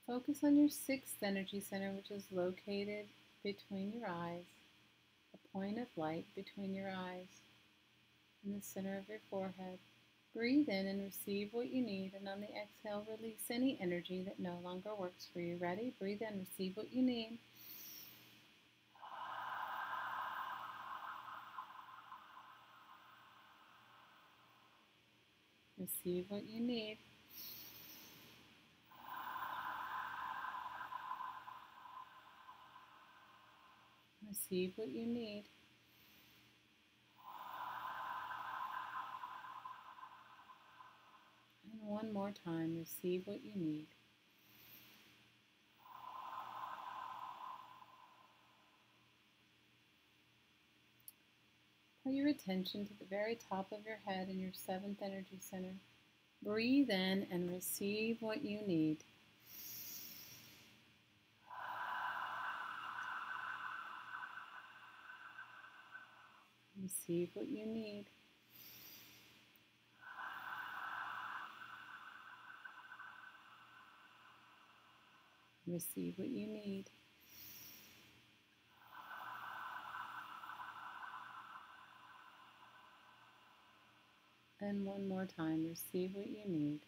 S1: Focus on your sixth energy center, which is located between your eyes, a point of light between your eyes, in the center of your forehead. Breathe in and receive what you need, and on the exhale, release any energy that no longer works for you. Ready? Breathe in, receive what you need. Receive what you need. Receive what you need. And one more time, receive what you need. Put your attention to the very top of your head in your seventh energy center. Breathe in and receive what you need. Receive what you need. Receive what you need. And one more time, receive what you need.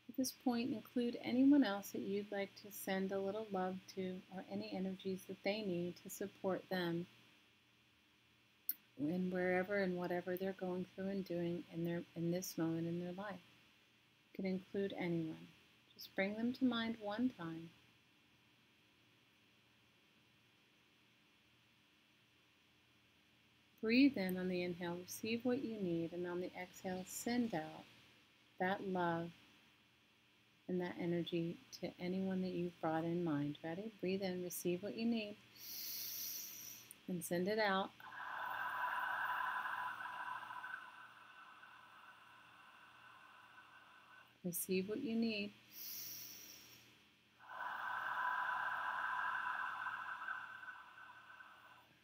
S1: At this point, include anyone else that you'd like to send a little love to, or any energies that they need to support them in wherever and whatever they're going through and doing in this moment in their life. You can include anyone. Just bring them to mind one time. Breathe in on the inhale, receive what you need, and on the exhale, send out that love and that energy to anyone that you've brought in mind. Ready? Breathe in, receive what you need, and send it out. Receive what you need.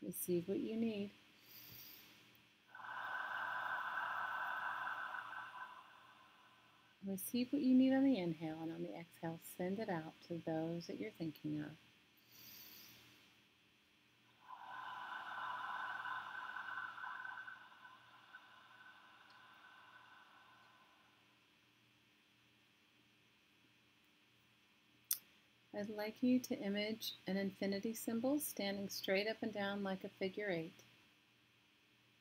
S1: Receive what you need. Receive what you need on the inhale, and on the exhale, send it out to those that you're thinking of. I'd like you to image an infinity symbol standing straight up and down like a figure 8.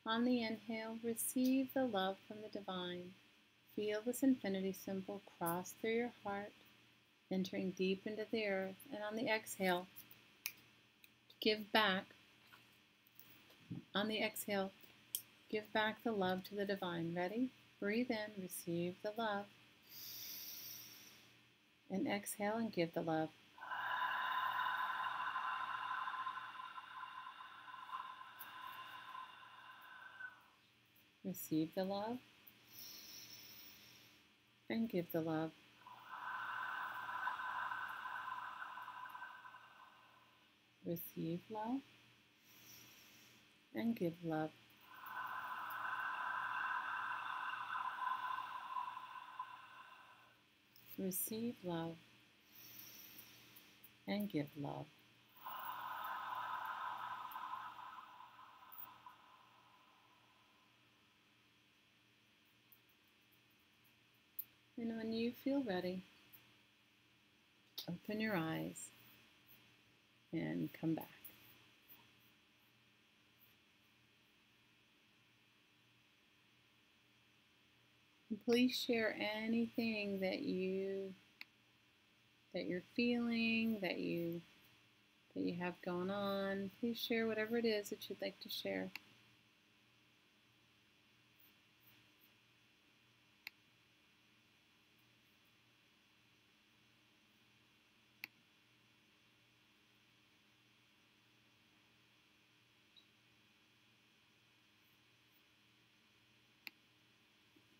S1: On the inhale, receive the love from the divine. Feel this infinity symbol cross through your heart, entering deep into the earth. And on the exhale, give back. On the exhale, give back the love to the divine. Ready? Breathe in, receive the love. And exhale and give the love. Receive the love and give the love. Receive love and give love. Receive love and give love. And when you feel ready, open your eyes and come back. And please share anything that you're feeling, that you have going on. Please share whatever it is that you'd like to share.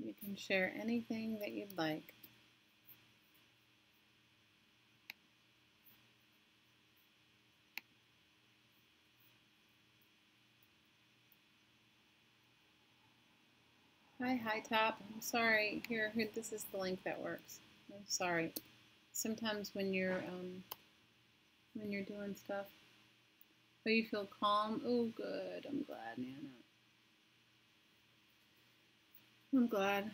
S1: You can share anything that you'd like. Hi Top. I'm sorry. Here, this is the link that works. I'm sorry. Sometimes when you're doing stuff, but you feel calm. Oh, good. I'm glad, Nana. I'm glad.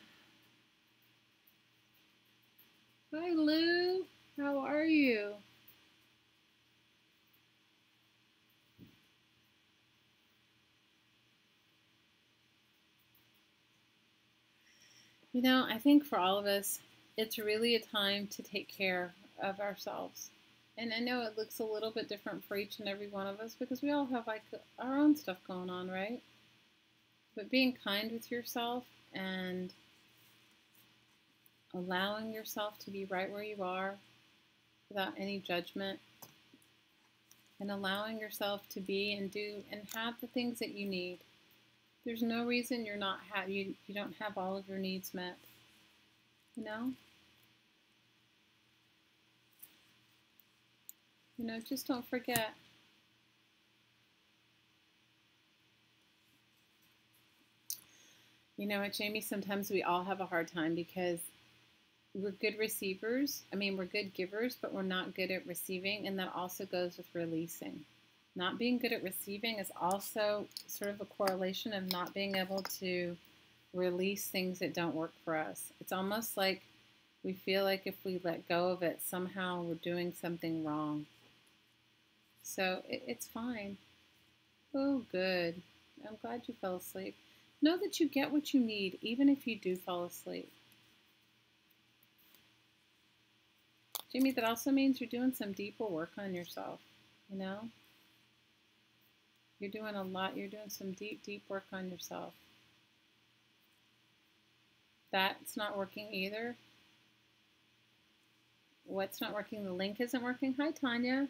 S1: Hi, Lou. How are you? You know, I think for all of us, it's really a time to take care of ourselves. And I know it looks a little bit different for each and every one of us because we all have like our own stuff going on, right? But being kind with yourself and allowing yourself to be right where you are without any judgment, and allowing yourself to be and do and have the things that you need. There's no reason you're not you don't have all of your needs met. You know? Just don't forget. You know what, Jamie? Sometimes we all have a hard time because we're good receivers. I mean, we're good givers, but we're not good at receiving, and that also goes with releasing. Not being good at receiving is also sort of a correlation of not being able to release things that don't work for us. It's almost like we feel like if we let go of it, somehow we're doing something wrong. So it's fine. Oh, good. I'm glad you fell asleep. Know that you get what you need, even if you do fall asleep. Jamie, that also means you're doing some deeper work on yourself, you know? You're doing a lot. You're doing some deep, deep work on yourself. That's not working either. What's not working? The link isn't working. Hi, Tanya.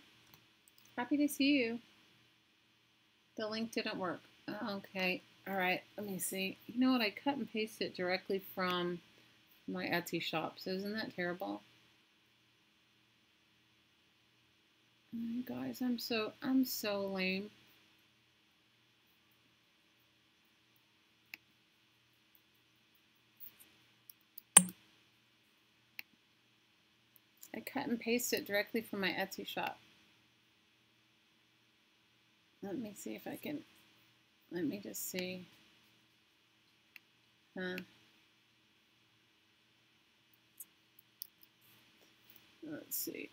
S1: Happy to see you. The link didn't work. Okay. All right. Let me see. You know what? I cut and pasted it directly from my Etsy shop. So isn't that terrible? Guys, I'm so lame. I cut and pasted it directly from my Etsy shop. Let me see if I can. Let me just see. Let's see.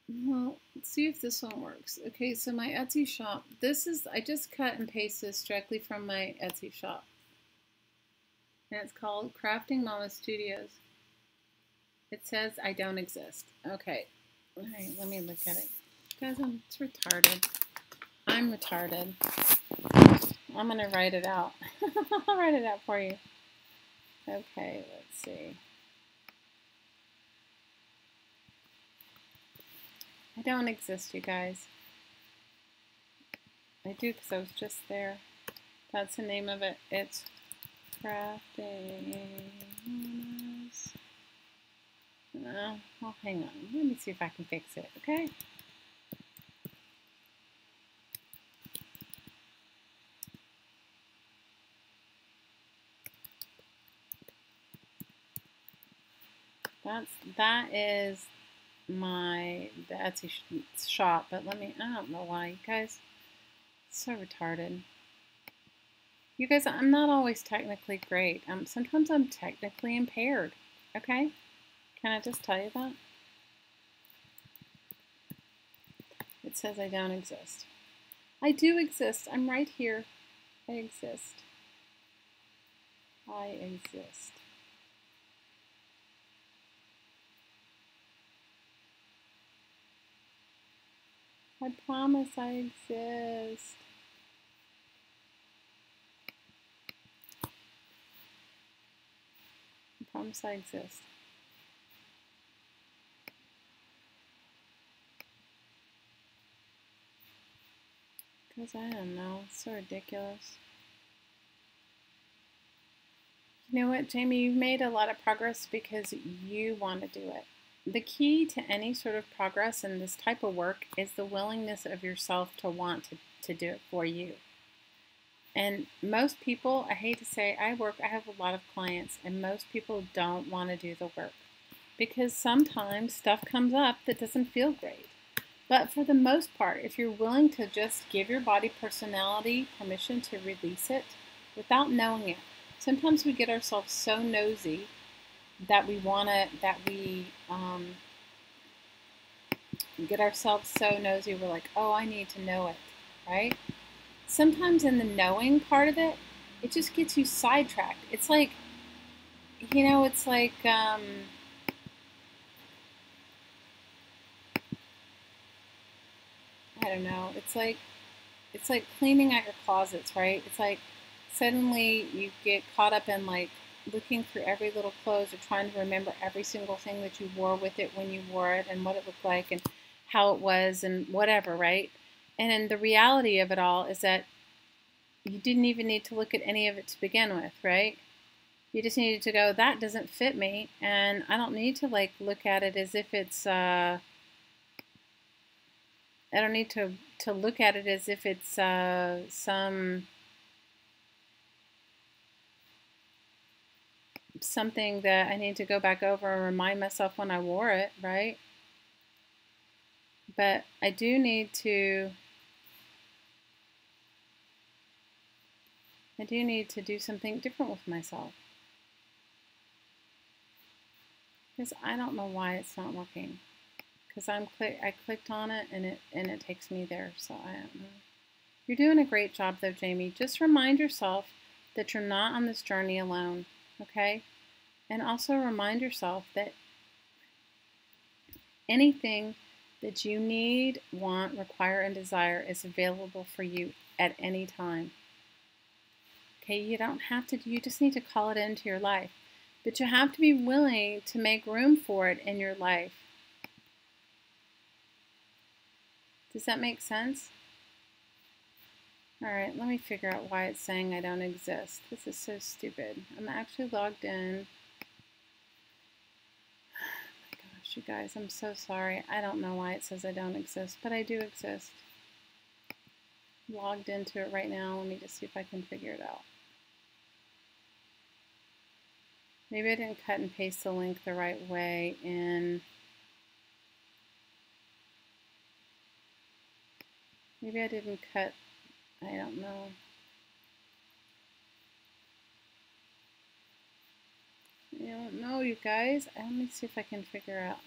S1: Well, let's see if this one works. Okay, so my Etsy shop. I just cut and pasted this directly from my Etsy shop. And it's called Crafting Mama Studios. It says I don't exist. Okay. All right, let me look at it. Guys, it's retarded. I'm retarded. I'm going to write it out. I'll write it out for you. Okay, let's see. I don't exist, you guys. I do because I was just there. That's the name of it. It's Crafting Mamas. Oh, hang on. Let me see if I can fix it, okay? That is the Etsy shop, but I don't know why, you guys, it's so retarded. You guys, I'm not always technically great. Sometimes I'm technically impaired, okay? Can I just tell you that? It says I don't exist. I do exist. I'm right here. I exist. I exist. I promise I exist. I promise I exist. Because I don't know. It's so ridiculous. You know what, Jamie? You've made a lot of progress because you want to do it. The key to any sort of progress in this type of work is the willingness of yourself to want to do it for you. And most people, I hate to say, I have a lot of clients, and most people don't want to do the work because sometimes stuff comes up that doesn't feel great. But for the most part, if you're willing to just give your body personality permission to release it without knowing it, sometimes we get ourselves so nosy that we want to, get ourselves so nosy, we're like, oh, I need to know it, right? Sometimes in the knowing part of it, it just gets you sidetracked. It's like, it's like, I don't know. It's like cleaning out your closets, right? It's like suddenly you get caught up in like looking through every little clothes or trying to remember every single thing that you wore with it when you wore it and what it looked like and how it was and whatever, right? And then the reality of it all is that you didn't even need to look at any of it to begin with, right? You just needed to go, that doesn't fit me, and I don't need to like look at it as if it's I don't need to look at it as if it's something that I need to go back over and remind myself when I wore it, right? But I do need to do something different with myself. Because I don't know why it's not working. Because I clicked on it and it takes me there, so I don't know. You're doing a great job though, Jamie. Just remind yourself that you're not on this journey alone, okay? And also remind yourself that anything that you need, want, require, and desire is available for you at any time. Okay, you don't have to, you just need to call it into your life. But you have to be willing to make room for it in your life. Does that make sense? All right, let me figure out why it's saying I don't exist. This is so stupid. I'm actually logged in. Oh my gosh, you guys, I'm so sorry. I don't know why it says I don't exist, but I do exist. Logged into it right now. Let me just see if I can figure it out. Maybe I didn't cut and paste the link the right way in. Maybe I didn't cut, I don't know. I don't know, you guys. Let me see if I can figure out.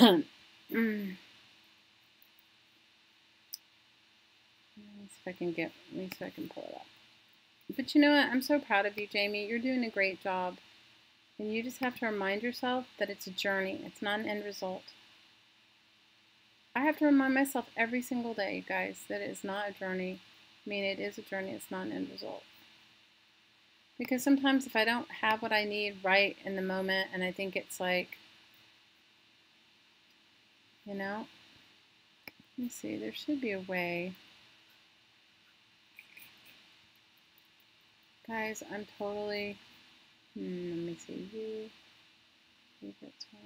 S1: Let me see if I can pull it up. But you know what? I'm so proud of you, Jamie. You're doing a great job. And you just have to remind yourself that it's a journey. It's not an end result. I have to remind myself every single day, you guys, that it is not a journey. I mean, it is a journey. It's not an end result. Because sometimes if I don't have what I need right in the moment, and I think it's like, let me see, there should be a way. Guys, I'm totally, let me see, favorite time.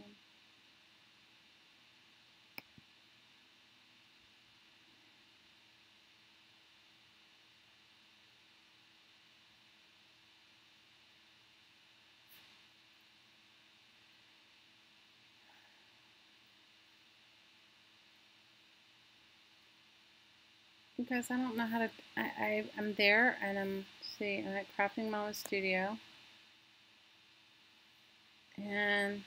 S1: Because I don't know how to, I'm there and I'm at Crafting Mama Studio. And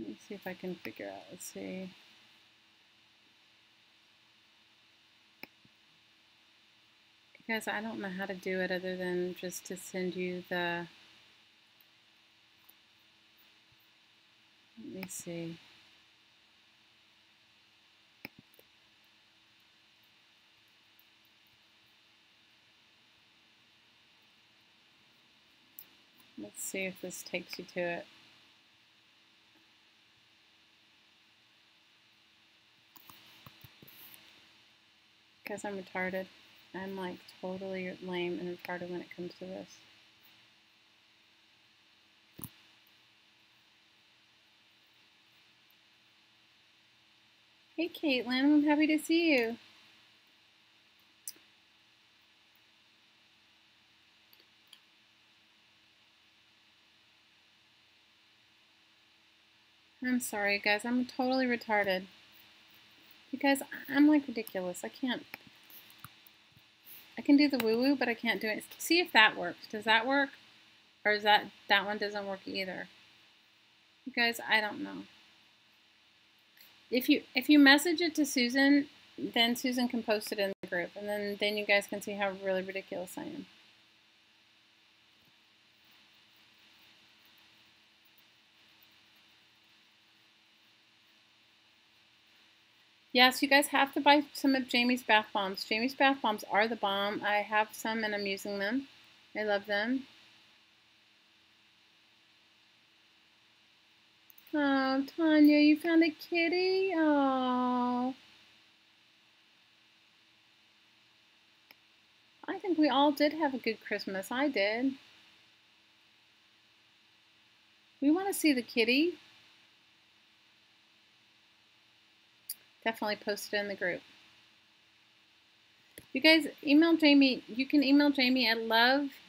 S1: let me see if I can figure out, let's see. Because I don't know how to do it other than just to send you the, let me see. Let's see if this takes you to it. Because I'm retarded. I'm like totally lame and retarded when it comes to this. Hey, Caitlin, I'm happy to see you. I'm sorry, guys. I'm totally retarded. You guys, I'm like ridiculous. I can do the woo-woo, but I can't do it. See if that works. Does that work? Or is that one doesn't work either? You guys, I don't know. If you message it to Susan, then Susan can post it in the group, and then you guys can see how really ridiculous I am. Yes, you guys have to buy some of Jamie's bath bombs. Jamie's bath bombs are the bomb. I have some and I'm using them. I love them. Oh, Tanya, you found a kitty? Oh. I think we all did have a good Christmas. I did. We want to see the kitty. Definitely post it in the group. You guys email Jamie. You can email Jamie at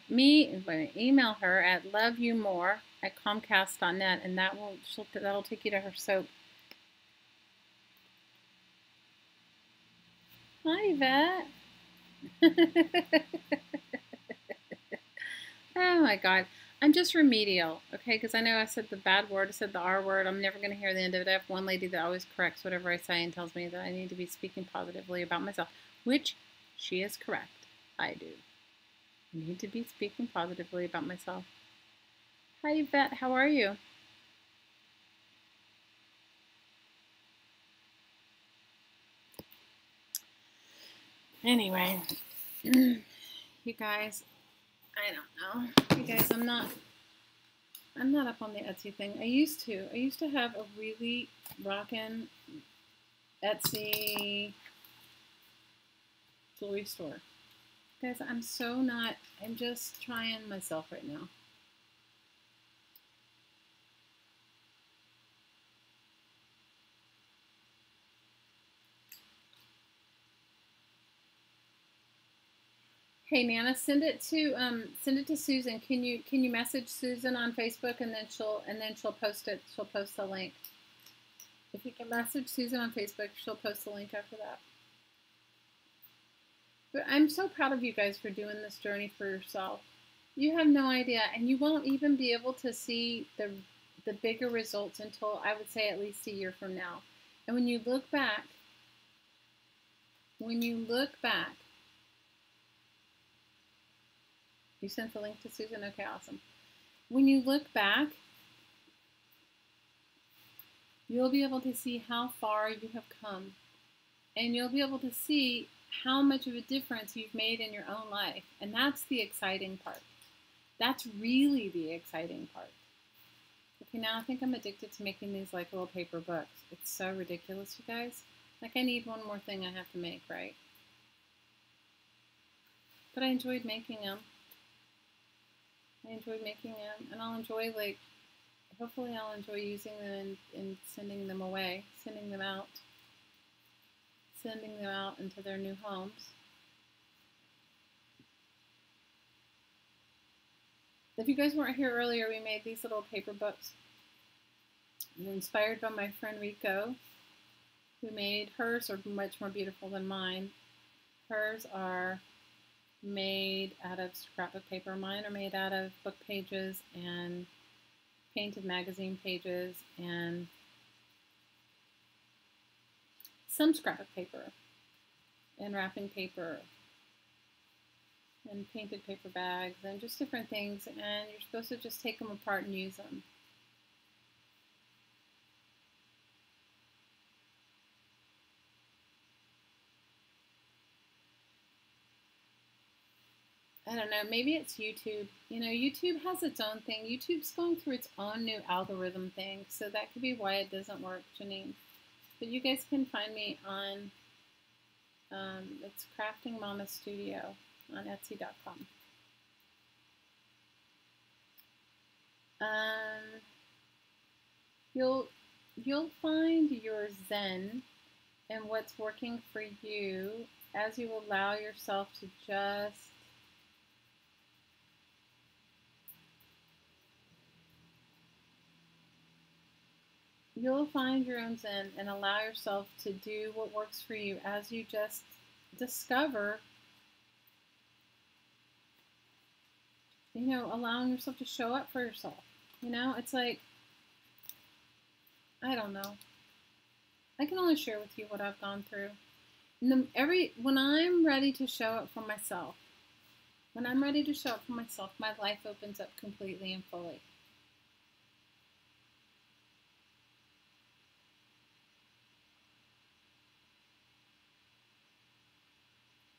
S1: email her at loveyoumore@comcast.net, and that'll take you to her soap. Hi, Yvette. Oh my God. I'm just remedial, okay? Because I know I said the bad word, I said the R word. I'm never going to hear the end of it. I have one lady that always corrects whatever I say and tells me that I need to be speaking positively about myself, which she is correct. I do. I need to be speaking positively about myself. Hi, Yvette. How are you? Anyway, you guys, I don't know. You guys, I'm not up on the Etsy thing. I used to have a really rockin' Etsy jewelry store. Guys, I'm just trying myself right now. Hey Nana, send it to Susan. Can you message Susan on Facebook and then she'll post it. She'll post the link. If you can message Susan on Facebook, she'll post the link after that. But I'm so proud of you guys for doing this journey for yourself. You have no idea, and you won't even be able to see the bigger results until I would say at least a year from now. And when you look back, you sent the link to Susan? Okay, awesome. When you look back, you'll be able to see how far you have come. And you'll be able to see how much of a difference you've made in your own life. And that's the exciting part. That's really the exciting part. Okay, now I think I'm addicted to making these like little paper books. It's so ridiculous, you guys. Like I need one more thing I have to make, right? But I enjoyed making them. And I'll enjoy hopefully I'll enjoy using them and sending them away, sending them out into their new homes. If you guys weren't here earlier, we made these little paper books. They're inspired by my friend Rico, who made hers are much more beautiful than mine. Hers are made out of scrapbook paper. Mine are made out of book pages and painted magazine pages and some scrapbook paper and wrapping paper and painted paper bags and just different things, and you're supposed to just take them apart and use them. I don't know, maybe it's YouTube. You know, YouTube has its own thing. YouTube's going through its own new algorithm thing, so that could be why it doesn't work, Janine. But you guys can find me on, it's Crafting Mama Studio on Etsy.com. You'll find your Zen and what's working for you as you allow yourself to just you'll find your own zen and allow yourself to do what works for you as you just discover, allowing yourself to show up for yourself. It's like, I don't know. I can only share with you what I've gone through. When I'm ready to show up for myself, my life opens up completely and fully.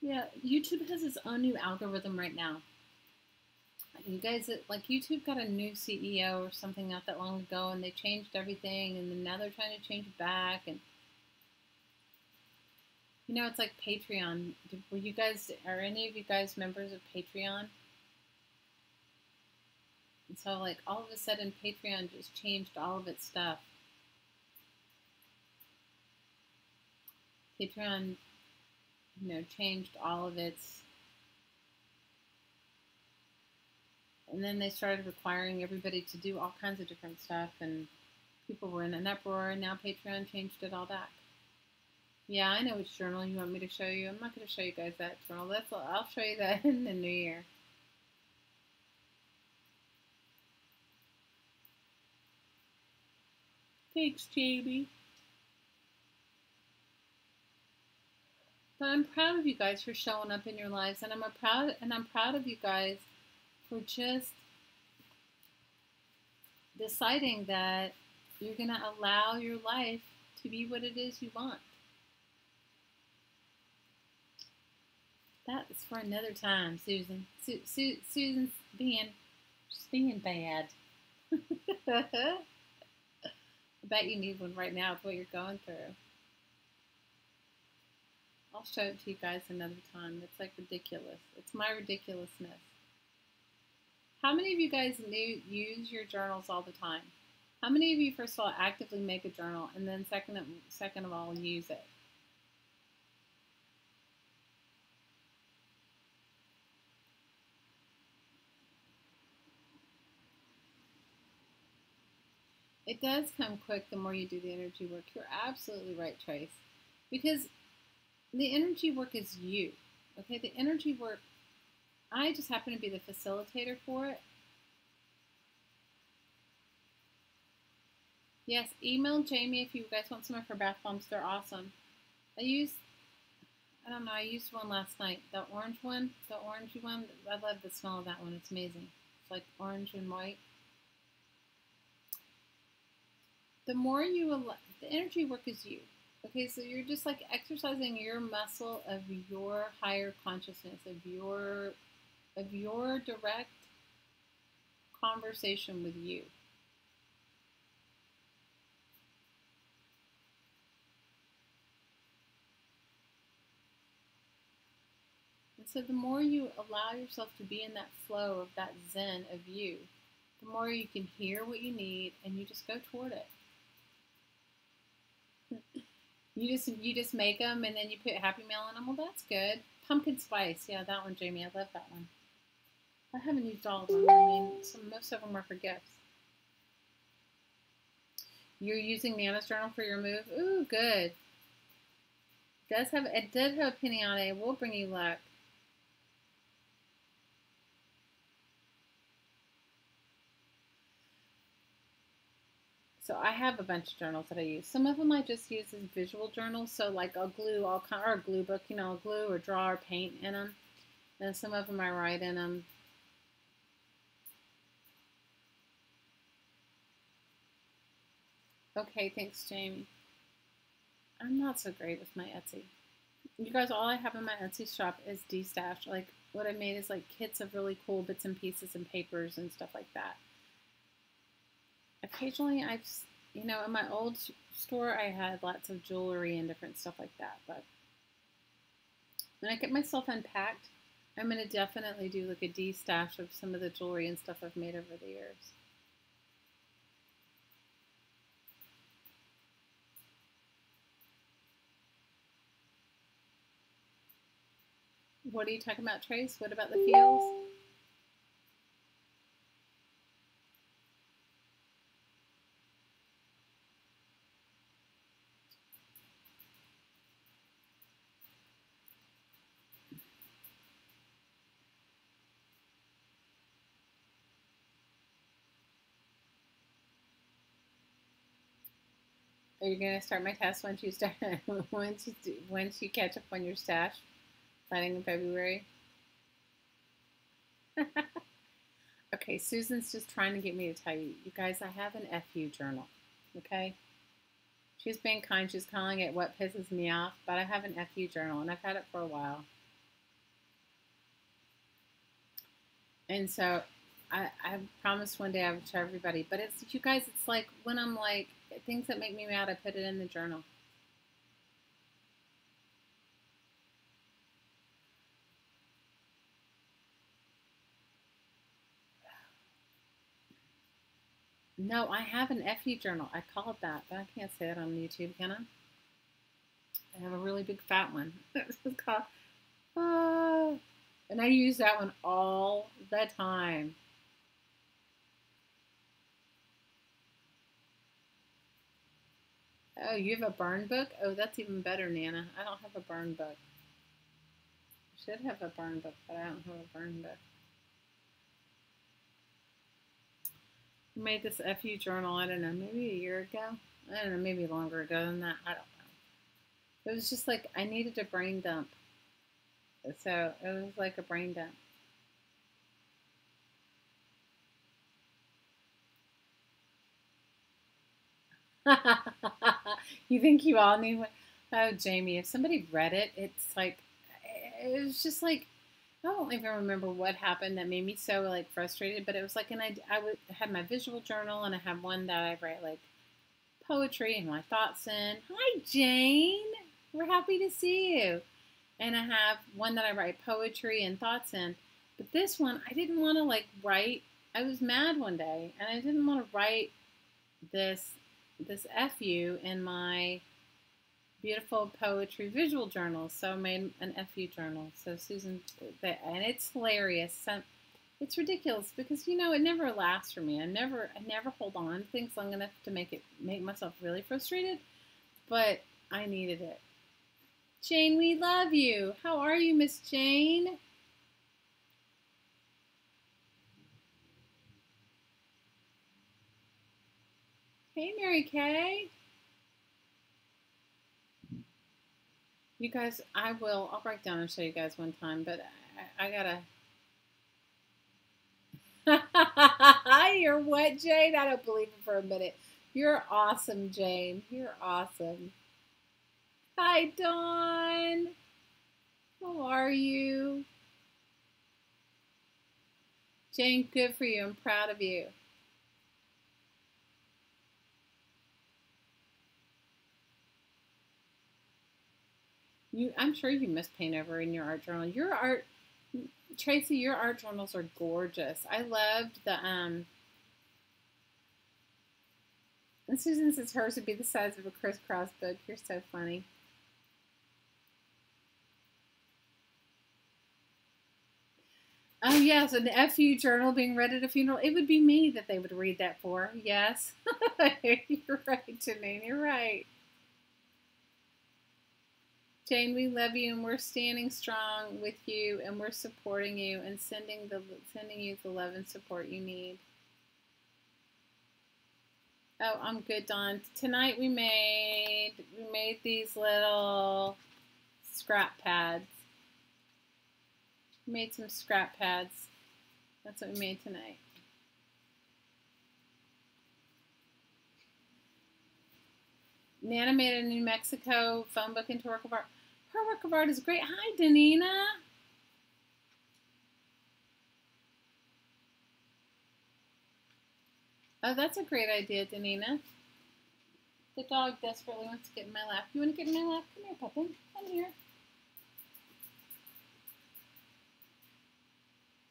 S1: Yeah, YouTube has its own new algorithm right now. You guys, YouTube got a new CEO or something not that long ago, and they changed everything, and then now they're trying to change it back. And it's like Patreon. Are any of you guys members of Patreon? And so, all of a sudden, Patreon just changed all of its stuff. Patreon, changed all of its. And then they started requiring everybody to do all kinds of different stuff, and people were in an uproar, and now Patreon changed it all back. Yeah, I know which journal you want me to show you. I'm not going to show you guys that journal. I'll show you that in the new year. Thanks, Jamie. But I'm proud of you guys for showing up in your lives, and I'm proud of you guys for just deciding that you're going to allow your life to be what it is you want. That is for another time, Susan. Susan's being bad. I bet you need one right now with what you're going through. I'll show it to you guys another time. It's like ridiculous. It's my ridiculousness. How many of you guys use your journals all the time? How many of you, first of all, actively make a journal, and then second of all, use it? It does come quick the more you do the energy work. You're absolutely right, Trace. Because the energy work is you. Okay, the energy work, I just happen to be the facilitator for it. Yes, email Jamie if you guys want some of her bath bombs. They're awesome. I used one last night. The orangey one. I love the smell of that one. It's amazing. It's like orange and white. The more you allow, the energy work is you. Okay, so you're just like exercising your muscle of your higher consciousness, of your direct conversation with you. And so the more you allow yourself to be in that flow of that zen of you, the more you can hear what you need, and you just go toward it. You just make them, and then you put Happy Meal in them. Well, that's good. Pumpkin spice. Yeah, that one, Jamie. I love that one. I haven't used all of them. I mean, most of them are for gifts. You're using Nana's journal for your move? Ooh, good. It did have a pinata. It will bring you luck. So I have a bunch of journals that I use. Some of them I just use as visual journals. So like I'll glue or a glue book, I'll glue or draw or paint in them. And some of them I write in them. Okay, thanks, Jamie. I'm not so great with my Etsy. You guys, all I have in my Etsy shop is de-stash. Like what I made is like kits of really cool bits and pieces and papers and stuff like that. Occasionally in my old store, I had lots of jewelry and different stuff like that. But when I get myself unpacked, I'm going to definitely do like a de-stash of some of the jewelry and stuff I've made over the years. What are you talking about, Trace? What about the feels? Are you gonna start my test once you start once you catch up on your stash planning in February? Okay, Susan's just trying to get me to tell you, you guys, I have an FU journal. Okay, she's being kind. She's calling it what pisses me off, but I have an FU journal and I've had it for a while. And so I promised one day I would show everybody, but it's, you guys, it's like when I'm like, things that make me mad, I put it in the journal. No, I have an FU journal. I call it that, but I can't say that on YouTube, can I? I have a really big fat one. It's called, and I use that one all the time. Oh, you have a burn book? Oh, that's even better, Nana. I don't have a burn book. I should have a burn book, but I don't have a burn book. I made this FU journal, I don't know, maybe a year ago. I don't know, maybe longer ago than that. I don't know. It was just like I needed a brain dump. So it was like a brain dump. You think you all need one? Oh, Jamie, if somebody read it, it's like, it was just like, I don't even remember what happened that made me so like frustrated, but it was like, and I had my visual journal and I have one that I write like poetry and my thoughts in. Hi, Jane. We're happy to see you. And I have one that I write poetry and thoughts in. But this one, I didn't want to like write. I was mad one day and I didn't want to write this FU in my beautiful poetry visual journal. So I made an FU journal. So Susan, and it's hilarious. So it's ridiculous because, you know, it never lasts for me. I never hold on to things long enough to make myself really frustrated. But I needed it. Jane, we love you. How are you, Miss Jane? Hey, Mary Kay. You guys, I'll break down and show you guys one time, but I gotta. You're what, Jane? I don't believe it for a minute. You're awesome, Jane. You're awesome. Hi, Dawn. How are you? Jane, good for you. I'm proud of you. I'm sure you must paint over in your art journal. Tracy, your art journals are gorgeous. I loved the and Susan says hers would be the size of a crisscross book. You're so funny. Oh yes, an FU journal being read at a funeral. It would be me that they would read that for. Yes. You're right, Janine. You're right. Jane, we love you and we're standing strong with you and we're supporting you and sending you the love and support you need. Oh, I'm good, Dawn. Tonight we made these little scrap pads. We made some scrap pads. That's what we made tonight. Nana made a New Mexico phone book into work of art. Her work of art is great. Hi, Danina. Oh, that's a great idea, Danina. The dog desperately wants to get in my lap. You want to get in my lap? Come here, puppy. Come here.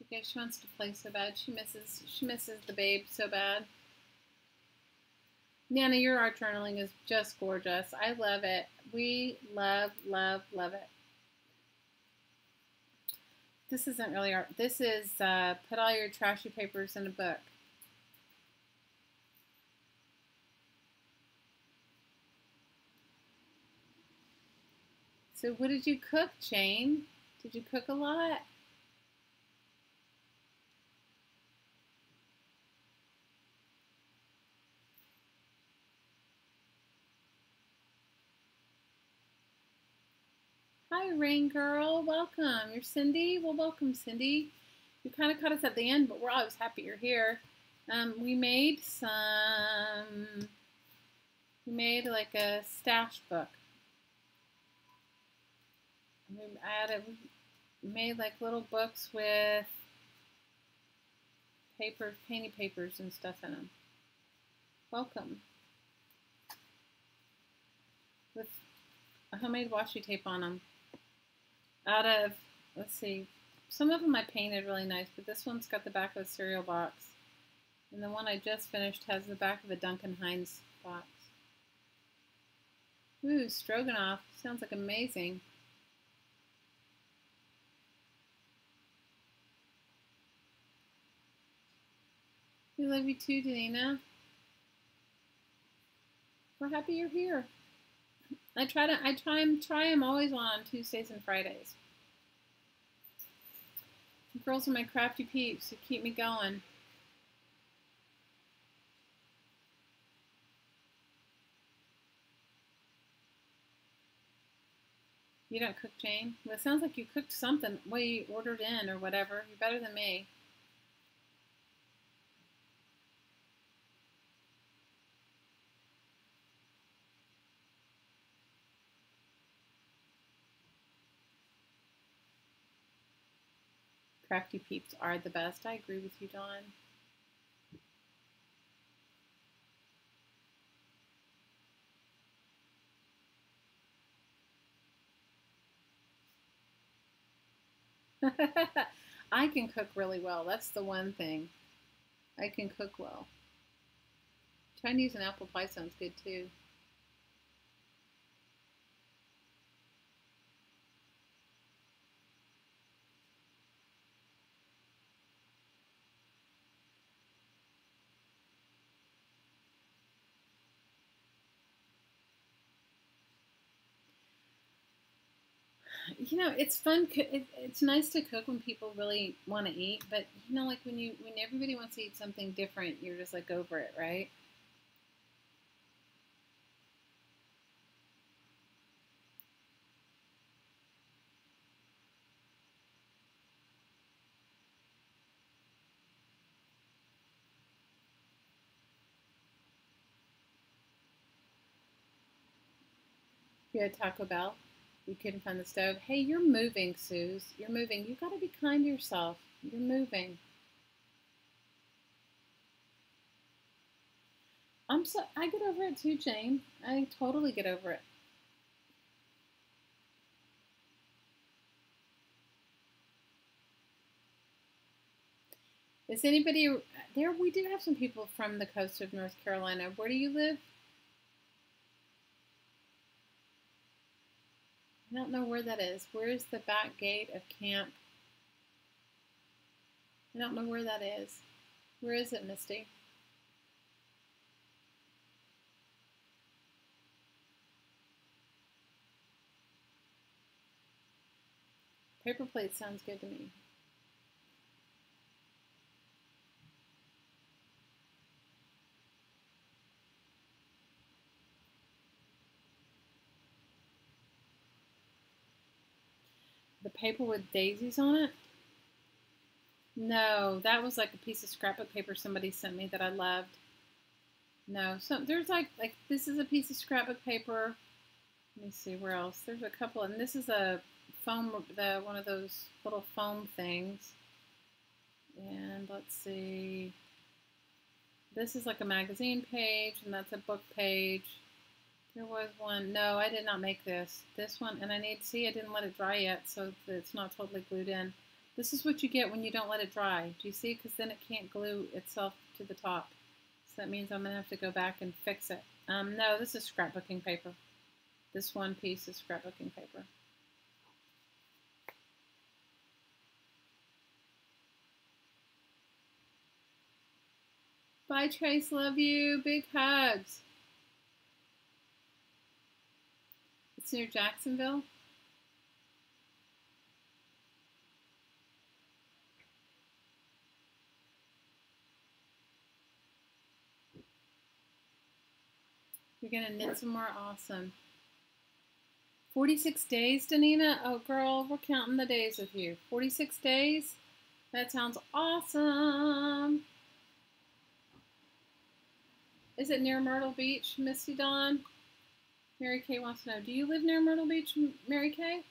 S1: Okay, she wants to play so bad. She misses the babe so bad. Nana, your art journaling is just gorgeous. I love it. We love, love, love it. This isn't really art. This is put all your trashy papers in a book. So what did you cook, Jane? Did you cook a lot? Hi, Rain Girl. Welcome. You're Cindy? Well, welcome, Cindy. You kind of caught us at the end, but we're always happy you're here. We made like a stash book. We made like little books with painty papers and stuff in them. Welcome. With a homemade washi tape on them. Out of, let's see, some of them I painted really nice, but this one's got the back of a cereal box. And the one I just finished has the back of a Duncan Hines box. Ooh, stroganoff. Sounds like amazing. We love you too, Danina. We're happy you're here. I try them always on Tuesdays and Fridays. The girls are my crafty peeps who keep me going. You don't cook, Jane? Well, it sounds like you cooked something. Well, you ordered in or whatever. You're better than me. Crafty peeps are the best. I agree with you, Dawn. I can cook really well. That's the one thing. I can cook well. Chinese and apple pie sounds good too. You know, it's fun. It's nice to cook when people really want to eat, but you know, like when everybody wants to eat something different, you're just like over it, right? You had Taco Bell. You couldn't find the stove. Hey, you're moving, Suze. You're moving. You got to be kind to yourself. You're moving. I get over it too, Jane. I totally get over it. Is anybody there? We do have some people from the coast of North Carolina. Where do you live? I don't know where that is. Where is the back gate of camp? I don't know where that is. Where is it, Misty? Paper plate sounds good to me. The paper with daisies on it? No, that was like a piece of scrapbook paper somebody sent me that I loved. No, so there's like this is a piece of scrapbook paper. Let me see where else. There's a couple, and this is a foam, one of those little foam things. And let's see. This is like a magazine page, and that's a book page. There was one. No, I did not make this. This one, and I didn't let it dry yet, so it's not totally glued in. This is what you get when you don't let it dry. Do you see? Because then it can't glue itself to the top. So that means I'm going to have to go back and fix it. No, this is scrapbooking paper. This one piece is scrapbooking paper. Bye, Trace. Love you. Big hugs. It's near Jacksonville. You're going to knit some more. Awesome. 46 days, Danina? Oh, girl, we're counting the days with you. 46 days? That sounds awesome. Is it near Myrtle Beach, Misty Dawn? Mary Kay wants to know, do you live near Myrtle Beach, Mary Kay?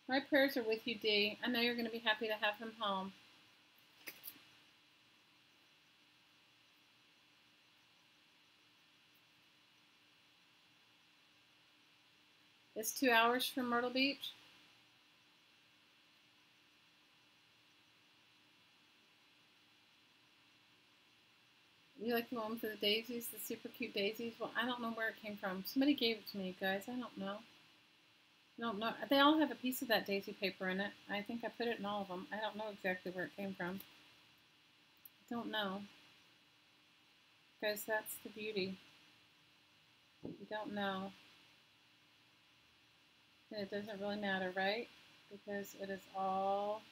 S1: My prayers are with you, Dee. I know you're going to be happy to have him home. It's 2 hours from Myrtle Beach. You like the one with the daisies, the super cute daisies? Well, I don't know where it came from. Somebody gave it to me, guys. I don't know. No, they all have a piece of that daisy paper in it. I think I put it in all of them. I don't know exactly where it came from. I don't know. Guys, that's the beauty. You don't know. And it doesn't really matter, right? Because it is all,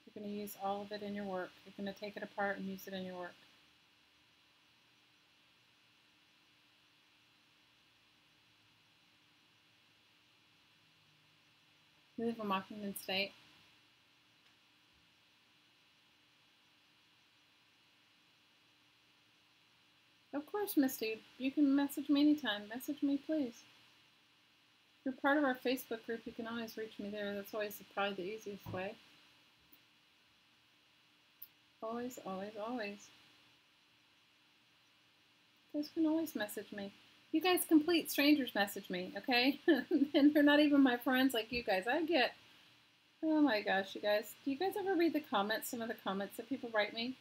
S1: you're going to use all of it in your work. You're going to take it apart and use it in your work. We live in Washington State. Of course, Misty. You can message me anytime. Message me, please. If you're part of our Facebook group, you can always reach me there. That's always probably the easiest way. Always, always, always. You guys can always message me. You guys complete strangers message me, okay? And they're not even my friends like you guys. I get, oh my gosh, you guys. Do you guys ever read the comments, some of the comments that people write me?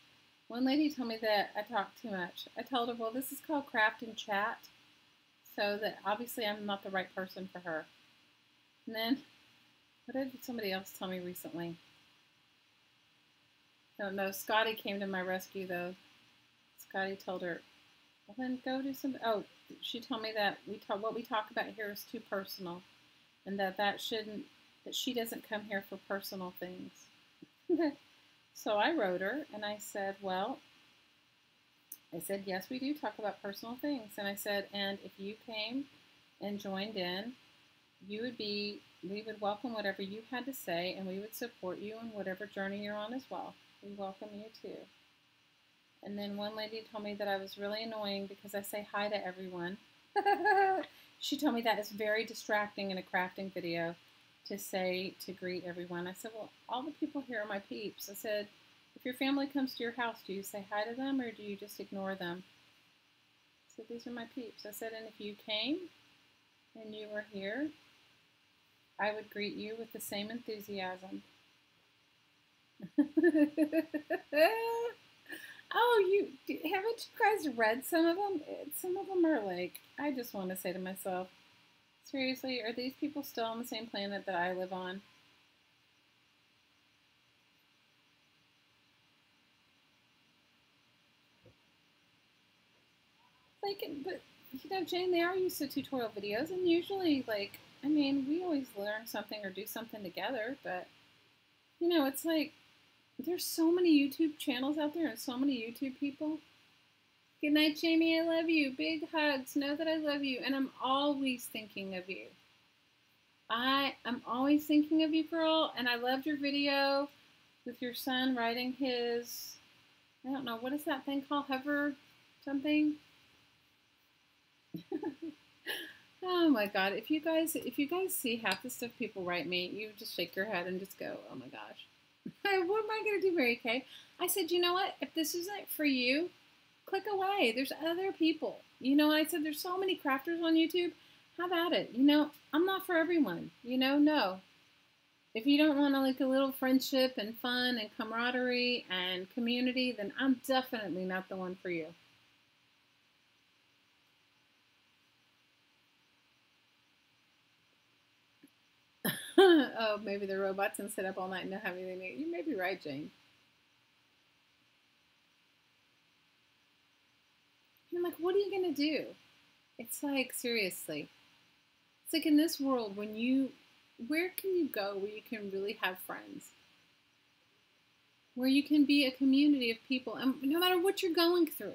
S1: One lady told me that I talk too much. I told her, well, this is called craft and chat. So that obviously I'm not the right person for her. And then, what did somebody else tell me recently? No, Scotty came to my rescue though. Scotty told her, well then go do some, oh, she told me that what we talk about here is too personal. And that she doesn't come here for personal things. So I wrote her and I said, well, yes, we do talk about personal things. And I said, and if you came and joined in, we would welcome whatever you had to say and we would support you in whatever journey you're on as well. We welcome you too. And then one lady told me that I was really annoying because I say hi to everyone. She told me that is very distracting in a crafting video to greet everyone. I said, well, all the people here are my peeps. I said, if your family comes to your house, do you say hi to them or do you just ignore them? I said, these are my peeps. I said, and if you came and you were here, I would greet you with the same enthusiasm. Oh, haven't you guys read some of them? Some of them are like, I just want to say to myself, seriously, are these people still on the same planet that I live on? Like, but, you know, Jane, they are used to tutorial videos, and usually, like, I mean, we always learn something or do something together, but, you know, it's like, there's so many YouTube channels out there and so many YouTube people. Good night, Jamie. I love you. Big hugs. Know that I love you, and I'm always thinking of you. I am always thinking of you, girl, and I loved your video with your son riding his, I don't know, what is that thing called? Hover something? Oh my God. If you guys see half the stuff people write me, you just shake your head and just go, oh my gosh. What am I going to do, Mary Kay? I said, you know what? If this isn't for you, click away. There's other people. You know, I said, there's so many crafters on YouTube. Have at it. You know, I'm not for everyone. You know, no. If you don't want like a little friendship and fun and camaraderie and community, then I'm definitely not the one for you. Oh, maybe the robots can sit up all night and not have anything to eat. You may be right, Jane. I'm like, what are you going to do? It's like, seriously. It's like in this world, where can you go where you can really have friends? Where you can be a community of people, and no matter what you're going through.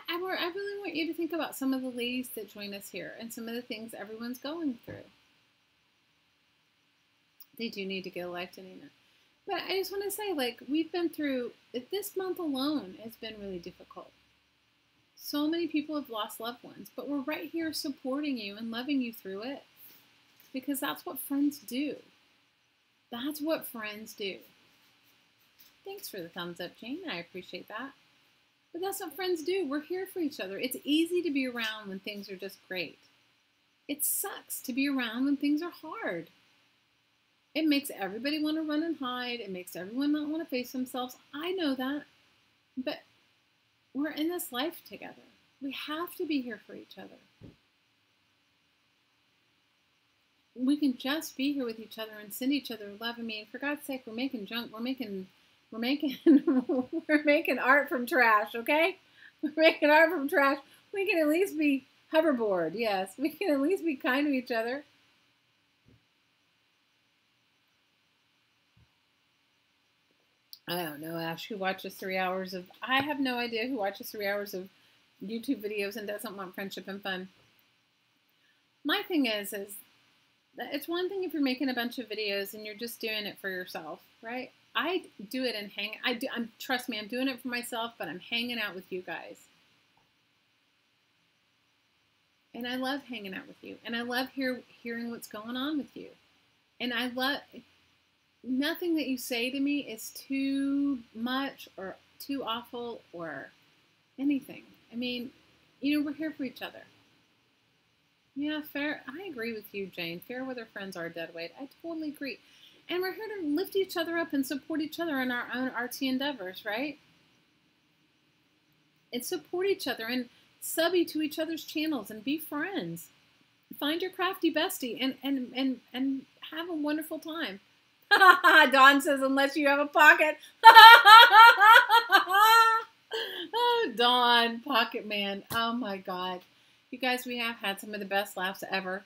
S1: I really want you to think about some of the ladies that join us here and some of the things everyone's going through. They do need to get a life to Nina. But I just want to say, like, we've been through, this month alone has been really difficult. So many people have lost loved ones, but we're right here supporting you and loving you through it because that's what friends do. That's what friends do. Thanks for the thumbs up, Jane. I appreciate that. But that's what friends do. We're here for each other. It's easy to be around when things are just great. It sucks to be around when things are hard. It makes everybody want to run and hide. It makes everyone not want to face themselves. I know that. But we're in this life together. We have to be here for each other. We can just be here with each other and send each other love. I mean, for God's sake, we're making junk. We're making art from trash, okay? We're making art from trash. We can at least be hoverboard. Yes, we can at least be kind to each other. I don't know, Ash, who watches 3 hours of... I have no idea who watches 3 hours of YouTube videos and doesn't want friendship and fun. My thing is it's one thing if you're making a bunch of videos and you're just doing it for yourself, right? I do it and trust me, I'm doing it for myself, but I'm hanging out with you guys. And I love hanging out with you. And I love hearing what's going on with you. And I love... Nothing that you say to me is too much or too awful or anything. I mean, you know, we're here for each other. Yeah, fair. I agree with you, Jane. Fair weather friends are dead weight. I totally agree. And we're here to lift each other up and support each other in our own artsy endeavors, right? And support each other and subby to each other's channels and be friends. Find your crafty bestie and have a wonderful time. Dawn says, unless you have a pocket. Oh, Dawn, Pocket Man. Oh, my God. You guys, we have had some of the best laughs ever.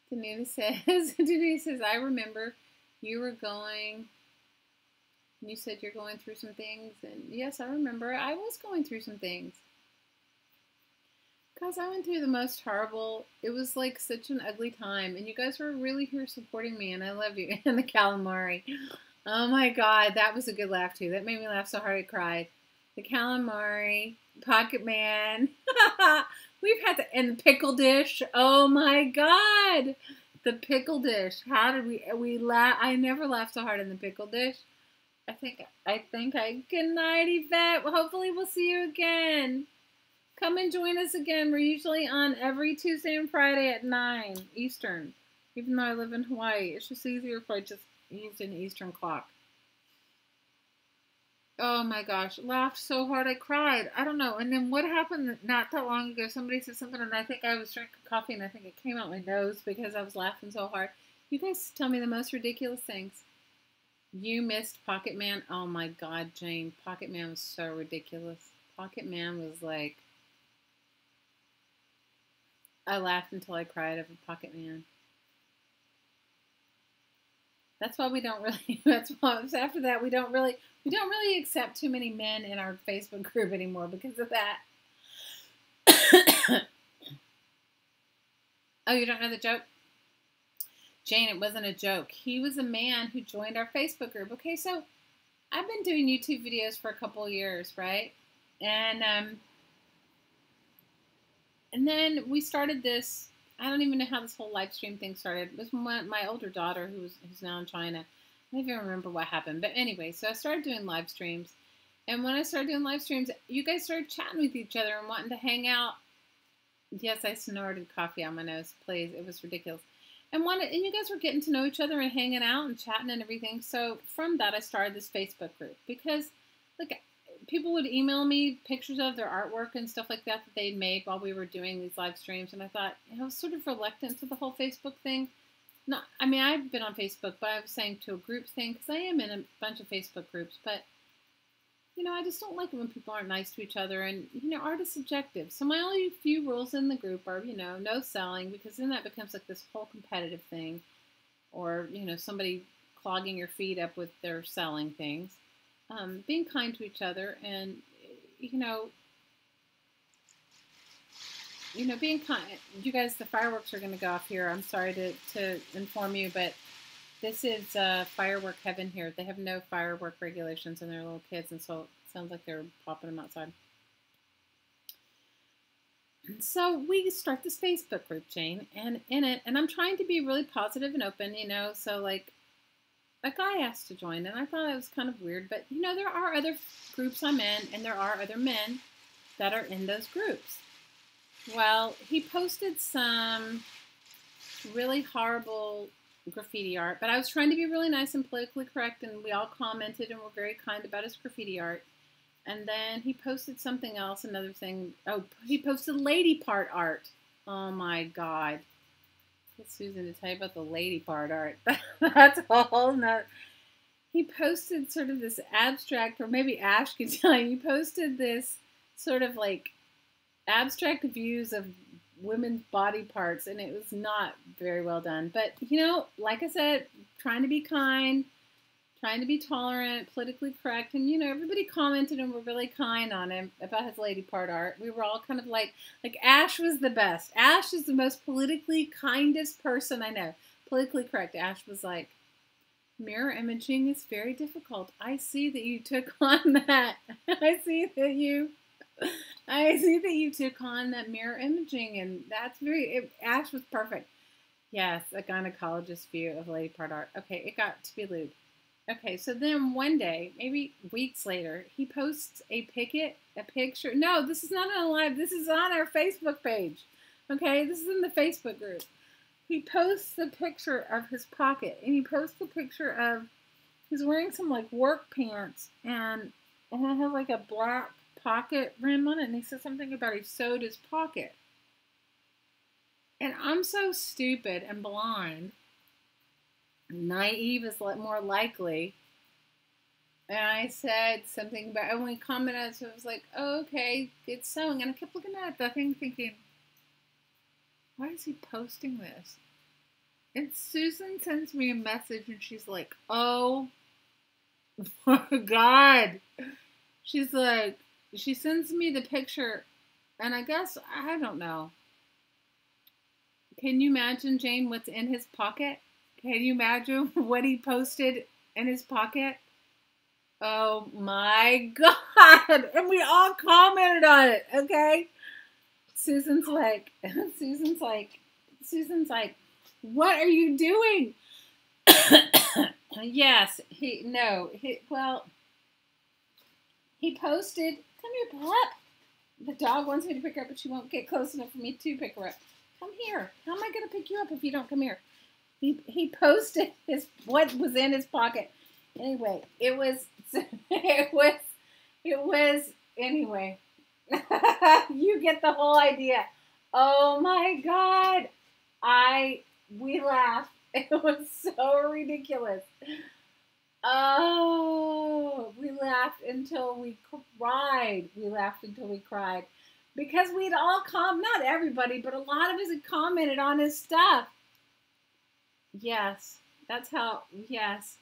S1: Denise says, I remember you were going... You said you're going through some things, and yes, I remember. I was going through some things. Guys, I went through the most horrible, it was like such an ugly time, and you guys were really here supporting me, and I love you. And the calamari. Oh my God, that was a good laugh too. That made me laugh so hard I cried. The calamari, Pocket Man. We've had and the pickle dish. Oh my God. The pickle dish. How did we laugh? I never laughed so hard in the pickle dish. Good night, Yvette. Well, hopefully we'll see you again. Come and join us again. We're usually on every Tuesday and Friday at 9 Eastern. Even though I live in Hawaii, it's just easier if I just used an Eastern clock. Oh my gosh, laughed so hard I cried. I don't know. And then what happened not that long ago, somebody said something and I think I was drinking coffee and I think it came out my nose because I was laughing so hard. You guys tell me the most ridiculous things. You missed Pocket Man. Oh my God, Jane. Pocket Man was so ridiculous. Pocket Man was like... I laughed until I cried over Pocket Man. That's why we don't really... That's why after that we don't really accept too many men in our Facebook group anymore because of that. Oh, you don't know the joke? Jane, it wasn't a joke. He was a man who joined our Facebook group. Okay, so I've been doing YouTube videos for a couple of years, right? And then we started this. I don't even know how this whole live stream thing started. It was my older daughter who's now in China. I don't even remember what happened. But anyway, so I started doing live streams. And when I started doing live streams, you guys started chatting with each other and wanting to hang out. Yes, I snorted coffee on my nose. Please, it was ridiculous. And you guys were getting to know each other and hanging out and chatting and everything. So from that, I started this Facebook group because, like, people would email me pictures of their artwork and stuff like that they'd made while we were doing these live streams. And I thought, I was sort of reluctant to the whole Facebook thing. Not, I mean, I've been on Facebook, but I was saying to a group thing because I am in a bunch of Facebook groups. But, you know, I just don't like it when people aren't nice to each other. And, you know, art is subjective. So my only few rules in the group are, you know, no selling, because then that becomes like this whole competitive thing. Or, you know, somebody clogging your feet up with their selling things. Being kind to each other and, you know, being kind. You guys, the fireworks are going to go off here. I'm sorry to inform you, but this is firework heaven here. They have no firework regulations, and they're little kids, and so it sounds like they're popping them outside. So we start this Facebook group, Jane, and in it, and I'm trying to be really positive and open, you know, so like a guy asked to join, and I thought it was kind of weird, but, you know, there are other groups I'm in, and there are other men that are in those groups. Well, he posted some really horrible graffiti art, but I was trying to be really nice and politically correct, and we all commented and were very kind about his graffiti art. And then he posted something else, another thing. Oh, he posted lady part art. Oh my God. Get Susan to tell you about the lady part art. That's a whole nother. He posted sort of this abstract, or maybe Ash can tell you, he posted this sort of like abstract views of women's body parts, and it was not very well done. But, you know, like I said, trying to be kind, trying to be tolerant, politically correct, and, you know, everybody commented and were really kind on him about his lady part art. We were all kind of like Ash was the best. Ash is the most politically kindest person I know. Politically correct. Ash was like, mirror imaging is very difficult. I see that you took on that. I see that you took on that mirror imaging, and that's Ash was perfect. Yes, a gynecologist view of lady part art. Okay, it got to be lewd. Okay, so then one day, maybe weeks later, he posts a picture. No, this is not on live. This is on our Facebook page. Okay, this is in the Facebook group. He posts a picture of his pocket, and he posts a picture of, he's wearing some like work pants, and it has like a black pocket rim on it, and he said something about he sewed his pocket. And I'm so stupid and blind. Naive is more likely. And I said something about, and when he commented, so I was like, oh, okay, it's sewing. And I kept looking at the thing thinking, why is he posting this? And Susan sends me a message and she's like, oh my God. She's like, she sends me the picture, and I guess, I don't know. Can you imagine, Jane, what's in his pocket? Can you imagine what he posted in his pocket? Oh my God. And we all commented on it, okay? Susan's like, what are you doing? Yes, he posted, come here, pup. The dog wants me to pick her up, but she won't get close enough for me to pick her up. Come here. How am I going to pick you up if you don't come here? He posted what was in his pocket. Anyway, it was anyway. You get the whole idea. Oh my God. We laughed. It was so ridiculous. Oh, we laughed until we cried. Because we'd all not everybody, but a lot of us had commented on his stuff. Yes, that's how, yes.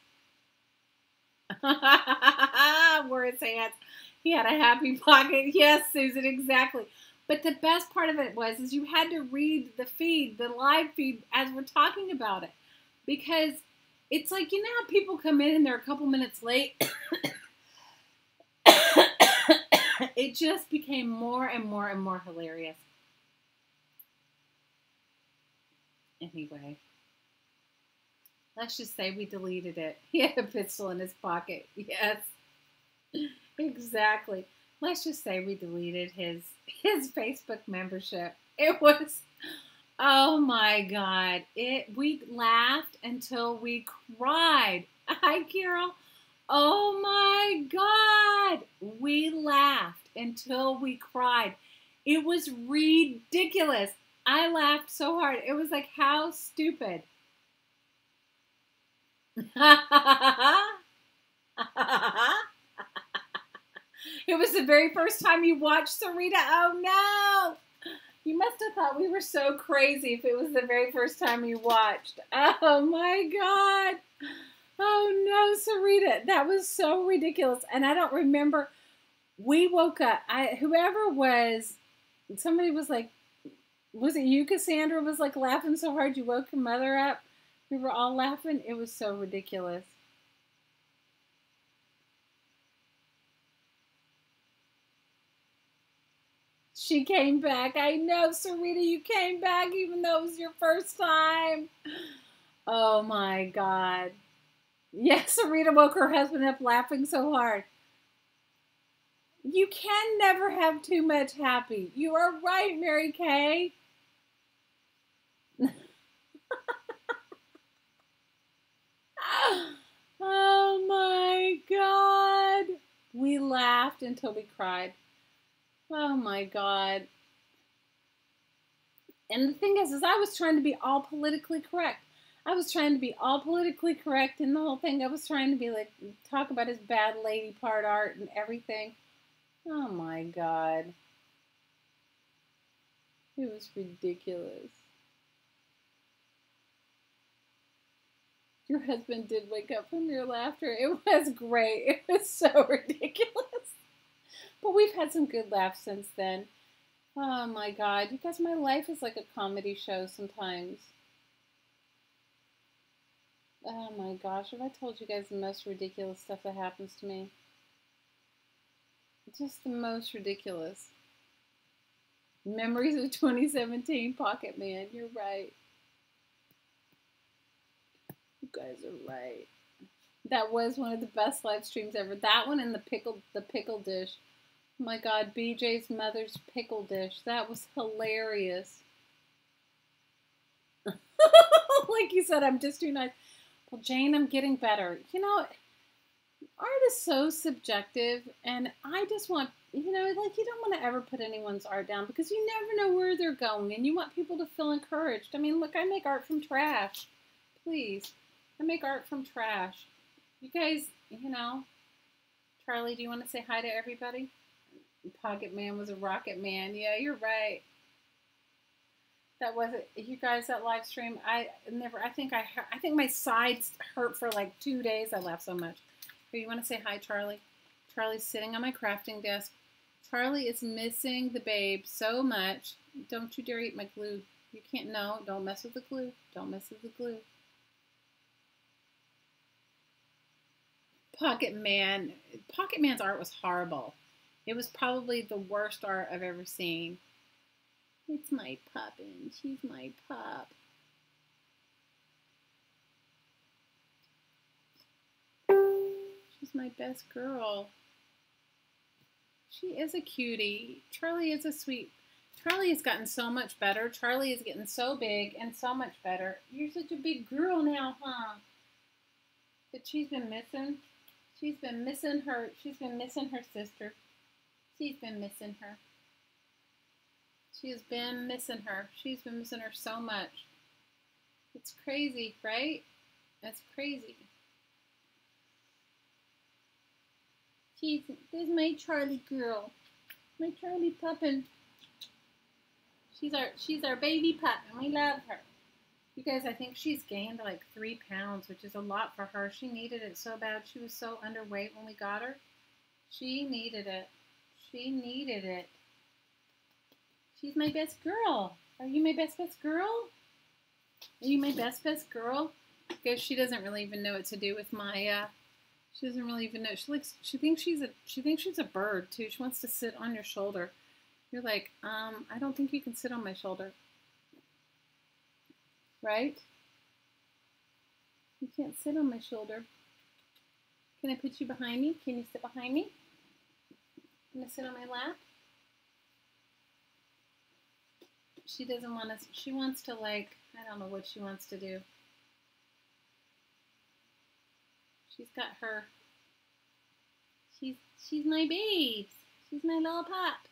S1: Were his hands. He had a happy pocket. Yes, Susan, exactly. But the best part of it is you had to read the live feed as we're talking about it. Because it's like, you know how people come in and they're a couple minutes late? It just became more and more and more hilarious. Anyway. Let's just say we deleted it. He had a pistol in his pocket. Yes. Exactly. Let's just say we deleted his Facebook membership. It was, Oh my God. We laughed until we cried. Hi, Carol. Oh my God. We laughed until we cried. It was ridiculous. I laughed so hard. It was like, how stupid. It was the very first time you watched Sarita. Oh no. You must have thought we were so crazy if it was the very first time you watched. Oh my God. Oh no, Sarita. That was so ridiculous. And I don't remember. We woke up. Whoever was, somebody was like, was it you, Cassandra, was like laughing so hard you woke your mother up? We were all laughing. It was so ridiculous. She came back. I know, Sarita, you came back even though it was your first time. Oh my God. Yes, Sarita woke her husband up laughing so hard. You can never have too much happy. You are right, Mary Kay. Oh my God. We laughed until we cried. Oh my God. And the thing is I was trying to be all politically correct. I was trying to be all politically correct in the whole thing. I was trying to be like, talk about his bad lady part art and everything. Oh my God. It was ridiculous. Your husband did wake up from your laughter. It was great. It was so ridiculous. But we've had some good laughs since then. Oh my God. You guys, my life is like a comedy show sometimes. Oh my gosh. Have I told you guys the most ridiculous stuff that happens to me? Just the most ridiculous. Memories of 2017 Pocket Man. You're right. You guys are right. That was one of the best live streams ever. That one and the pickle dish. Oh my God, BJ's mother's pickle dish. That was hilarious. Like you said, I'm just too nice. Well, Jane, I'm getting better. You know, art is so subjective, and I just want, you know, like you don't want to ever put anyone's art down because you never know where they're going, and you want people to feel encouraged. I mean, look, I make art from trash. Please. I make art from trash. You guys, you know, Charlie, do you want to say hi to everybody? Pocket Man was a rocket man. Yeah, you're right. That wasn't, you guys, that live stream. I think my sides hurt for like 2 days. I laughed so much. But you want to say hi, Charlie? Charlie's sitting on my crafting desk. Charlie is missing the babe so much. Don't you dare eat my glue. You can't, no, don't mess with the glue. Don't mess with the glue. Pocket Man's art was horrible. It was probably the worst art I've ever seen. It's my puppin'. She's my pup. She's my best girl. She is a cutie. Charlie is a sweet. Charlie has gotten so much better. Charlie is getting so big and so much better. You're such a big girl now, huh? But she's been missing. She's been missing her. She's been missing her sister. She's been missing her. She has been missing her. She's been missing her so much. It's crazy, right? That's crazy. There's my Charlie girl. My Charlie puppin'. She's our baby pup, and we love her. You guys, I think she's gained like 3 pounds, which is a lot for her. She needed it so bad. She was so underweight when we got her. She needed it. She needed it. She's my best girl. Are you my best girl? Are you my best girl? Because she doesn't really even know what to do with my. She doesn't really even know. She thinks she's a bird too. She wants to sit on your shoulder. You're like, I don't think you can sit on my shoulder. Right? You can't sit on my shoulder. Can I put you behind me? Can you sit behind me? Can I sit on my lap? She doesn't want to, she wants to like, I don't know what she wants to do. She's got her, she's my babe. She's my little pup.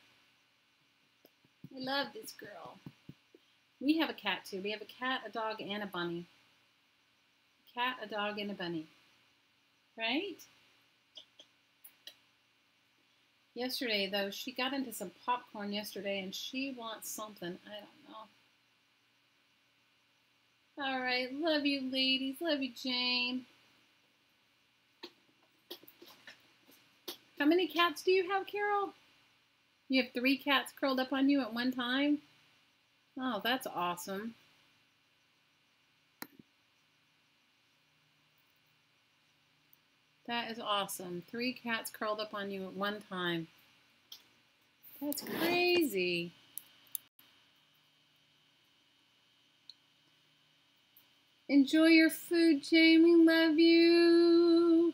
S1: I love this girl. We have a cat too. We have a cat, a dog, and a bunny. A cat, a dog, and a bunny. Right? Yesterday, though, she got into some popcorn yesterday, and she wants something. I don't know. All right. Love you, ladies. Love you, Jane. How many cats do you have, Carol? You have 3 cats curled up on you at one time? Oh, that's awesome. That is awesome. 3 cats curled up on you at one time. That's crazy. Enjoy your food, Jamie. Love you.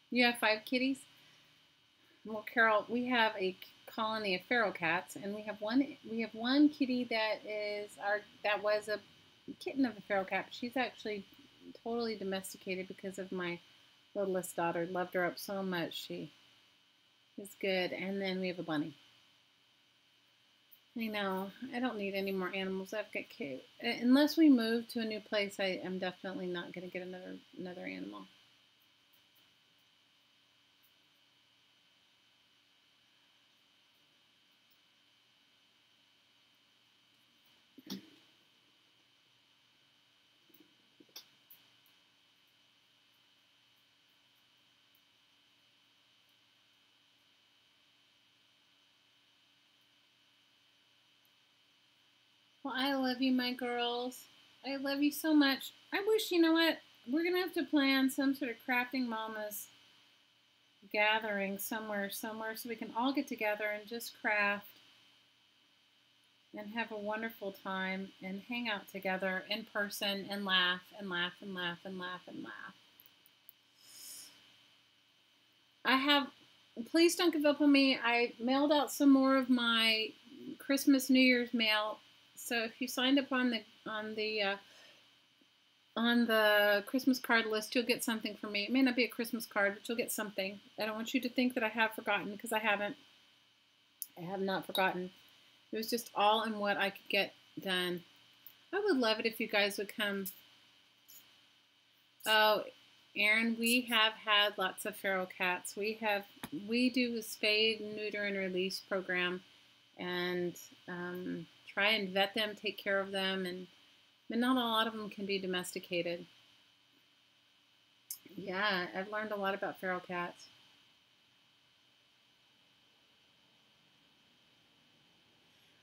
S1: You have 5 kitties? Well, Carol, we have a colony of feral cats, and we have one kitty that was a kitten of a feral cat. She's actually totally domesticated because of my littlest daughter. Loved her up so much. She is good. And then we have a bunny. I know. I don't need any more animals. I've got kids. Unless we move to a new place, I am definitely not going to get another animal. Well, I love you, my girls. I love you so much. I wish, you know what, we're going to have to plan some sort of crafting mamas gathering somewhere so we can all get together and just craft and have a wonderful time and hang out together in person and laugh and laugh and laugh and laugh and laugh. Please don't give up on me. I mailed out some more of my Christmas, New Year's mail. So if you signed up on the Christmas card list, you'll get something from me. It may not be a Christmas card, but you'll get something. I don't want you to think that I have forgotten, because I haven't. I have not forgotten. It was just all in what I could get done. I would love it if you guys would come. Oh, Erin, we have had lots of feral cats. We do a spade, neuter, and release program, and try and vet them, take care of them, but not a lot of them can be domesticated. Yeah, I've learned a lot about feral cats.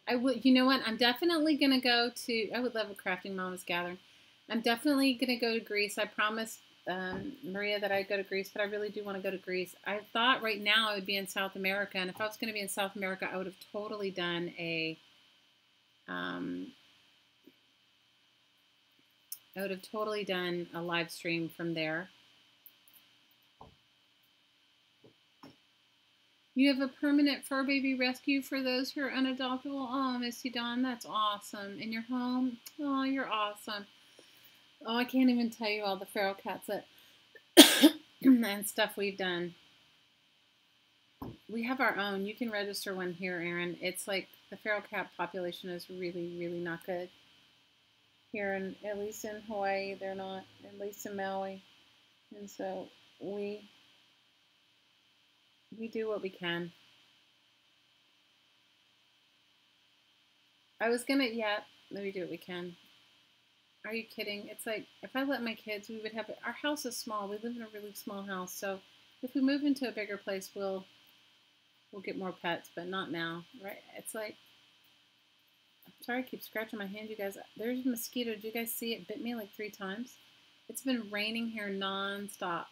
S1: You know what? I'm definitely going to go to, I would love a Crafting Mamas gathering. I'm definitely going to go to Greece. I promised Maria that I'd go to Greece, but I really do want to go to Greece. I thought right now I would be in South America, and if I was going to be in South America, I would have totally done a live stream from there. You have a permanent fur baby rescue for those who are unadoptable. Oh, Missy Dawn, that's awesome. In your home? Oh, you're awesome. Oh, I can't even tell you all the feral cats that and stuff we've done. We have our own. You can register one here, Erin. It's like the feral cat population is really, really not good. Here, at least in Hawaii, they're not. At least in Maui. And so we do what we can. I was gonna, yeah, we do what we can. Are you kidding? It's like, if I let my kids, we would have, our house is small. We live in a really small house. So if we move into a bigger place, we'll get more pets, but not now, right? It's like, I'm sorry I keep scratching my hand, you guys. There's a mosquito. Did you guys see it? Bit me like 3 times. It's been raining here nonstop.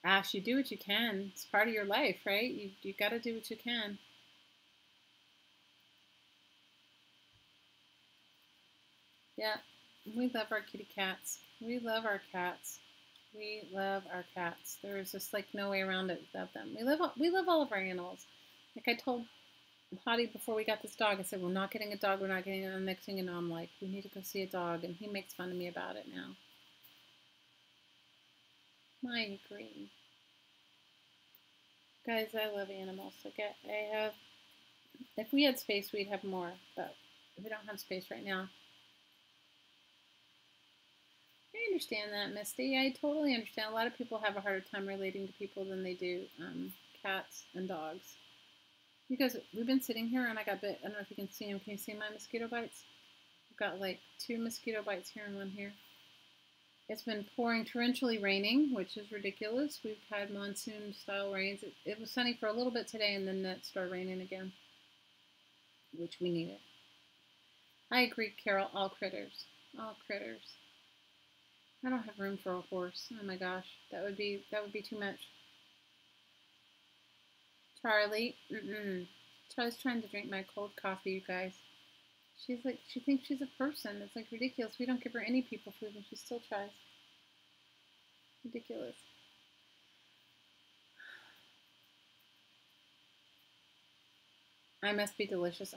S1: Ash, you do what you can. It's part of your life, right? You got to do what you can. Yeah, we love our kitty cats. We love our cats. We love our cats. There's just like no way around it without them. We love all of our animals. Like I told Hottie, before we got this dog, I said, we're not getting a dog, we're not getting a dog. Next thing you know, I'm like, we need to go see a dog, and he makes fun of me about it now. I agree. Guys, I love animals. Like, I have, if we had space, we'd have more, but we don't have space right now. I understand that, Misty. I totally understand. A lot of people have a harder time relating to people than they do cats and dogs. Because we've been sitting here and I got bit. I don't know if you can see them. Can you see my mosquito bites? I've got like 2 mosquito bites here and 1 here. It's been pouring torrentially raining, which is ridiculous. We've had monsoon style rains. It was sunny for a little bit today and then it started raining again, which we needed. I agree, Carol. All critters. All critters. I don't have room for a horse. Oh my gosh, that would be too much. Charlie, Charlie's trying to drink my cold coffee, you guys. She's like, she thinks she's a person. It's like ridiculous. We don't give her any people food and she still tries. Ridiculous. I must be delicious.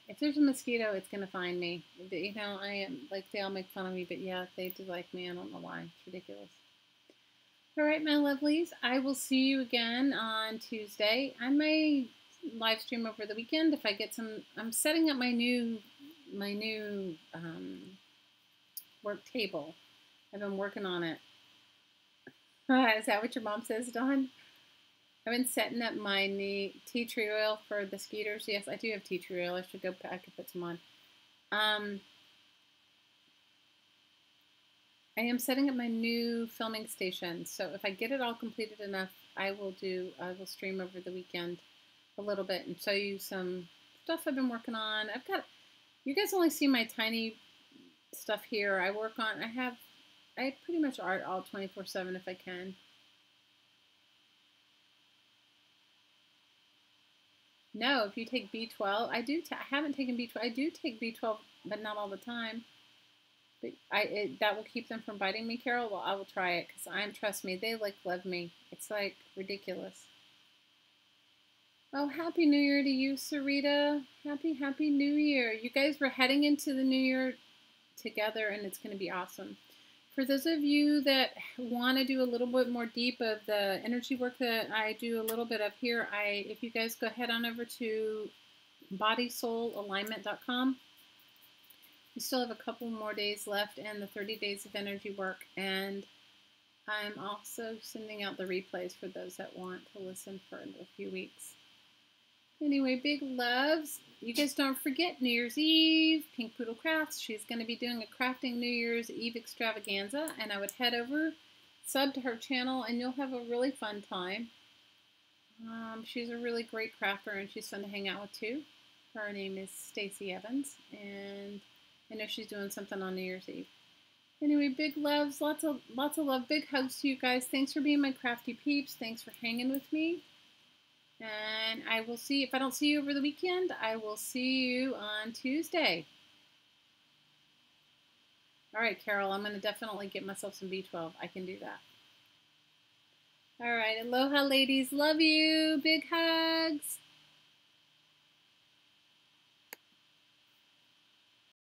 S1: If there's a mosquito, it's gonna find me. You know, I am like, they all make fun of me, but yeah, they do like me. I don't know why. It's ridiculous. All right, my lovelies. I will see you again on Tuesday. I may live stream over the weekend if I get some. I'm setting up my new work table. I've been working on it. Is that what your mom says, Dawn? I've been setting up my tea tree oil for the skeeters. Yes, I do have tea tree oil. I should go. I could put some on. I am setting up my new filming station. So if I get it all completed enough, I will stream over the weekend a little bit and show you some stuff I've been working on. You guys only see my tiny stuff here. I pretty much art all 24/7 if I can. No, if you take B12, I haven't taken B12. I do take B12, but not all the time. But that will keep them from biting me, Carol. Well, I will try it because trust me, they like love me. It's like ridiculous. Oh, Happy New Year to you, Sarita. Happy New Year. You guys were heading into the New Year together and it's going to be awesome. For those of you that want to do a little bit more deep of the energy work that I do a little bit of here, if you guys go head on over to bodysoulalignment.com. We still have a couple more days left and the 30 days of energy work, and I'm also sending out the replays for those that want to listen for a few weeks. Anyway, big loves. You guys don't forget New Year's Eve, Pink Poodle Crafts. She's going to be doing a crafting New Year's Eve extravaganza, and I would head over, sub to her channel, and you'll have a really fun time. She's a really great crafter, and she's fun to hang out with too. Her name is Stacy Evans, and I know she's doing something on New Year's Eve. Anyway, big loves, lots of love, big hugs to you guys. Thanks for being my crafty peeps. Thanks for hanging with me. And I will see, if I don't see you over the weekend, I will see you on Tuesday. All right, Carol, I'm going to definitely get myself some B12. I can do that. All right, aloha, ladies. Love you. Big hugs.